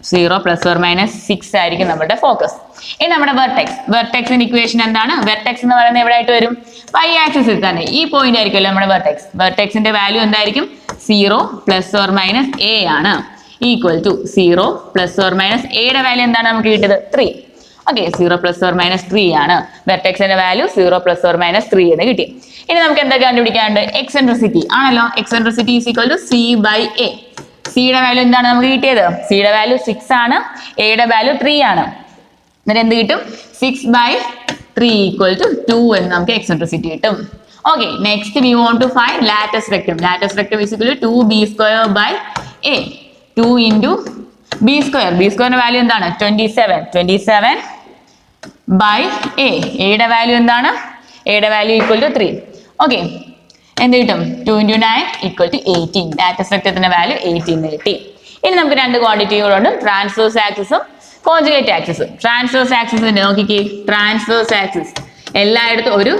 0 ± 6 ആയിരിക്കും നമ്മുടെ ഫോക്കസ്. ഇനി നമ്മുടെ വെർട്ടെക്സിന്റെ ഇക്വേഷൻ എന്താണ്? വെർട്ടെക്സ് എന്ന് പറയുന്നത് എവിടെ ആയിട്ട് വരും? y ആക്സിസിൽ തന്നെ. ഈ പോയിന്റ് ആയിരിക്കുമല്ലോ നമ്മുടെ വെർട്ടെക്സ്. വെർട്ടെക്സിന്റെ വാല്യൂ എന്തായിരിക്കും? 0 ± a ആണ്. ഈക്വൽ ടു 0 ± എയുടെ വാല്യൂ എന്താണ് നമുക്ക് കിട്ടിയത്? 3. ഓക്കെ, 0 ± 3 ആണ്. വെർട്ടെക്സിന്റെ വാല്യൂ 0 ± 3 എന്ന് കിട്ടി. ഇനി നമുക്ക് എന്തൊക്കെ കണ്ടുപിടിക്കാനുണ്ട്? എക്സെൻട്രിസിറ്റി ആണല്ലോ. Eccentricity is equal to c by a. സിയുടെ വാല്യൂ എന്താണ് നമുക്ക് കിട്ടിയത്? സിയുടെ വാല്യൂ 6 ആണ്, എയുടെ വാല്യൂ 3 ആണ്. എന്നിട്ട് എന്ത് കിട്ടും? 6/3 equal to 2 എന്ന് നമുക്ക് എക്സെൻട്രിസിറ്റി കിട്ടും. Okay, next we want to find latus rectum. Latus rectum is equal to 2b² by a. 2 into b². b² value എന്താണ്? 27 by a. എയുടെ വാല്യൂ എന്താണ്? എയുടെ വാല്യൂ ഈക്വൽ ടു 3. ഓക്കെ, എന്ത് കിട്ടും? 2 into 9 equal to 18. ലാറ്റസ്റ്റ് വെക്റ്ററിന്റെ value 18 കിട്ടി. ഇനി നമുക്ക് രണ്ട് ക്വാണ്ടിറ്റികളുണ്ട്, ട്രാൻസ്വേഴ്സ് ആക്സിസും കോൺജുഗേറ്റ് ആക്സിസും. ട്രാൻസ്വേഴ്സ് ആക്സിസിന്റെ നോക്കിക്കേ, ട്രാൻസ്വേഴ്സ് ആക്സിസ് എല്ലായിടത്തും ഒരു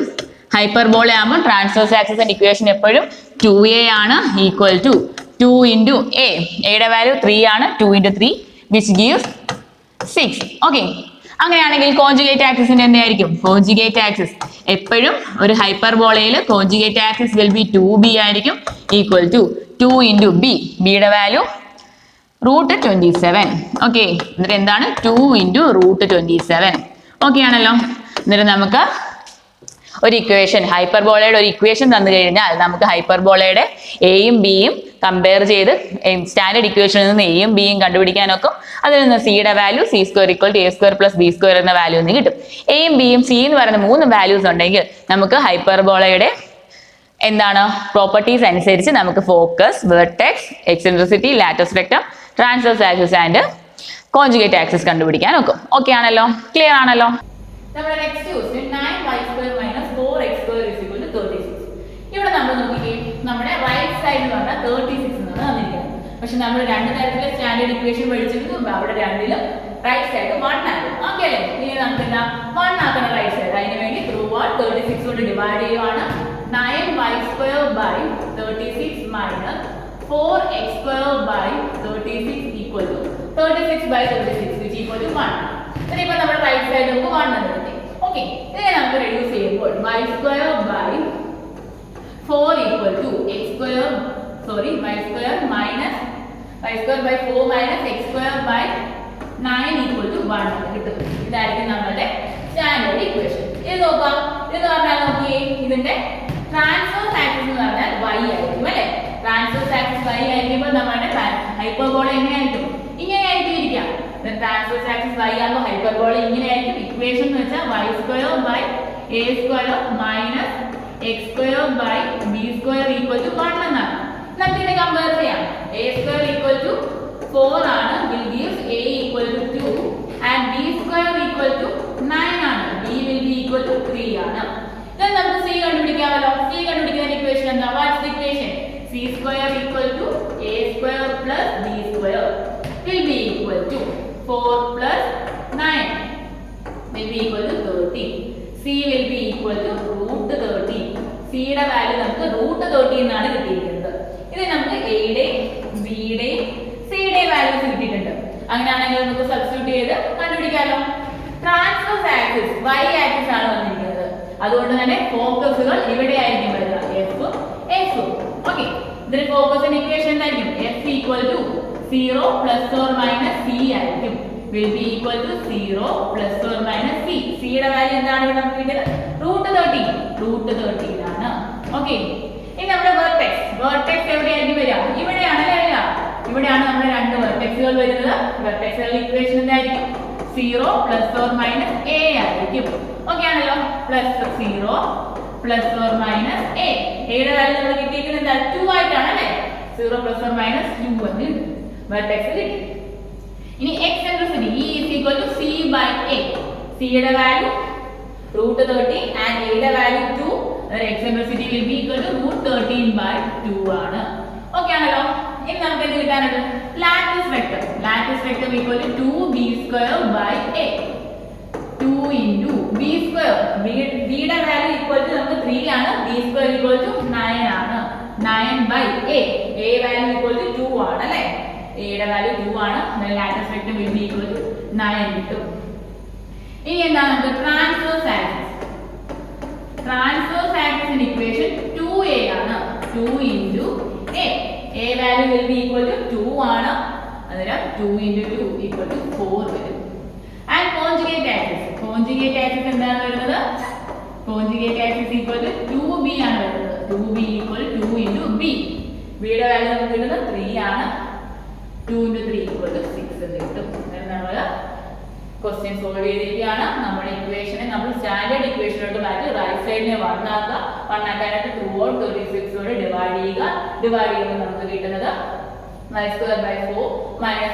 ഹൈപ്പർബോള ആകുമ്പോൾ ട്രാൻസ്വേഴ്സ് ആക്സിസിന്റെ ഇക്വേഷൻ എപ്പോഴും 2a ആണ്, ഈക്വൽ ടു 2 into a. എയുടെ വാല്യൂ 3 ആണ്, 2 into 3 which gives 6. ഓക്കെ, അങ്ങനെയാണെങ്കിൽ കോൺജുഗേറ്റ് ആക്സിസിന്റെ എന്തായിരിക്കും? കോൺജുഗേറ്റ് ആക്സിസ് എപ്പോഴും ഒരു ഹൈപ്പർബോളയിൽ conjugate axis will be 2b ആയിരിക്കും, ഈക്വൽ ടു 2 into b. ബിയുടെ വാല്യൂ √27. ഓക്കെ, എന്നിട്ട് എന്താണ്? 2 into √27. ഓക്കെ ആണല്ലോ. എന്നിട്ട് നമുക്ക് ഒരു ഇക്വേഷൻ, ഹൈപ്പർബോളയുടെ ഒരു ഇക്വേഷൻ തന്നു കഴിഞ്ഞാൽ നമുക്ക് ഹൈപ്പർബോളയുടെ എയും ബിയും കമ്പയർ ചെയ്ത് സ്റ്റാൻഡേർഡ് ഇക്വേഷനിൽ നിന്ന് എയും ബിയും കണ്ടുപിടിക്കാനൊക്കെ അതിൽ നിന്ന് സിയുടെ വാല്യൂ c² = a² + b² എന്ന വാല്യൂ എന്ന് കിട്ടും. എയും ബിയും സി എന്ന് പറയുന്ന 3 വാല്യൂസ് ഉണ്ടെങ്കിൽ നമുക്ക് ഹൈപ്പർബോളയുടെ എന്താണ് പ്രോപ്പർട്ടീസ് അനുസരിച്ച് നമുക്ക് focus, vertex, eccentricity, latest vector, transverse axis and conjugate axis കണ്ടുപിടിക്കാൻ നോക്കും. ഓക്കെ ആണല്ലോ, ക്ലിയർ ആണല്ലോ. നമ്മുടെ നെക്സ്റ്റ് ക്വസ്റ്റ്യൻ 9y² - 4x² = 36. ഇവിടെ നമ്മൾ നോക്കിക്കേ, നമ്മുടെ റൈറ്റ് സൈഡ് എന്ന് പറഞ്ഞാൽ 36 എന്നാണ് തന്നിരിക്കുന്നത്. പക്ഷെ നമ്മൾ രണ്ട് തരത്തിലെ സ്റ്റാൻഡേർഡ് ഇക്വേഷൻ പഠിച്ചിട്ടുണ്ട്. അവിടെ രണ്ടിലും റൈറ്റ് സൈഡ് 1 ആണ്. ഓക്കെ അല്ലേ? ഇനി നമുക്ക് എന്താ 1 ആക്കണം റൈറ്റ് സൈഡ്. അതിന് വേണ്ടി ത്രൂ 36 കൊണ്ട് ഡിവൈഡ് ചെയ്യുവാണ്. 9y² by 36 minus 4x² by 36 equal to 36 by 36 which equal to 1. ഇനിയിപ്പോൾ നമ്മുടെ റൈറ്റ് സൈഡ് നമുക്ക് 1 എന്ന് കിട്ടി. ഓക്കെ, ഇതിനെ നമുക്ക് റെഡ്യൂസ് ചെയ്യുമ്പോൾ y² by 4 equal to y² minus y² by 4 minus x² by 9 equal to 1 എന്ന് കിട്ടും. ഇതായിരിക്കും നമ്മുടെ സ്റ്റാൻഡേർഡ് ഇക്വേഷൻ. ഇത് നോക്കാം. ഇത് പറഞ്ഞാൽ നോക്കിയേ, ഇതിന്റെ ട്രാൻസ്വേഴ്സ് ആക്സിസ് എന്ന് പറഞ്ഞാൽ y ആയിരിക്കും അല്ലേ. ട്രാൻസ്വേഴ്സ് ആക്സിസ് y ആയിരിക്കുമ്പോൾ നമ്മുടെ ഹൈപ്പർബോള എങ്ങനെയായിരിക്കും? ഇങ്ങനെയായിരിക്കും ഇരിക്കാം. ട്രാൻസ്വേഴ്സ് ആക്സിസ് y ആകുമ്പോൾ ഹൈപ്പർബോള ഇങ്ങനെയായിരിക്കും. ഇക്വേഷൻ എന്ന് വെച്ചാൽ y² by a² minus x square by B square equal to 1 എന്നാണ്. നമുക്ക് ഇതിനെ കമ്പയർ ചെയ്യാം. എ സ്ക്വയർ ഈക്വൽ ടു 4 ആണ്, will gives a equal to 2 and b square equal to 9 ആണ്. b will be equal to 3 ആണ്. then നമുക്ക് c കണ്ടുപിടിക്കാമല്ലോ. c കണ്ടുപിടിക്കുന്ന equation എന്താ? what's the equation? c square equal to a square plus b square will be equal to 4 plus 9 will be equal to 13. c will be equal to root 13. c യുടെ value നമുക്ക് root 13 എന്നാണ് കിട്ടിയിരിക്കുന്നത്. ഇത് നമുക്ക് a യുടെ b യുടെ c യുടെ values കിട്ടിയിട്ടുണ്ട്. അങ്ങനെയാണെങ്കിൽ നമുക്ക് സബ്സ്റ്റിറ്റ്യൂട്ട് ചെയ്ത് കണ്ടുപിടിക്കാമല്ലോ. ട്രാൻസ്വേഴ്സ് ആക്സിസ് y ആക്സിസ് ആണ് വന്നിരിക്കുന്നത്. അതുകൊണ്ട് തന്നെ ഫോക്കസുകൾ ഇവിടെ ആയിരിക്കും വരുക, f. ഓക്കേ, ഇതിന്റെ ഫോക്കസിന്റെ ഇക്വേഷൻ എന്തായിരിക്കും? f equal to 0 plus or minus c ആയിരിക്കും. will be equal to 0 plus or minus c. c യുടെ വാല്യൂ എന്താണ് ഇവിടെ നമുക്ക് കിട്ടിയത്? √13 ആണ്. ഓക്കേ, ഇനി നമ്മുടെ വെർട്ടെക്സ് എവിടെയായിരിക്കും വരിക? ഇവിടെയാണ് വരിക. ഇവിടെയാണ് നമ്മുടെ രണ്ട് വെർട്ടെക്സുകൾ വരുന്നത്. വെർട്ടെക്സുകളുടെ ഇക്വേഷൻ എന്തായിരിക്കും? 0 plus or minus a ആയിരിക്കും. ഓക്കേ ആണല്ലോ. +0 plus or minus a. a യുടെ വാല്യൂ നമ്മൾ കിട്ടിയിരിക്കുന്നത് എന്താ? 2 ആയിട്ടാണ് അല്ലേ? 0 plus or minus 2 എന്ന് കിട്ടും. വെർട്ടെക്സ് കിട്ടി. ഇനി eccentricity E is equal to c by a. c യുടെ വാല്യൂ √13 and a യുടെ value 2. Eccentricity will be equal to √13 by 2 ആണ്. ഓക്കേ ആണല്ലോ. ഇനി നമുക്ക് എന്ത് കിട്ടാനുണ്ട്? Lattice vector equal to 2b square by a. 2 into b square. b യുടെ value equal to നമുക്ക് 3 ആണ്. b square equal to 9 ആണ്. 9 by a. a value equal to 2 ആണ് അല്ലേ? a യുടെ വാല്യൂ 2 ആണ്. Lattice vector will be equal to 9 കിട്ടും. ഇനി എന്താണ് നമുക്ക് ട്രാൻസ്വേഴ്സ് ആക്സിസിന്റെ ഇക്വേഷൻ 2a ആണ്. 2 into a. a value will be equal to 2 ആണ്. അന്നേരം 2 into 2 equal to 4 വരും. And conjugate axis എന്താണ് വരുന്നത്? Conjugate axis equal to 2b ആണ് വരുന്നത്. 2b equal to 2 into b. b യുടെ വാല്യൂ നമുക്ക് കിട്ടുന്നത് 3 ആണ്. 2 into 3 equal to 6 എന്ന് കിട്ടും. നമ്മൾ ക്വസ്റ്റ്യൻ സോൾവ് ചെയ്തിരിക്കുകയാണ്. നമ്മുടെ ഇക്വേഷനെ നമ്മൾ സ്റ്റാൻഡേർഡ് ഇക്വേഷനിലോട്ട് മാറ്റി റൈറ്റ് സൈഡിനെ 1 ആക്കുക. 1 ആക്കാനായിട്ട് ത്രൂ ഔട്ട് 36 ഓടെ ഡിവൈഡ് ചെയ്യുമ്പോൾ നമുക്ക് കിട്ടുന്നത് y² 4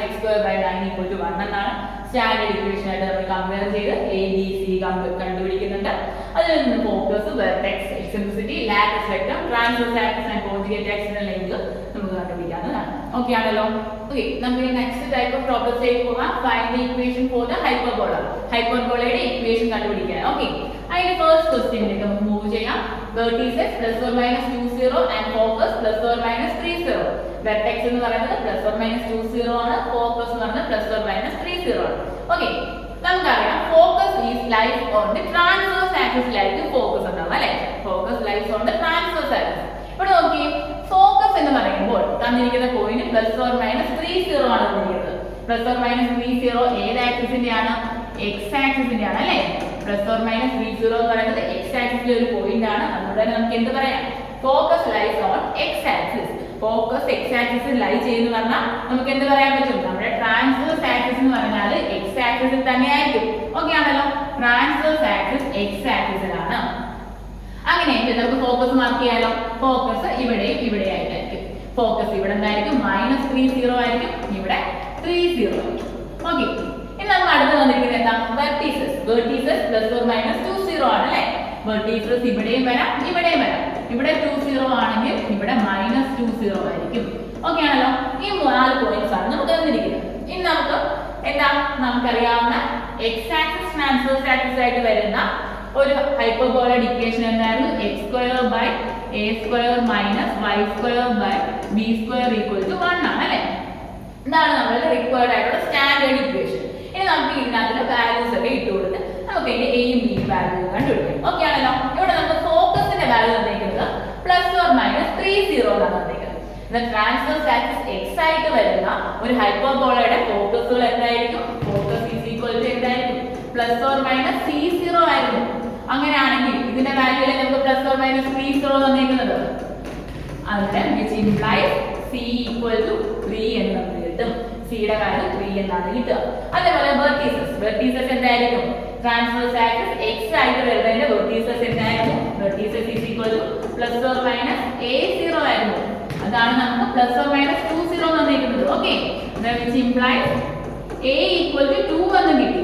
x² 9 equal to 1 എന്നാണ്. സ്റ്റാൻഡേർഡ് ഇക്വേഷൻ ആയിട്ട് നമ്മൾ കമ്പയർ ചെയ്ത് a b c കണ്ടുപിടിക്കുന്നുണ്ട്. അതിൽ നിന്ന് focus, vertex, eccentricity, latus rectum, transverse axis and conjugate ആക്സിസിന്റെ ലിങ്ക് നമുക്ക് കണ്ടുപിടിക്കാവുന്നതാണ്. ഓക്കേ ആണല്ലോ. ഓക്കേ, നമുക്ക് നെക്സ്റ്റ് ടൈപ്പ് ഓഫ് പ്രോബ്ലംസിലേക്ക് പോകാം. Find the equation for the hyperbola. ഹൈപ്പർബോളയുടെ ഇക്വേഷൻ കണ്ടുപിടിക്കാൻ. ഓക്കേ, അതിന്റെ ഫസ്റ്റ് ക്വസ്റ്റ്യനിലേക്ക് നമുക്ക് മൂവ് ചെയ്യാം. Vertices +or-20 and focus +or-30. Vertex എന്ന് പറയുന്നത് +or-20 ആണ്. ഫോക്കസ് എന്ന് പറയുന്നത് +or-30 ആണ്. ഓക്കേ, നമുക്കറിയാം focus is lies on the transverse ആക്സിസിലായിരിക്കും ഫോക്കസ് ഉണ്ടാവുക അല്ലേ? Focus lies on the transverse axis. ഇവിടെ നോക്കി, ഫോക്കസ് എന്ന് പറയുമ്പോൾ തന്നിരിക്കുന്ന പോയിന്റ് +or-30 ആണ് തന്നിരിക്കുന്നത്. +or-30 ഏത് ആക്സിസിന്റെ ആണ്? എക്സ് ആക്സിസിന്റെ ആണ് അല്ലേ? +or-30 എന്ന് പറയുന്നത് എക്സ് ആക്സിസിലെ ഒരു പോയിന്റ് ആണ്. അതുകൊണ്ട് തന്നെ നമുക്ക് എന്ത് പറയാം? Focus lies on x axis. Focus x ആക്സിസിൽ ലൈ ചെയ്യുന്നു പറഞ്ഞാൽ നമുക്ക് എന്ത് പറയാൻ പറ്റും? നമ്മുടെ ട്രാൻസ്വേഴ്സ് ആക്സിസ് എന്ന് പറഞ്ഞാൽ എക്സ് ആക്സിസിൽ തന്നെയായിരിക്കും. ഓക്കേ ആണല്ലോ. ട്രാൻസ്വേഴ്സ് ആക്സിസ് എക്സ് ആക്സിസിലാണ്. അങ്ങനെയെങ്കിൽ നമുക്ക് ഫോക്കസ് മാർക്ക് ചെയ്യാലോ. ഫോക്കസ് ഇവിടെ ആയിട്ടായിരിക്കും. ഫോക്കസ് ഇവിടെ എന്തായിരിക്കും? -30 ആയിരിക്കും. ഇവിടെ 30 ആയിരിക്കും. ഓക്കേ, ഇനി നമ്മൾ അടുത്ത് വന്നിരിക്കുന്നത് എന്താ? വെർട്ടീസസ് +or-20 ആണ് അല്ലേ? വെർട്ടീസസ് ഇവിടെയും വരാം, ഇവിടെയും വരാം. ഇവിടെ 20 ആണെങ്കിൽ ഇവിടെ -20 ആയിരിക്കും. ഓക്കേ ആണല്ലോ. ഈ 4 പോയിന്റ്സ് ആണ് നമുക്ക് തന്നിരിക്കുന്നത്. ഇനി നമുക്ക് എന്താ? നമുക്കറിയാവുന്ന എക്സ് ആക്സിസ് ട്രാൻസ്വേഴ്സ് ആക്സിസ് ആയിട്ട് വരുന്ന ഒരു ഹൈപ്പർബോളയുടെ ഇക്വേഷൻ എന്തായിരുന്നു? x² / a² - y² / b² = 1 ആണ് അല്ലേ? ഇതാണ് നമ്മുടെ റിക്വയർഡ് ആയിട്ടുള്ള സ്റ്റാൻഡേർഡ് ഇക്വേഷൻ. ഇനി നമുക്ക് ഇതിനകത്ത് വാല്യൂസ് ഒക്കെ ഇട്ട് കൊടുത്ത് നമുക്ക് ഇതിന്റെ എയും ബിയും വാല്യൂ കണ്ടുപിടിക്കാം. ഓക്കേ ആണല്ലോ. ഇവിടെ നമുക്ക് ഫോക്കസിന്റെ വാല്യൂ തന്നിരിക്കുന്നത് +or-30 എന്നാണ് തന്നിരിക്കുന്നത്. ട്രാൻസ്വേഴ്സ് ആക്സിസ് എക്സ് ആയിട്ട് വരുന്ന ഒരു ഹൈപ്പർബോളയുടെ ഫോക്കസുകൾ എന്തായിരിക്കും? ഫോക്കസ് ഈസ് ഈക്വൽ ടു എന്തായിരിക്കും? +or-c0 ആയിരുന്നു. അങ്ങനെയാണെങ്കിൽ ഇതിന്റെ വാല്യൂ അല്ലേ നമുക്ക് +or-30 തന്നിരിക്കുന്നത്. അതിന് which implies c = 3 എന്ന് നമുക്ക് കിട്ടും. c യുടെ വാല്യൂ 3 എന്നാണ് കിട്ടുക. അതേപോലെ വെർട്ടീസസ് എന്തായിരിക്കും? ട്രാൻസ്വേഴ്സ് ആക്സിസ് എക്സ് ആയിട്ട് വരുന്നതിന്റെ വെർട്ടീസസ് എന്തായിരുന്നു? Vertices is equal to plus or minus a0 ആയിരുന്നു. അതാണ് നമുക്ക് പ്ലസ് ഓർ മൈനസ് 20 തന്നിരിക്കുന്നത്. Okay, which implies a equal to 2 എന്ന് കിട്ടി.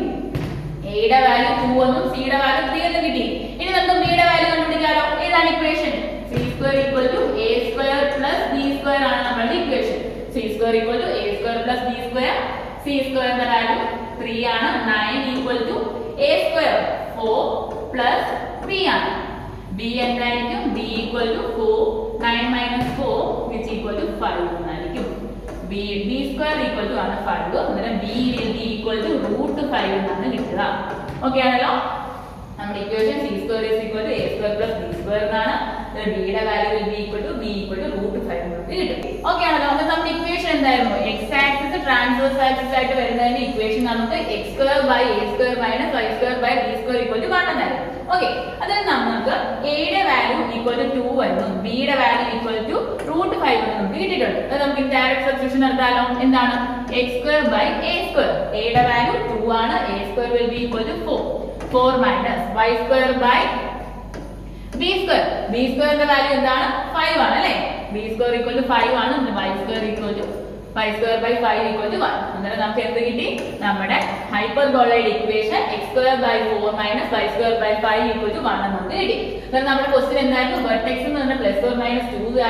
a യുടെ വാല്യൂ 2 എന്നും c യുടെ വാല്യൂ 3 എന്നും കിട്ടി. ഇനി നമുക്ക് b യുടെ വാല്യൂ കണ്ടുപിടിക്കാലോ. ഏതാണ് equation? c square equal to a square plus b square ആണ് നമ്മുടെ equation. c square equal to a square plus b square. c square ന്റെ വാല്യൂ 3 ആണ്. 9 equal to a square 4 plus 3 ആണ്. b എന്തായിരിക്കും? b equal to 4 9 minus 4 which equal to 5 എന്നായിരിക്കും. b square equal to ആണ് 5. അന്നേരം b will be equal to √5 എന്നാണ് കിട്ടുക. Okay ആണല്ലോ. നമ്മുടെ equation c square is equal to a square plus b square എന്നാണ്. b യുടെ value will be equal to b equal to √5 എന്ന് കിട്ടും. ഓക്കെ ആണല്ലോ. അപ്പോൾ നമ്മുടെ ഇക്വേഷൻ എന്തായിരുന്നു? x ആക്സിസ് ട്രാൻസ്വേഴ്സ് ആക്സിസ് ആയിട്ട് വരുന്നതിന്റെ ഇക്വേഷൻ നമുക്ക് x square by a square minus y square by b square equal to 1 എന്നായിരുന്നു. ഓക്കെ, അതിന് നമുക്ക് a യുടെ വാല്യൂ equal to 2 എന്നും b യുടെ വാല്യൂ equal to √5 എന്നും നമുക്ക് കിട്ടിയിട്ടുണ്ട്. അത് നമുക്ക് ഇൻഡയറക്റ്റ് സബ്സ്റ്റിറ്റ്യൂഷൻ നടത്താലോ. എന്താണ്? x square by a square. a യുടെ വാല്യൂ 2 ആണ്. a square will be equal to 4 minus y square by b square. b square ന്റെ വാല്യൂ എന്താണ്? 5 ആണ് അല്ലേ? b square equal to 5 ആണ്. y square equal to y square by 5 equal to 1. അന്നേരം നമുക്ക് എന്ത് കിട്ടി? നമ്മുടെ ഹൈപ്പർബോളയുടെ equation x square by 4 minus y square by 5 equal to 1 എന്ന് നമുക്ക് കിട്ടി. അന്നേരം നമ്മുടെ ക്വസ്റ്റ്യൻ എന്തായിരുന്നു? വെർട്ടെക്സ് എന്ന് പറഞ്ഞാൽ പ്ലസ് ഓർ മൈനസ് 20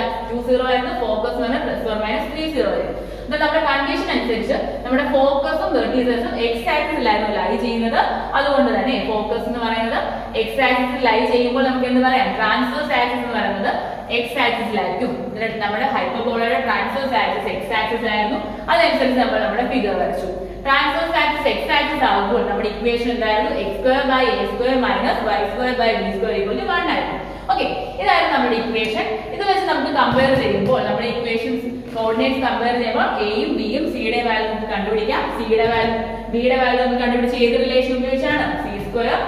ആയിരുന്നു. ഫോക്കസ് എന്ന് പറഞ്ഞാൽ പ്ലസ് ഓർ മൈനസ് 30 ആയിരുന്നു. എന്നാൽ നമ്മുടെ കണ്ടീഷൻ അനുസരിച്ച് നമ്മുടെ ഫോക്കസും വെർട്ടീസസും എക്സ് ആക്സിസിലായിരുന്നു ലൈ ചെയ്യുന്നത്. അതുകൊണ്ട് തന്നെ ഫോക്കസ് എന്ന് പറയുന്നത് എക്സ് ആക്സിസിൽ ലൈ ചെയ്യുമ്പോൾ നമുക്ക് എന്ത് പറയാം? ട്രാൻസ്വേഴ്സ് ആക്സിസ് എന്ന് പറയുന്നത് എക്സ് ആക്സിസിലായിരിക്കും. എന്നിട്ട് നമ്മുടെ ഹൈപ്പർബോളയുടെ ട്രാൻസ്വേഴ്സ് ആക്സിസ് എക്സ് ആക്സിസ് ആയിരുന്നു. അതനുസരിച്ച് നമ്മൾ നമ്മുടെ ഫിഗർ വരച്ചു. ട്രാൻസ്വേഴ്സ് ആക്സിസ് എക്സ് ആക്സിസ് ആകുമ്പോൾ നമ്മുടെ ഇക്വേഷൻ എന്തായിരുന്നു? x square by a square minus y square by b square equal to 1 ആയിരുന്നു. ഓക്കെ, ഇതായിരുന്നു നമ്മുടെ ഇക്വേഷൻ. ഇത് വെച്ച് നമുക്ക് കമ്പയർ ചെയ്യുമ്പോൾ നമ്മുടെ ഇക്വേഷൻസ് കോർഡിനേറ്റ്സ് കമ്പയർ ചെയ്യുമ്പോൾ എയും ബിയും സിയുടെ വാല്യൂ നമുക്ക് കണ്ടുപിടിക്കാം. സിയുടെ വാല്യൂ ബിയുടെ വാല്യൂ നമുക്ക് കണ്ടുപിടിച്ച് ഏത് റിലേഷൻ ഉപയോഗിച്ചാണ്? c square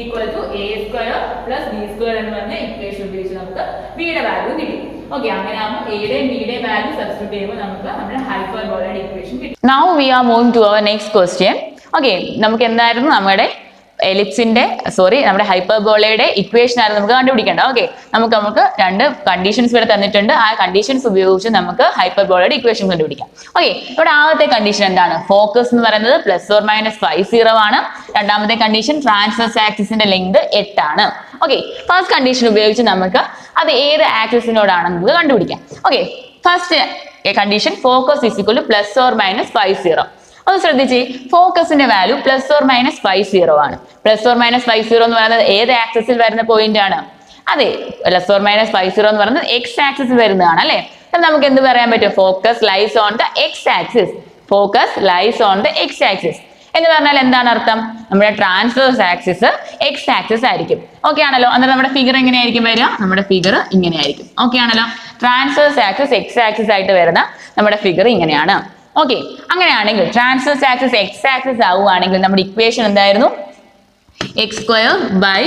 equal to a square plus b square എന്ന് പറഞ്ഞ ഇക്വേഷൻ ഉപയോഗിച്ച് നമുക്ക് ബിയുടെ വാല്യൂ കിട്ടി. ഓക്കെ, അങ്ങനെ ആകുമ്പോൾ എയുടെയും ബിയുടെയും വാല്യൂ സബ്സ്റ്റിറ്റ്യൂട്ട് ചെയ്യുമ്പോൾ നമുക്ക് നമ്മുടെ ഹൈപ്പർബോളയുടെ ഇക്വേഷൻ കിട്ടി. Now we are moving to our next question. Okay, നമുക്ക് എന്തായിരുന്നു നമ്മുടെ നമ്മുടെ ഹൈപ്പർബോളയുടെ ഇക്വേഷൻ ആയിരുന്നു നമുക്ക് കണ്ടുപിടിക്കേണ്ടത്. ഓക്കെ, നമുക്ക് രണ്ട് കണ്ടീഷൻസ് ഇവിടെ തന്നിട്ടുണ്ട്. ആ കണ്ടീഷൻസ് ഉപയോഗിച്ച് നമുക്ക് ഹൈപ്പർബോളയുടെ ഇക്വേഷൻ കണ്ടുപിടിക്കാം. ഓക്കെ, ഇവിടെ ആദ്യത്തെ കണ്ടീഷൻ എന്താണ്? ഫോക്കസ് എന്ന് പറയുന്നത് പ്ലസ് ഓർ മൈനസ് 5 ആണ്. രണ്ടാമത്തെ കണ്ടീഷൻ ട്രാൻസ്വേഴ്സ് ആക്സിസിന്റെ ലെങ്ത് 8 ആണ്. ഓക്കെ, ഫസ്റ്റ് കണ്ടീഷൻ ഉപയോഗിച്ച് നമുക്ക് അത് ഏത് ആക്സിസിനോടാണെന്ന് നമുക്ക് കണ്ടുപിടിക്കാം. Okay, first condition focus is equal to plus or minus 5. ഒന്ന് ശ്രദ്ധിച്ച്, ഫോക്കസിന്റെ വാല്യൂ പ്ലസ് ഓർ മൈനസ് 5 ആണ്. പ്ലസ് ഓർ മൈനസ് 5 എന്ന് പറയുന്നത് ഏത് ആക്സിസിൽ വരുന്ന പോയിന്റ് ആണ്? അതെ, പ്ലസ് ഓർ മൈനസ് 5 എന്ന് പറയുന്നത് എക്സ് ആക്സിസിൽ വരുന്നതാണ് അല്ലെ? നമുക്ക് എന്ത് പറയാൻ പറ്റും? Focus lies on the x axis. Focus lies on the x axis എന്ന് പറഞ്ഞാൽ എന്താണ് അർത്ഥം? നമ്മുടെ ട്രാൻസ്വേഴ്സ് ആക്സിസ് എക്സ് ആക്സിസ് ആയിരിക്കും. ഓക്കെ ആണല്ലോ. അന്നേരം നമ്മുടെ ഫിഗർ എങ്ങനെയായിരിക്കും വരിക? നമ്മുടെ ഫിഗർ ഇങ്ങനെയായിരിക്കും. ഓക്കെ ആണല്ലോ. ട്രാൻസ്വേഴ്സ് ആക്സിസ് എക്സ് ആക്സിസ് ആയിട്ട് വരുന്ന നമ്മുടെ ഫിഗർ ഇങ്ങനെയാണ്. ഓക്കെ, അങ്ങനെയാണെങ്കിൽ ട്രാൻസ്വേഴ്സ് ആക്സിസ് എക്സ് ആക്സിസ് ആവുകയാണെങ്കിൽ നമ്മുടെ ഇക്വേഷൻ എന്തായിരുന്നു? x square by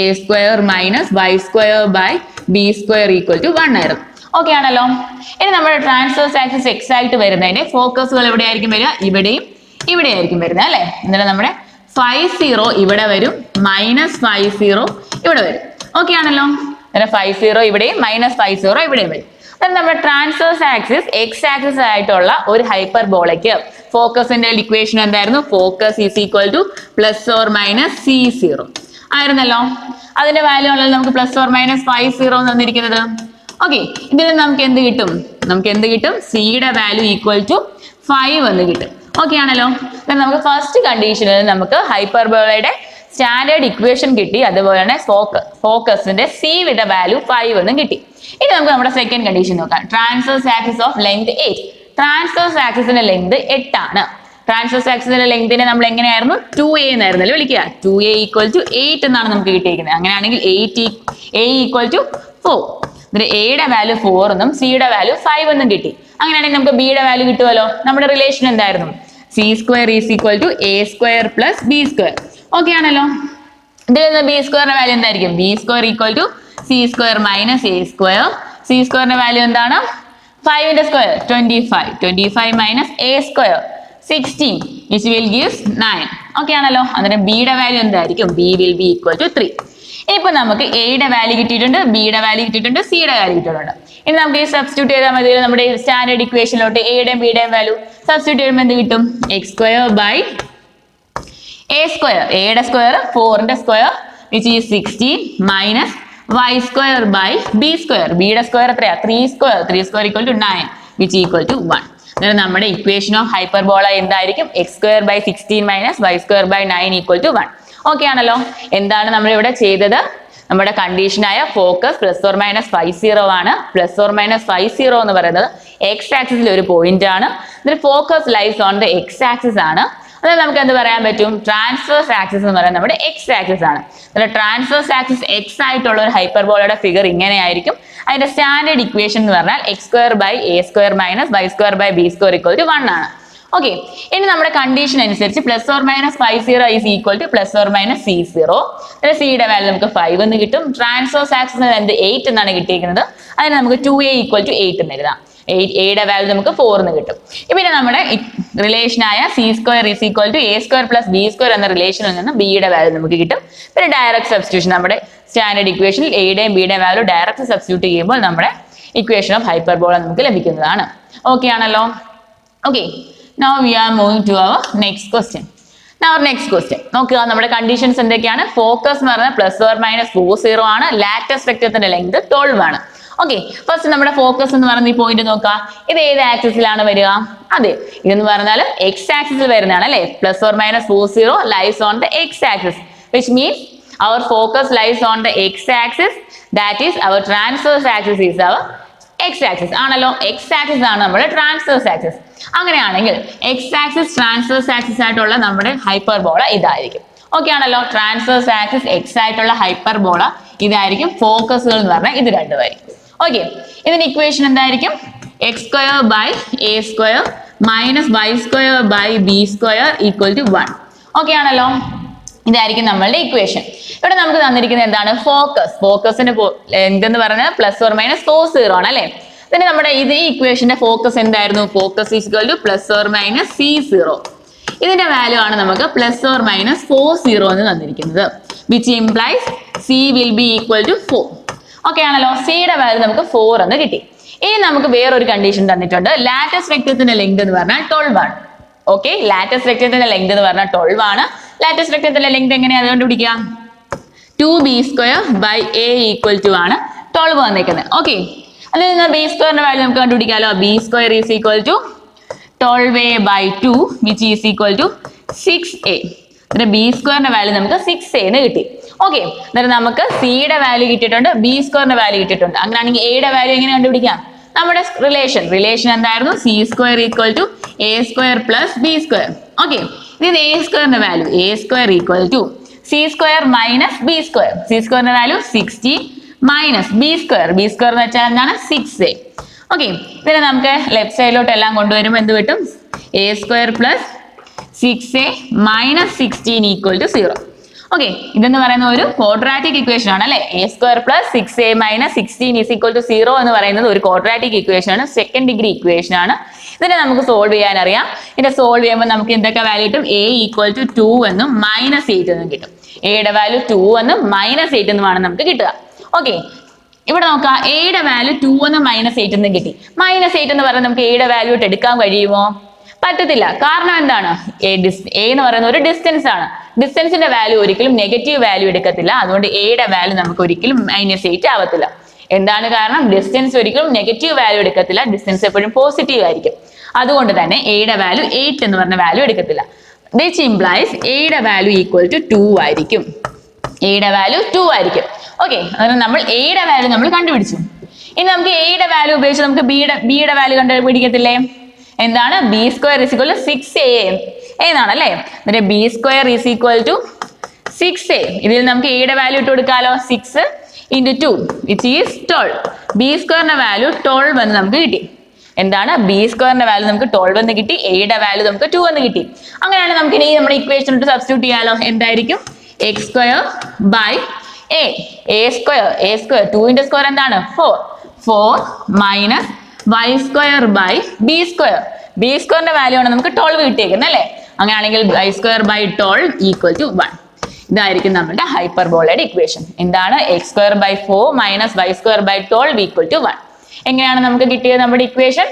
a square minus y square by b square equal to 1 ആയിരുന്നു. ഓക്കെ ആണല്ലോ. ഇനി നമ്മുടെ ട്രാൻസ്വേഴ്സ് ആക്സിസ് എക്സ് ആയിട്ട് വരുന്നതിന്റെ ഫോക്കസുകൾ എവിടെയായിരിക്കും വരിക? ഇവിടെയും ഇവിടെയായിരിക്കും വരുന്നത് അല്ലെ? എന്നിട്ട് നമ്മുടെ 50 ഇവിടെ വരും, -50 ഇവിടെ വരും. ഓക്കെ ആണല്ലോ. 50 ഇവിടെയും -50 ഇവിടെയും വരും. നമ്മുടെ ട്രാൻസ്വേഴ്സ് ആക്സിസ് എക്സ് ആക്സിസ് ആയിട്ടുള്ള ഒരു ഹൈപ്പർബോളയ്ക്ക് ഫോക്കസിന്റെ ഇക്വേഷൻ എന്തായിരുന്നു? Focus is equal to plus or minus c0 ആയിരുന്നല്ലോ. അതിന്റെ വാല്യൂ ആണല്ലോ നമുക്ക് പ്ലസ് ഓർ മൈനസ് 50 തന്നിരിക്കുന്നത്. ഓക്കെ, ഇതിൽ നമുക്ക് എന്ത് കിട്ടും? സിയുടെ വാല്യൂ ഈക്വൽ ടു 5 എന്ന് കിട്ടും. ഓക്കെ ആണല്ലോ. നമുക്ക് ഫസ്റ്റ് കണ്ടീഷനിൽ നമുക്ക് ഹൈപ്പർബോളയുടെ സ്റ്റാൻഡേർഡ് ഇക്വേഷൻ കിട്ടി. അതുപോലെ തന്നെ ഫോക്കസിന്റെ സി വിത്ത് വാല്യൂ 5 എന്നും കിട്ടി. ഇനി നമുക്ക് നമ്മുടെ സെക്കൻഡ് കണ്ടീഷൻ നോക്കാം. Transverse axis of length 8. Transverse ആക്സിസിന്റെ ലെങ്ത് 8 ആണ്. ട്രാൻസ്വേഴ്സ് ആക്സിസിന്റെ ലെങ്തിനെ നമ്മൾ എങ്ങനെയായിരുന്നു? 2a എന്നായിരുന്നല്ലോ വിളിക്കുക. 2a ഈക്വൽ ടു 8 എന്നാണ് നമുക്ക് കിട്ടിയിരിക്കുന്നത്. അങ്ങനെയാണെങ്കിൽ a ഈക്വൽ ടു 4. എന്നിട്ട് എയുടെ വാല്യൂ 4 എന്നും സിയുടെ വാല്യൂ 5 എന്നും കിട്ടി. അങ്ങനെയാണെങ്കിൽ നമുക്ക് ബിയുടെ വാല്യൂ കിട്ടുമല്ലോ. നമ്മുടെ റിലേഷൻ എന്തായിരുന്നു? c square is equal to a square plus b square. Okay ആണല്ലോ. ഇതിൽ നിന്ന് ബി സ്ക്വയറിന്റെ വാല്യൂ എന്തായിരിക്കും? b square equal to c square minus a square. c സ്ക്വയറിന്റെ വാല്യൂ എന്താണ്? 5ന്റെ square 25. 25 minus a square 16 which will give 9. Okay ആണല്ലോ. അന്നേരം ബിയുടെ വാല്യൂ എന്തായിരിക്കും? B will be equal to 3. ഇനിയിപ്പോ നമുക്ക് എയുടെ വാല്യൂ കിട്ടിയിട്ടുണ്ട്, ബിയുടെ വാല്യൂ കിട്ടിയിട്ടുണ്ട്, സിയുടെ വാല്യൂ കിട്ടിയിട്ടുണ്ട്. ഇനി നമുക്ക് ഈ സബ്സ്റ്റിറ്റ്യൂട്ട് ചെയ്താൽ മതി. നമ്മുടെ സ്റ്റാൻഡേർഡ് ഇക്വേഷനിലോട്ട് എയുടെയും ബിയുടെയും വാല്യൂ സബ്സ്റ്റിറ്റ്യൂട്ട് ചെയ്യുമ്പോൾ എന്ത് കിട്ടും? X square by A square, എയുടെ സ്ക്വയർ 4ന്റെ square which is 16 minus Y square by B square, ബിയുടെ സ്ക്വയർ എത്രയാ? 3 square, 3 square equal to 9 which equal to 1. അതായത് നമ്മുടെ ഇക്വേഷൻ ഓഫ് ഹൈപ്പർബോള എന്തായിരിക്കും? X square by 16 minus Y square by 9 equal to 1. Okay ആണല്ലോ. എന്താണ് നമ്മൾ ഇവിടെ ചെയ്തത്? നമ്മുടെ കണ്ടീഷനായ ഫോക്കസ് പ്ലസ് ഓർ മൈനസ് 50 ആണ്. പ്ലസ് ഓർ മൈനസ് 50 എന്ന് പറയുന്നത് എക്സ് ആക്സിസിൽ ഒരു പോയിന്റ് ആണ്. ഇതിൽ focus lies on the x axis ആണ്. അതായത് നമുക്ക് എന്ത് പറയാൻ പറ്റും? ട്രാൻസ്വേഴ്സ് ആക്സിസ് എന്ന് പറയുന്നത് നമ്മുടെ എക്സ് ആക്സിസ് ആണ്. ട്രാൻസ്വേഴ്സ് ആക്സിസ് എക്സ് ആയിട്ടുള്ള ഒരു ഹൈപ്പർബോളയുടെ ഫിഗർ ഇങ്ങനെയായിരിക്കും. അതിന്റെ സ്റ്റാൻഡേർഡ് ഇക്വേഷൻ എന്ന് പറഞ്ഞാൽ x square by A square minus Y square by B square equal to 1 ആണ്. ഓക്കെ, ഇനി നമ്മുടെ കണ്ടീഷൻ അനുസരിച്ച് plus or minus 50 is equal to plus or minus C0. സിയുടെ വാല്യൂ നമുക്ക് 5 എന്ന് കിട്ടും. ട്രാൻസ്വേഴ്സ് ആക്സിസിന് എന്ത് 8 എന്നാണ് കിട്ടിയിരിക്കുന്നത്. അതിന് നമുക്ക് 2a ഈക്വൽ ടു 8 എന്ന് എഴുതാം. എയുടെ വാല്യൂ നമുക്ക് 4 എന്ന് കിട്ടും. പിന്നെ നമ്മുടെ റിലേഷനായ C square is equal to A square plus B square എന്ന റിലേഷനിൽ നിന്ന് ബിയുടെ വാല്യൂ നമുക്ക് കിട്ടും. പിന്നെ ഡയറക്റ്റ് സബ്സ്റ്റിറ്റ്യൂഷൻ, നമ്മുടെ സ്റ്റാൻഡേർഡ് ഇക്വേഷനിൽ എയുടെയും ബിയുടെയും വാല്യൂ ഡയറക്റ്റ് സബ്സ്റ്റിറ്റ്യൂട്ട് ചെയ്യുമ്പോൾ നമ്മുടെ ഇക്വേഷൻ ഓഫ് ഹൈപ്പർബോള നമുക്ക് ലഭിക്കുന്നതാണ്. ഓക്കെ ആണല്ലോ. Okay, now we are moving to our next question. Now our next question നോക്കുക. നമ്മുടെ കണ്ടീഷൻസ് എന്തൊക്കെയാണ്? ഫോക്കസ് എന്ന് പറഞ്ഞാൽ പ്ലസ് ഓർ മൈനസ് 40 ആണ്. ലാറ്റസ് വെക്ടറിന്റെ ലെങ്ത് 12 ആണ്. ഓക്കെ, ഫസ്റ്റ് നമ്മുടെ ഫോക്കസ് എന്ന് പറയുന്ന ഈ പോയിന്റ് നോക്കാം. ഇത് ഏത് ആക്സിസിലാണ് വരിക? അതെ, ഇതെന്ന് പറഞ്ഞാൽ എക്സ് ആക്സിസിൽ വരുന്നതാണ് അല്ലെ. Plus or minus 40 lies on the x axis which means our focus lies on the x axis, that is our transverse axis is our x axis ആണല്ലോ. x axis ആണ് നമ്മുടെ transverse axis. അങ്ങനെയാണെങ്കിൽ x axis transverse axis ആയിട്ടുള്ള നമ്മുടെ hyperbola ഇതായിരിക്കും. Okay ആണല്ലോ. Transverse axis x ആയിട്ടുള്ള hyperbola ഇതായിരിക്കും. ഫോക്കസുകൾ എന്ന് പറഞ്ഞാൽ ഇത് രണ്ടുമായിരിക്കും. ഓക്കെ, ഇതിന്റെ ഇക്വേഷൻ എന്തായിരിക്കും? X square by A square minus Y square by B square equal to 1. Okay ആണല്ലോ. ഇതായിരിക്കും നമ്മളുടെ ഇക്വേഷൻ. ഇവിടെ നമുക്ക് തന്നിരിക്കുന്നത് എന്താണ്? ഫോക്കസ്. ഫോക്കസിന്റെ എന്തെന്ന് പറഞ്ഞാൽ പ്ലസ് ഓർ മൈനസ് 40 ആണ് അല്ലെ. പിന്നെ നമ്മുടെ ഇത് ഈ ഇക്വേഷന്റെ ഫോക്കസ് എന്തായിരുന്നു? Focus is equal to plus or minus C0. ഇതിന്റെ വാല്യൂ ആണ് നമുക്ക് പ്ലസ് ഓർ മൈനസ് 40 എന്ന് തന്നിരിക്കുന്നത്. Which implies C will be equal to 4. Okay ആണല്ലോ. സിയുടെ വാല്യൂ നമുക്ക് 4 എന്ന് കിട്ടി. ഇനി നമുക്ക് വേറൊരു കണ്ടീഷൻ തന്നിട്ടുണ്ട്. ലാറ്റസ് വെക്ടറിന്റെ ലെങ്ത് എന്ന് പറഞ്ഞാൽ 12 ആണ്. ഓക്കെ, ലാറ്റസ് വെക്ടറിന്റെ ലെങ്ത് എന്ന് പറഞ്ഞാൽ 12 ആണ്. ലാറ്റസ് വെക്ടറിന്റെ ലെങ്ത് എങ്ങനെയാണ് അതുകൊണ്ട് പിടിക്കാം? 2b square by a equal to ആണ് 12 വന്നേക്കുന്നത്. ഓക്കെ, അതിൽ നിന്ന് ബി സ്ക്വയറിന്റെ വാല്യൂ നമുക്ക് കണ്ടുപിടിക്കാമല്ലോ. B square is equal to 12a by 2 which is equal to 6a. എന്നിട്ട് ബി സ്ക്വയറിന്റെ വാല്യൂ നമുക്ക് 6a എന്ന് കിട്ടി. ഓക്കെ, എന്നിട്ട് നമുക്ക് സിയുടെ വാല്യൂ കിട്ടിയിട്ടുണ്ട്, ബി സ്ക്വയറിന്റെ വാല്യൂ കിട്ടിയിട്ടുണ്ട്. അങ്ങനെയാണെങ്കിൽ എയുടെ വാല്യൂ എങ്ങനെ കണ്ടുപിടിക്കാം? നമ്മുടെ റിലേഷൻ എന്തായിരുന്നു? C square equal to A square plus B square. Okay, ഇത് എ സ്ക്വയറിന്റെ value A square equal to C square minus B square. C സ്ക്വയറിന്റെ value 60 minus B square. B square എന്ന് വെച്ചാൽ എന്താണ്? 6a. ഓക്കെ, ഇതിനെ നമുക്ക് left സൈഡിലോട്ട് എല്ലാം കൊണ്ടുവരുമ്പോൾ എന്ത് കിട്ടും? A square plus 6a minus 16 equal to 0. Okay, ഇതെന്ന് പറയുന്ന ഒരു ക്വാഡ്രാറ്റിക് ഇക്വേഷൻ ആണ് അല്ലെ. A square plus 6a minus 16 is equal to 0 എന്ന് പറയുന്നത് ഒരു ക്വാഡ്രാറ്റിക് ഇക്വേഷൻ ആണ്. സെക്കൻഡ് ഡിഗ്രി ഇക്വേഷൻ ആണ്. ഇതിനെ നമുക്ക് സോൾവ് ചെയ്യാൻ അറിയാം. ഇതിനെ സോൾവ് ചെയ്യുമ്പോൾ നമുക്ക് എന്തൊക്കെ വാല്യൂ കിട്ടും? എ ഈക്വൽ ടു 2 എന്നും മൈനസ് 8 എന്നും കിട്ടും. എയുടെ വാല്യൂ 2 എന്നും മൈനസ് 8 എന്നുമാണ് നമുക്ക് കിട്ടുക. ഓക്കെ, ഇവിടെ നോക്കാം. എയുടെ വാല്യൂ 2 എന്നും മൈനസ് 8 എന്നും കിട്ടി. മൈനസ് 8 എന്ന് പറയുന്നത് നമുക്ക് എയുടെ വാല്യൂ ഇട്ട് എടുക്കാൻ കഴിയുമോ? പറ്റത്തില്ല. കാരണം എന്താണ്? എ എന്ന് പറയുന്ന ഒരു ഡിസ്റ്റൻസ് ആണ്. ഡിസ്റ്റൻസിന്റെ വാല്യൂ ഒരിക്കലും നെഗറ്റീവ് വാല്യൂ എടുക്കത്തില്ല. അതുകൊണ്ട് എയുടെ വാല്യൂ നമുക്ക് ഒരിക്കലും -8 ആവത്തില്ല. എന്താണ് കാരണം? ഡിസ്റ്റൻസ് ഒരിക്കലും നെഗറ്റീവ് വാല്യൂ എടുക്കത്തില്ല. ഡിസ്റ്റൻസ് എപ്പോഴും പോസിറ്റീവ് ആയിരിക്കും. അതുകൊണ്ട് തന്നെ എയുടെ വാല്യൂ 8 എന്ന് പറഞ്ഞ വാല്യൂ എടുക്കത്തില്ല. വിച്ച് ഇംപ്ലൈസ് എയുടെ വാല്യൂ ഈക്വൽ ടു 2 ആയിരിക്കും. എയുടെ വാല്യൂ 2 ആയിരിക്കും. ഓക്കെ, അതുകൊണ്ട് നമ്മൾ എയുടെ വാല്യൂ നമ്മൾ കണ്ടുപിടിച്ചു. ഇനി നമുക്ക് എയുടെ വാല്യൂ ഉപയോഗിച്ച് നമുക്ക് ബിയുടെ വാല്യൂ കണ്ടുപിടിക്കത്തില്ലേ? എന്താണ്? B square is equal to 6a എന്നാണ് അല്ലേ. എന്നിട്ട് b square is equal to 6a. ഇതിൽ നമുക്ക് എയുടെ വാല്യൂ ഇട്ട് കൊടുക്കാലോ. 6 into 2 വിച്ച് ഈസ് 12. ബി സ്ക്വയറിന്റെ വാല്യൂ 12 എന്ന് നമുക്ക് കിട്ടി. എന്താണ്? ബി സ്ക്വയറിന്റെ വാല്യൂ നമുക്ക് 12 എന്ന് കിട്ടി. എയുടെ വാല്യൂ നമുക്ക് 2 എന്ന് കിട്ടി. അങ്ങനെയാണ് നമുക്ക് ഇനി നമ്മുടെ ഇക്വേഷൻ ഇട്ട് സബ്സ്റ്റിറ്റ്യൂട്ട് ചെയ്യാലോ. എന്തായിരിക്കും? X square by A square. 2ന്റെ സ്ക്വയർ എന്താണ്? 4 minus Y square by B square. B സ്ക്വയറിന്റെ വാല്യൂ ആണ് നമുക്ക് 12 കിട്ടിയേക്കുന്നത് അല്ലേ. അങ്ങനെയാണെങ്കിൽ y square by 12 equal to 1. ഇതായിരിക്കും നമ്മുടെ ഹൈപ്പർബോളയുടെ ഇക്വേഷൻ. എന്താണ്? X square by 4 minus Y square by 12 equal to 1. എങ്ങനെയാണ് നമുക്ക് കിട്ടിയത് നമ്മുടെ ഇക്വേഷൻ?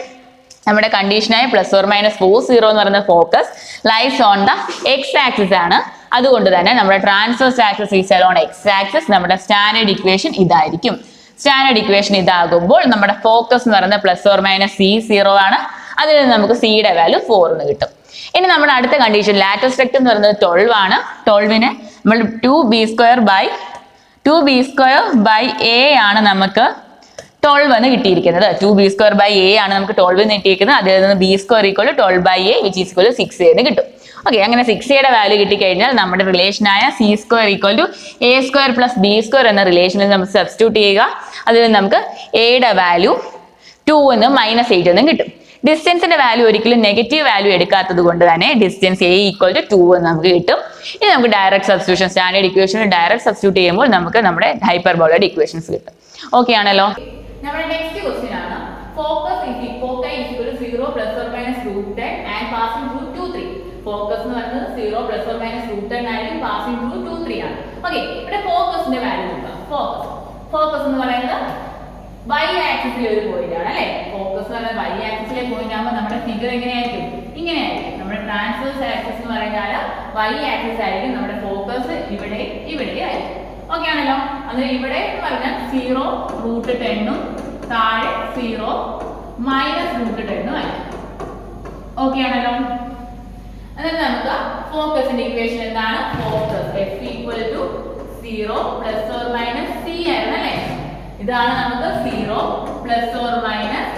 നമ്മുടെ കണ്ടീഷനായ പ്ലസ് ഓർ മൈനസ് 4 എന്ന് പറയുന്ന focus lies on the x axis ആണ്. അതുകൊണ്ട് തന്നെ നമ്മുടെ transverse axis is along x axis. നമ്മുടെ സ്റ്റാൻഡേർഡ് ഇക്വേഷൻ ഇതായിരിക്കും. സ്റ്റാൻഡേർഡ് ഇക്വേഷൻ ഇതാകുമ്പോൾ നമ്മുടെ ഫോക്കസ് എന്ന് പറയുന്നത് പ്ലസ് ഓർ മൈനസ് C0 ആണ്. അതിൽ നിന്ന് നമുക്ക് സിയുടെ വാല്യൂ 4 എന്ന് കിട്ടും. ഇനി നമ്മുടെ അടുത്ത കണ്ടീഷൻ ലാറ്റസ്റ്റ് റെക്ടം എന്ന് പറയുന്നത് 12 ആണ്. 12നെ നമ്മൾ 2b² ബൈ a ആണ് നമുക്ക് 12 എന്ന് കിട്ടിയിരിക്കുന്നത്. 2b² ബൈ a ആണ് നമുക്ക് 12 എന്ന് കിട്ടിയിരിക്കുന്നത്. അതിൽ നിന്ന് b² equal 12 by a which is equal 6a എന്ന് കിട്ടും. ഓക്കെ, അങ്ങനെ 6a വാല്യൂ കിട്ടിക്കഴിഞ്ഞാൽ നമ്മുടെ റിലേഷനായ c² equal to a² plus b² എന്ന റിലേഷനിൽ നമ്മൾ സബ്സ്റ്റിറ്റ്യൂട്ട് ചെയ്യുക. അതിൽ നമുക്ക് a വാല്യൂ 2 എന്നും -8 എന്നും കിട്ടും. ഡിസ്റ്റൻസിന്റെ വാല്യൂ ഒരിക്കലും നെഗറ്റീവ് വാല്യൂ എടുക്കാത്തത് കൊണ്ട് തന്നെ ഡിസ്റ്റൻസ് a ഈക്വൽ ടു 2 എന്ന് നമുക്ക് കിട്ടും. ഇനി നമുക്ക് ഡയറക്റ്റ് സബ്സ്റ്റിറ്റ്യൂഷൻ സ്റ്റാൻഡേർഡ് ഇക്വേഷനിൽ ഡയറക്റ്റ് സബ്സ്റ്റിറ്റ്യൂട്ട് ചെയ്യുമ്പോൾ നമുക്ക് നമ്മുടെ ഹൈപ്പർബോളയുടെ ഇക്വേഷൻസ് കിട്ടും. ഓക്കെ ആണല്ലോ. നമ്മുടെ നെക്സ്റ്റ് ക്വസ്റ്റ്യൻ ആണ് focus equal to 0 plus or minus √10 and passing through 2, 3. Focus എന്ന് പറയുന്നത് 0 പ്ലസ് ഓർ മൈനസ് √10 ആയിരിക്കും, പാസിംഗ് ത്രൂ 2, 3 ആണ്. ഓക്കെ, ഇവിടെ ഫോക്കസിന്റെ വാല്യൂ നോക്കാം. ഫോക്കസ് എന്ന് പറയുന്നത് y ആക്സിസിലെ ഒരു പോയിന്റ് ആണ് അല്ലേ. ഫോക്കസ് എന്ന് പറയുന്നത് y ആക്സിസിലെ പോയിന്റ് ആകുമ്പോൾ നമ്മുടെ ഫിഗർ എങ്ങനെയായിരിക്കും? ഇങ്ങനെയായിരിക്കും. നമ്മുടെ ട്രാൻസ്വേഴ്സ് ആക്സിസ് എന്ന് പറഞ്ഞാൽ y ആക്സിസ് ആയിരിക്കും. നമ്മുടെ ഫോക്കസ് ഇവിടെ ആയിരിക്കും. ഓക്കെ ആണല്ലോ. അന്നേരം ഇവിടെ എന്ന് പറഞ്ഞാൽ 0 √10 താഴെ 0 -√10 ആയിരിക്കും. ഓക്കെ ആണല്ലോ. അന്നേരം നമുക്ക് ഫോക്കസിന്റെ ഇക്വേഷൻ എന്താണ്? Focus f equal to 0 plus or minus c ആയിരുന്നു അല്ലേ. ഇതാണ് നമുക്ക് 0 പ്ലസ് ഓർ മൈനസ്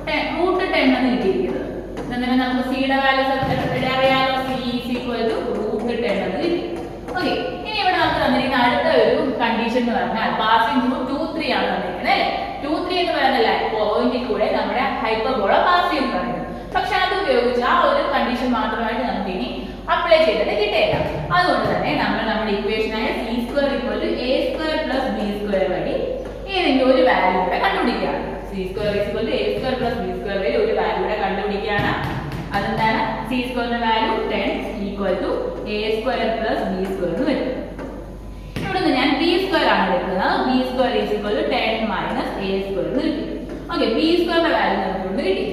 √10 എന്ന് കിട്ടിയിരിക്കുന്നത്. എന്നിട്ട് നമുക്ക് സിയുടെ വാല്യൂ അറിയാലോ. c ഈക്വൽ ടു √10 എന്ന് കിട്ടി. ഓക്കെ, ഇനി ഇവിടെ നമുക്ക് തന്നിരിക്കുന്ന അടുത്ത ഒരു കണ്ടീഷൻ എന്ന് പറഞ്ഞാൽ പാസിംഗ് ത്രൂ 2, 3 ആണ് തന്നിരിക്കുന്നത് അല്ലേ. 2, 3 എന്ന് പറയുന്ന പോയിന്റിൽ കൂടെ നമ്മുടെ ഹൈപ്പർബോള പാസ് ചെയ്യുന്നു പറയുന്നത്. പക്ഷെ അത് ഉപയോഗിച്ച് ആ ഒരു കണ്ടീഷൻ മാത്രമായിട്ട് നമുക്ക് ഇനി അപ്ലൈ ചെയ്തിട്ട് കിട്ടില്ല. അതുകൊണ്ട് തന്നെ നമ്മൾ നമ്മുടെ ഇക്വേഷനായ c² equal to a² plus b² വഴി ഏതെങ്കിലും ഒരു വാല്യൂ കൂടെ കണ്ടുപിടിക്കുകയാണ്. c² equal to a² plus b² വഴി ഒരു വാല്യൂ കൂടെ കണ്ടുപിടിക്കുകയാണ്. അതെന്താണ്? c² ന്റെ value 10 equal to a² plus b² എന്ന് വരും. ഇവിടെ നിന്ന് ഞാൻ b² ആണ് എടുക്കുന്നത്. b² equal to 10 minus a² എന്ന് കിട്ടി. ഓക്കെ, b² ന്റെ വാല്യൂ നമുക്ക് ഇവിടെ കിട്ടി.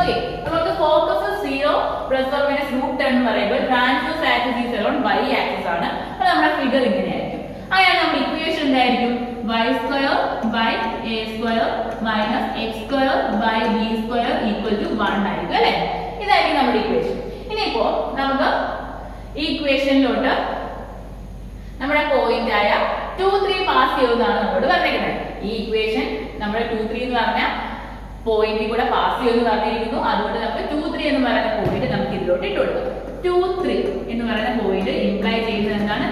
ഓക്കെ, നമുക്ക് ഫോക്കസ് 0 പ്ലസ് ഓർ മൈനസ് √10 എന്ന് പറയുമ്പോൾ transverse axis is alone y axis ആണ്. അപ്പോൾ നമ്മുടെ ഫിഗർ ഇങ്ങനെയായിരിക്കും. അങ്ങനെ നമ്മുടെ ഇക്വേഷൻ എന്തായിരിക്കും? y² by a² minus x² by b² equal to 1 ആയിരിക്കും അല്ലേ. ഇതായിരിക്കും നമ്മുടെ ഇക്വേഷൻ. ഇനിയിപ്പോ നമുക്ക് ഈ ഇക്വേഷനിലോട്ട് നമ്മുടെ പോയിന്റ് ആയ 2, 3 പാസ് ചെയ്യുന്നതാണ് നമ്മളോട് പറഞ്ഞിരിക്കുന്നത്. ഈ ഇക്വേഷൻ നമ്മുടെ 2, 3 എന്ന് പറഞ്ഞാൽ പോയിന്റിൽ കൂടെ പാസ് ചെയ്യുമെന്ന് പറഞ്ഞിരിക്കുന്നു. അതുകൊണ്ട് നമുക്ക് 2, 3 എന്ന് പറയുന്ന പോയിന്റ് നമുക്ക് ഇതിലോട്ട് ഇട്ട് കൊടുക്കാം. 2, 3 എന്ന് പറയുന്ന പോയിന്റ് ഇംപ്ലൈ ചെയ്യുന്നത് എന്താണ്?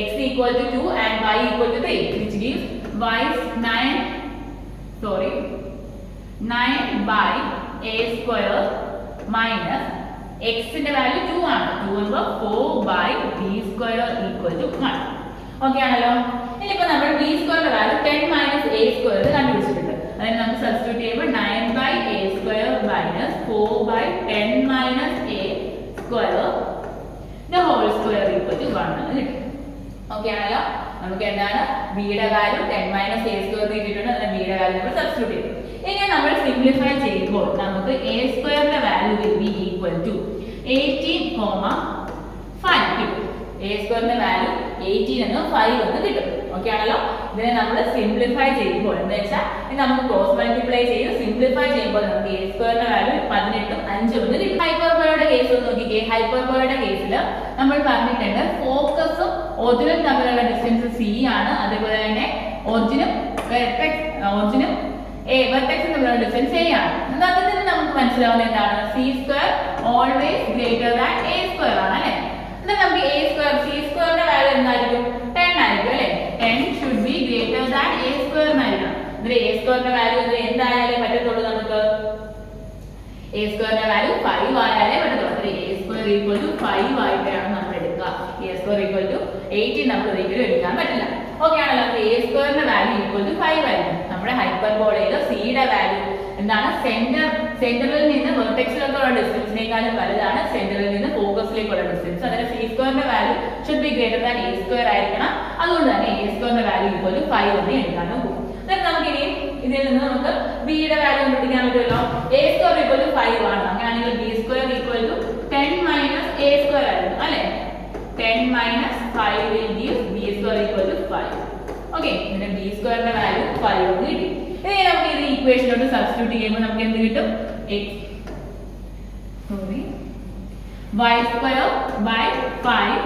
x equal to 2 and y equal to 3 which gives y 9 by a² minus x ന്റെ വാല്യൂ 2 ആണ്. 2 എന്നുമ്പോൾ 4 by b² equal to 1. Okay ആണല്ലോ. ഇനിയിപ്പോ നമ്മൾ b² ന്റെ വാല്യൂ 10 മൈനസ് a² കണ്ടുപിടിച്ചിട്ടുണ്ട്. അതായത് നമുക്ക് സബ്സ്റ്റിറ്റ്യൂട്ട് ചെയ്യുമ്പോൾ 9 by a² minus 4 by 10 minus a² the whole square equal to 1 എന്ന് കിട്ടും. ഓക്കെ ആണല്ലോ. നമുക്ക് എന്താണ് b യുടെ വാല്യൂ 10 മൈനസ് a² കിട്ടിയിട്ടുണ്ട്. അതിനെ b യുടെ വാല്യൂ നമ്മൾ സബ്സ്റ്റിറ്റ്യൂട്ട് ചെയ്തു. ഇനി നമ്മൾ സിംപ്ലിഫൈ ചെയ്യുമ്പോൾ നമുക്ക് a² ന്റെ value will be equal to 18,5 കിട്ടും. a² ന്റെ വാല്യൂ 18 എന്നും 5 എന്നും കിട്ടും. ഓക്കെ ആണല്ലോ. ഇതിനെ നമ്മൾ സിംപ്ലിഫൈ ചെയ്യുമ്പോൾ എന്താ വെച്ചാൽ നമുക്ക് ക്രോസ് മൾട്ടിപ്ലൈ ചെയ്ത് സിംപ്ലിഫൈ ചെയ്യുമ്പോൾ നമുക്ക് a² ന്റെ വാല്യൂ 18ഉം 5ഉം എന്ന് കിട്ടും. ഹൈപ്പർബോളയുടെ കേസ് നോക്കിക്കേ. ഹൈപ്പർബോളയുടെ കേസിൽ നമ്മൾ പറഞ്ഞിട്ടുണ്ട് ഫോക്കസും ഒറിജിനും തമ്മിലുള്ള ഡിസ്റ്റൻസ് c ആണ്. അതേപോലെ തന്നെ ഒറിജിനും വെർട്ടെക്സും തമ്മിലുള്ള ഡിസ്റ്റൻസ് a ആണ്. അതിൽ നിന്ന് നമുക്ക് മനസ്സിലാവുന്ന എന്താണ്? c² always greater than a² ആണ് അല്ലേ. എന്നാൽ നമുക്ക് c² ന്റെ വാല്യൂ എന്തായിരിക്കും? 10 ആയിരിക്കും അല്ലേ. 10 should be greater than a² എന്നായിരിക്കണം. ഇതിൽ a² ന്റെ വാല്യൂ എന്തായാലേ പറ്റത്തുള്ളൂ നമുക്ക്? a² ന്റെ വാല്യൂ 5 ആയാലേ പറ്റത്തുള്ളൂ. a² ഈക്വൽ ടു 5 ആയിട്ടാണ് നമ്മൾ എടുക്കുക. a² ഈക്വൽ ടു 18 നമുക്ക് ഒരിക്കലും എടുക്കാൻ പറ്റില്ല. ഓക്കെ ആണല്ലോ. a² ന്റെ വാല്യൂ ഈക്വൽ ടു 5 ആയിരിക്കും. നമ്മുടെ ഹൈപ്പർബോളയിൽ c യുടെ വാല്യൂ എന്താണ്? സെന്ററിൽ നിന്ന് വെർട്ടെക്സിലേക്കുള്ള ഡിസ്റ്റൻസിനേക്കാളും വലുതാണ് സെന്ററിൽ നിന്ന് ഫോക്കസ് കോൺസിലേക്കുള്ള ഡിസ്റ്റൻസ്. അതായത് സി സ്ക്വയറിന്റെ value should be greater than A square ആയിരിക്കണം. അതുകൊണ്ട് തന്നെ എ സ്ക്വയറിന്റെ വാല്യൂ ഈക്വൽ ടു 5 എന്ന് എടുക്കാൻ നോക്കും. നമുക്ക് ഇനി ഇതിൽ നിന്ന് നമുക്ക് ബിയുടെ വാല്യൂ കണ്ടുപിടിക്കാൻ പറ്റുമല്ലോ. എ സ്ക്വയർ ഈക്വൽ ടു 5 ആണ്. അങ്ങനെയാണെങ്കിൽ b square equal to 10 minus a square ആയിരുന്നു അല്ലേ. 10 minus 5 will give b square equal to 5. Okay, ഇവിടെ b സ്ക്വയറിന്റെ വാല്യൂ 5 എന്ന് കിട്ടി. ഇനി നമുക്ക് ഇത് ഇക്വേഷനിലോട്ട് സബ്സ്റ്റിറ്റ്യൂട്ട് ചെയ്യുമ്പോൾ നമുക്ക് എന്ത് കിട്ടും? y square by 5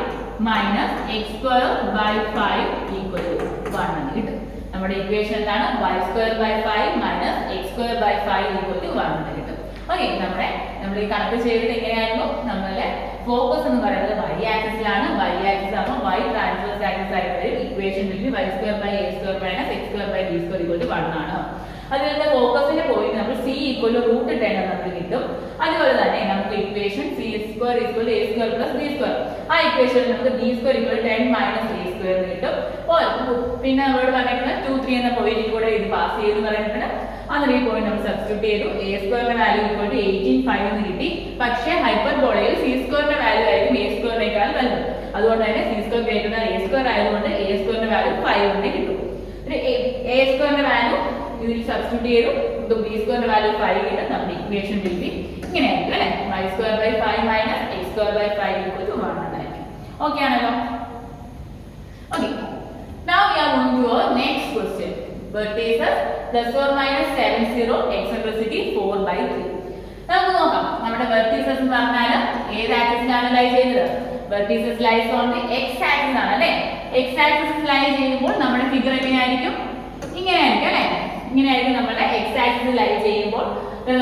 minus x square by 5 equal to 1 എന്ന് കിട്ടും. നമ്മുടെ ഇക്വേഷൻ എന്താണ്? y square by 5 minus x square by 5 equal to 1 എന്ന് കിട്ടും. ഓക്കെ, നമ്മൾ ഈ കണക്ക് ചെയ്തത് എങ്ങനെയായിരുന്നു? നമ്മളെ ഫോക്കസ് എന്ന് പറയുന്നത് y ആക്സിസിലാണ്. y ആക്സിസ് ആകുമ്പോൾ y ട്രാൻസ്വേഴ്സ് ആക്സിസ് ആയിട്ട് വരും. Equation y square by a square minus x square by b square equal to 1 ആണ്. അതിന്റെ ഫോക്കസിന്റെ പോയിന്റ് നമ്മൾ c equal to √10 എന്ന് നമുക്ക് കിട്ടും. അതുപോലെ തന്നെ നമുക്ക് equation c square equal to a square plus b square, ആ ഇക്വേഷനിൽ നമുക്ക് b square equal to 10 minus a square എന്ന് കിട്ടും. പിന്നെ നമ്മളോട് പറഞ്ഞിട്ടുണ്ട് 2, 3 എന്ന പോയിന്റിൽ കൂടെ ഇത് പാസ് ചെയ്തു പറഞ്ഞിട്ടുണ്ട്. അങ്ങനെ ഈ പോയിന്റ് നമ്മൾ സബ്സ്റ്റിറ്റ്യൂട്ട് ചെയ്തു. a സ്ക്വയറിന്റെ വാല്യൂ ഈക്വൽ ടു 18.5 എന്ന് കിട്ടി. പക്ഷേ ഹൈപ്പർബോളയിൽ c സ്ക്വയറിന്റെ വാല്യൂ ആയിരിക്കും a സ്ക്വയറിനേക്കാൾ വലുത്. അതുകൊണ്ട് തന്നെ c square greater than a square ആയതുകൊണ്ട് a സ്ക്വയറിന്റെ വാല്യൂ 5 എന്ന് കിട്ടും. a സ്ക്വയറിന്റെ വാല്യൂ ഇതിൽ സബ്സ്റ്റിറ്റ്യൂട്ട് ചെയ്തു. b സ്ക്വയറിന്റെ വാല്യൂ 5 കിട്ടും. നമ്മുടെ ഇക്വേഷൻ വിൽ ബി ഇങ്ങനെയായിരിക്കും അല്ലേ. y square by 5 minus x square by 5 equal to 1 എന്നായിരിക്കും. ഓക്കെ ആണല്ലോ. Okay, now we are going to our next question. Vertices plus or minus 70, eccentricity 4/3. നമുക്ക് നോക്കാം. നമ്മുടെ vertices എന്ന് പറഞ്ഞാൽ ഏത് ആക്സിസിലാണ് ലൈ ചെയ്യുന്നത്? vertices lies on the x axis ആണ് അല്ലേ. x axis ലൈ ചെയ്യുമ്പോൾ നമ്മുടെ ഫിഗർ എങ്ങനെയായിരിക്കും? ഇങ്ങനെയായിരിക്കും അല്ലേ. ഇങ്ങനെയായിരിക്കും നമ്മുടെ x axis ലൈ ചെയ്യുമ്പോൾ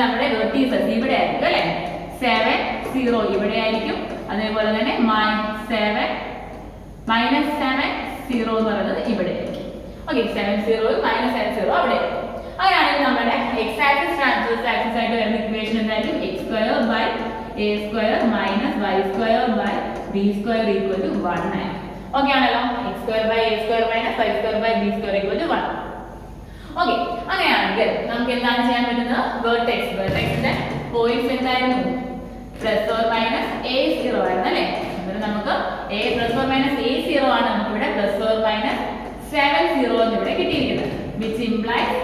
നമ്മുടെ vertices ഇവിടെ ആയിരിക്കും അല്ലേ. 7, 0 ഇവിടെ ആയിരിക്കും. അതേപോലെ തന്നെ -7, -7, 0 എന്ന് പറയുന്നത് ഇവിടെ ആയിരിക്കും. ഓക്കെ, 7, 0 -7, 0 അവിടെ. അങ്ങനെയാണെങ്കിൽ നമ്മുടെ x ആക്സിസ് ട്രാൻസ്വേഴ്സ് ആക്സിസ് ആയിട്ട് വരുന്ന ഇക്വേഷൻ എന്തായിരിക്കും? x square by a square minus y square by b square equal to 1 ആയിരിക്കും. ഓക്കെ ആണല്ലോ. x square by a square minus y square by b square equal to 1. Okay, അങ്ങനെയാണെങ്കിൽ നമുക്ക് എന്താണ് ചെയ്യാൻ പറ്റുന്നത്? വെർട്ടെക്സിന്റെ പോയിന്റ്സ് എന്തായിരുന്നു? പ്ലസ് ഓർ മൈനസ് a0 ആയിരുന്നു അല്ലേ. എന്നിട്ട് നമുക്ക് a plus or minus a0 ആണ് നമുക്ക് ഇവിടെ പ്ലസ് ഓർ മൈനസ് 7, 0 എന്ന് ഇവിടെ കിട്ടിയിരിക്കുന്നത്. Which implies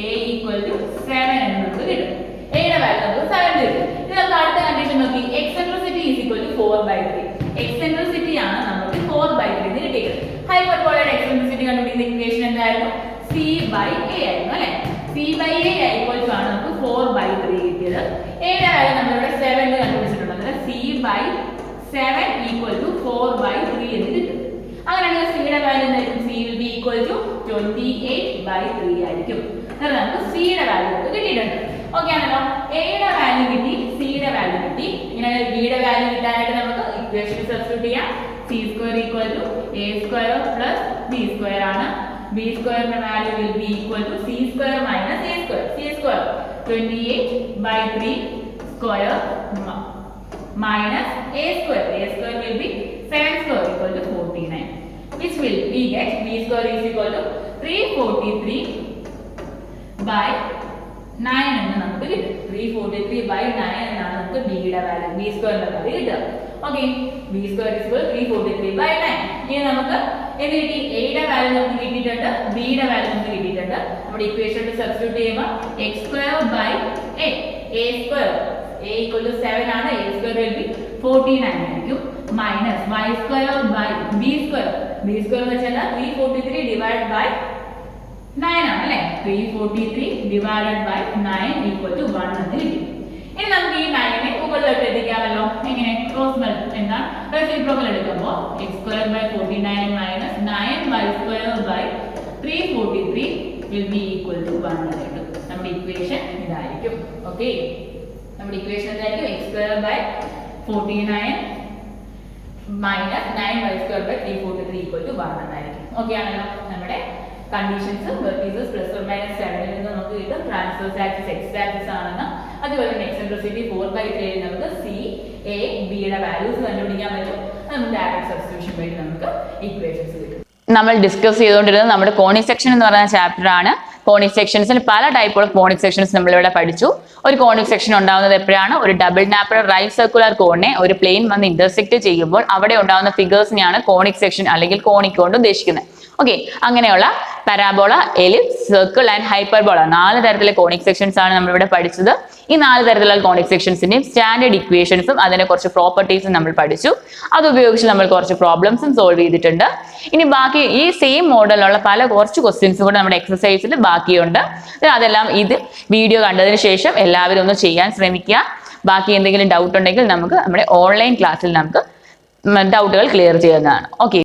a equal to 7 എന്ന് നമുക്ക് കിട്ടും. a യുടെ വാല്യൂ നമുക്ക് 7 കിട്ടും. ഇനി നമുക്ക് അടുത്ത കണ്ടീഷൻ നോക്കി. Eccentricity is equal to 4/3. Eccentricity ആണ് നമുക്ക് 4/3 എന്ന് കിട്ടിയത്. ഹൈപ്പർബോളയുടെ എക്സെൻട്രിസിറ്റി കണ്ടുപിടിക്കുന്ന ഇക്വേഷൻ എന്തായിരുന്നു? c/a ആയിരുന്നു അല്ലേ. c/a ഈക്വൽ ടു ആണ് നമുക്ക് 4/3 കിട്ടിയത്. a യുടെ വാല്യൂ നമ്മൾ ഇവിടെ 7 എന്ന് കണ്ടുപിടിച്ചിട്ടുണ്ട്. അതായത് c/7 ഈക്വൽ ടു 4/3 എന്ന് കിട്ടും. അങ്ങനെയാണെങ്കിൽ c യുടെ വാല്യൂ എന്തായിരിക്കും? c will be equal to 28/3 ആയിരിക്കും. അപ്പോൾ നമുക്ക് c യുടെ വാല്യൂ കിട്ടിയിട്ടുണ്ട്. ഓക്കെ ആണല്ലോ. a യുടെ വാല്യൂ കിട്ടി, c യുടെ വാല്യൂ കിട്ടി. ഇങ്ങനെ b യുടെ വാല്യൂ കിട്ടാനായിട്ട് നമുക്ക് ഇക്വേഷൻ സബ്സ്റ്റിറ്റ്യൂട്ട് ചെയ്യാം. c square equal to a square plus b square ആണ്. b സ്ക്വയറിന്റെ value will be equal to c square minus a square. c square 28/3 square minus a square. A square will be 7 square equal to 49. Which will we get? B square is equal to 343 by 9 എന്ന് നമുക്ക് കിട്ടും. 343 by 9 എന്നാണ് നമുക്ക് b യുടെ value, b സ്ക്വയറിന്റെ value കിട്ടുക. Okay, b square is equal to 343 by 9. ഇനി നമുക്ക് എന്ത് കിട്ടി? a യുടെ വാല്യൂ നമുക്ക് കിട്ടിയിട്ടുണ്ട്, b യുടെ വാല്യൂ നമുക്ക് കിട്ടിയിട്ടുണ്ട്. നമ്മുടെ ഇക്വേഷനിൽ സബ്സ്റ്റിറ്റ്യൂട്ട് ചെയ്യുമ്പോൾ x square by a square a equal to 7 ആണ്. a square will be 49 ആയിരിക്കും. Minus y square by b square. b square എന്ന് വെച്ചാൽ 343 divided by 9 ആണ് അല്ലേ. 343 divided by 9 equal to 1 എന്ന് കിട്ടി. ഇനി നമുക്ക് ഈ 9നെ മുകളിലോട്ട് എത്തിക്കാമല്ലോ. എങ്ങനെ? ക്രോസ് മൾട്ടിപ്ലൈ എന്താണ്? റെസിപ്രോക്കൽ എടുക്കുമ്പോൾ x square by 49 minus 9y square by 343 will be equal to 1 എന്ന് കിട്ടും. നമ്മുടെ ഇക്വേഷൻ ഇതായിരിക്കും. ഓക്കെ, നമ്മുടെ ഇക്വേഷൻ എന്തായിരിക്കും? x square by 49 minus 9y square by 343 equal to 1 എന്നായിരിക്കും. ഓക്കെ ആണല്ലോ. നമ്മുടെ conditions vertices plus or minus 7 ൽ നിന്ന് നമുക്ക് കിട്ടും. ട്രാൻസ്വേഴ്സ് ആക്സിസ് x ആക്സിസ് ആണെന്ന്. അതുപോലെ തന്നെ എക്സെൻട്രിസിറ്റി 4/3 ൽ നമുക്ക് c a b യുടെ വാല്യൂസ് കണ്ടുപിടിക്കാൻ പറ്റും. നമുക്ക് ഡയറക്റ്റ് സബ്സ്റ്റിറ്റ്യൂഷൻ വഴി നമുക്ക് ഇക്വേഷൻസ് കിട്ടും. നമ്മൾ ഡിസ്കസ് ചെയ്തുകൊണ്ടിരുന്നത് നമ്മുടെ കോണി സെക്ഷൻ എന്ന് പറയുന്ന ചാപ്റ്റർ ആണ്. കോണിക് സെക്ഷൻസിന് പല ടൈപ്പ് ഓഫ് കോണിക് സെക്ഷൻസ് നമ്മളിവിടെ പഠിച്ചു. ഒരു കോണിക് സെക്ഷൻ ഉണ്ടാകുന്നത് എപ്പോഴാണ്? ഒരു ഡബിൾ നാപ്പർ റൈറ്റ് സർക്കുലർ കോണിനെ ഒരു പ്ലെയിൻ വന്ന് ഇന്റർസെക്ട് ചെയ്യുമ്പോൾ അവിടെ ഉണ്ടാകുന്ന ഫിഗേഴ്സിനെയാണ് കോണിക് സെക്ഷൻ അല്ലെങ്കിൽ കോണിക് കൊണ്ട് ഉദ്ദേശിക്കുന്നത്. ഓക്കെ, അങ്ങനെയുള്ള parabola, ellipse, circle and hyperbola 4 തരത്തിലെ കോണിക് സെക്ഷൻസ് ആണ് നമ്മളിവിടെ പഠിച്ചത്. ഈ 4 തരത്തിലുള്ള കോണിക് സെക്ഷൻസിന്റെയും സ്റ്റാൻഡേർഡ് ഇക്വേഷൻസും അതിന്റെ കുറച്ച് പ്രോപ്പർട്ടീസും നമ്മൾ പഠിച്ചു. അത് ഉപയോഗിച്ച് നമ്മൾ കുറച്ച് പ്രോബ്ലംസും സോൾവ് ചെയ്തിട്ടുണ്ട്. ഇനി ബാക്കി ഈ സെയിം മോഡലുള്ള കുറച്ച് ക്വസ്റ്റ്യൻസും കൂടെ നമ്മുടെ എക്സസൈസിൽ ബാക്കിയുണ്ട്. അതെല്ലാം ഇത് വീഡിയോ കണ്ടതിന് ശേഷം എല്ലാവരും ഒന്ന് ചെയ്യാൻ ശ്രമിക്കുക. ബാക്കി എന്തെങ്കിലും ഡൗട്ട് ഉണ്ടെങ്കിൽ നമുക്ക് നമ്മുടെ ഓൺലൈൻ ക്ലാസ്സിൽ നമുക്ക് ഡൗട്ടുകൾ ക്ലിയർ ചെയ്യുന്നതാണ്. ഓക്കെ.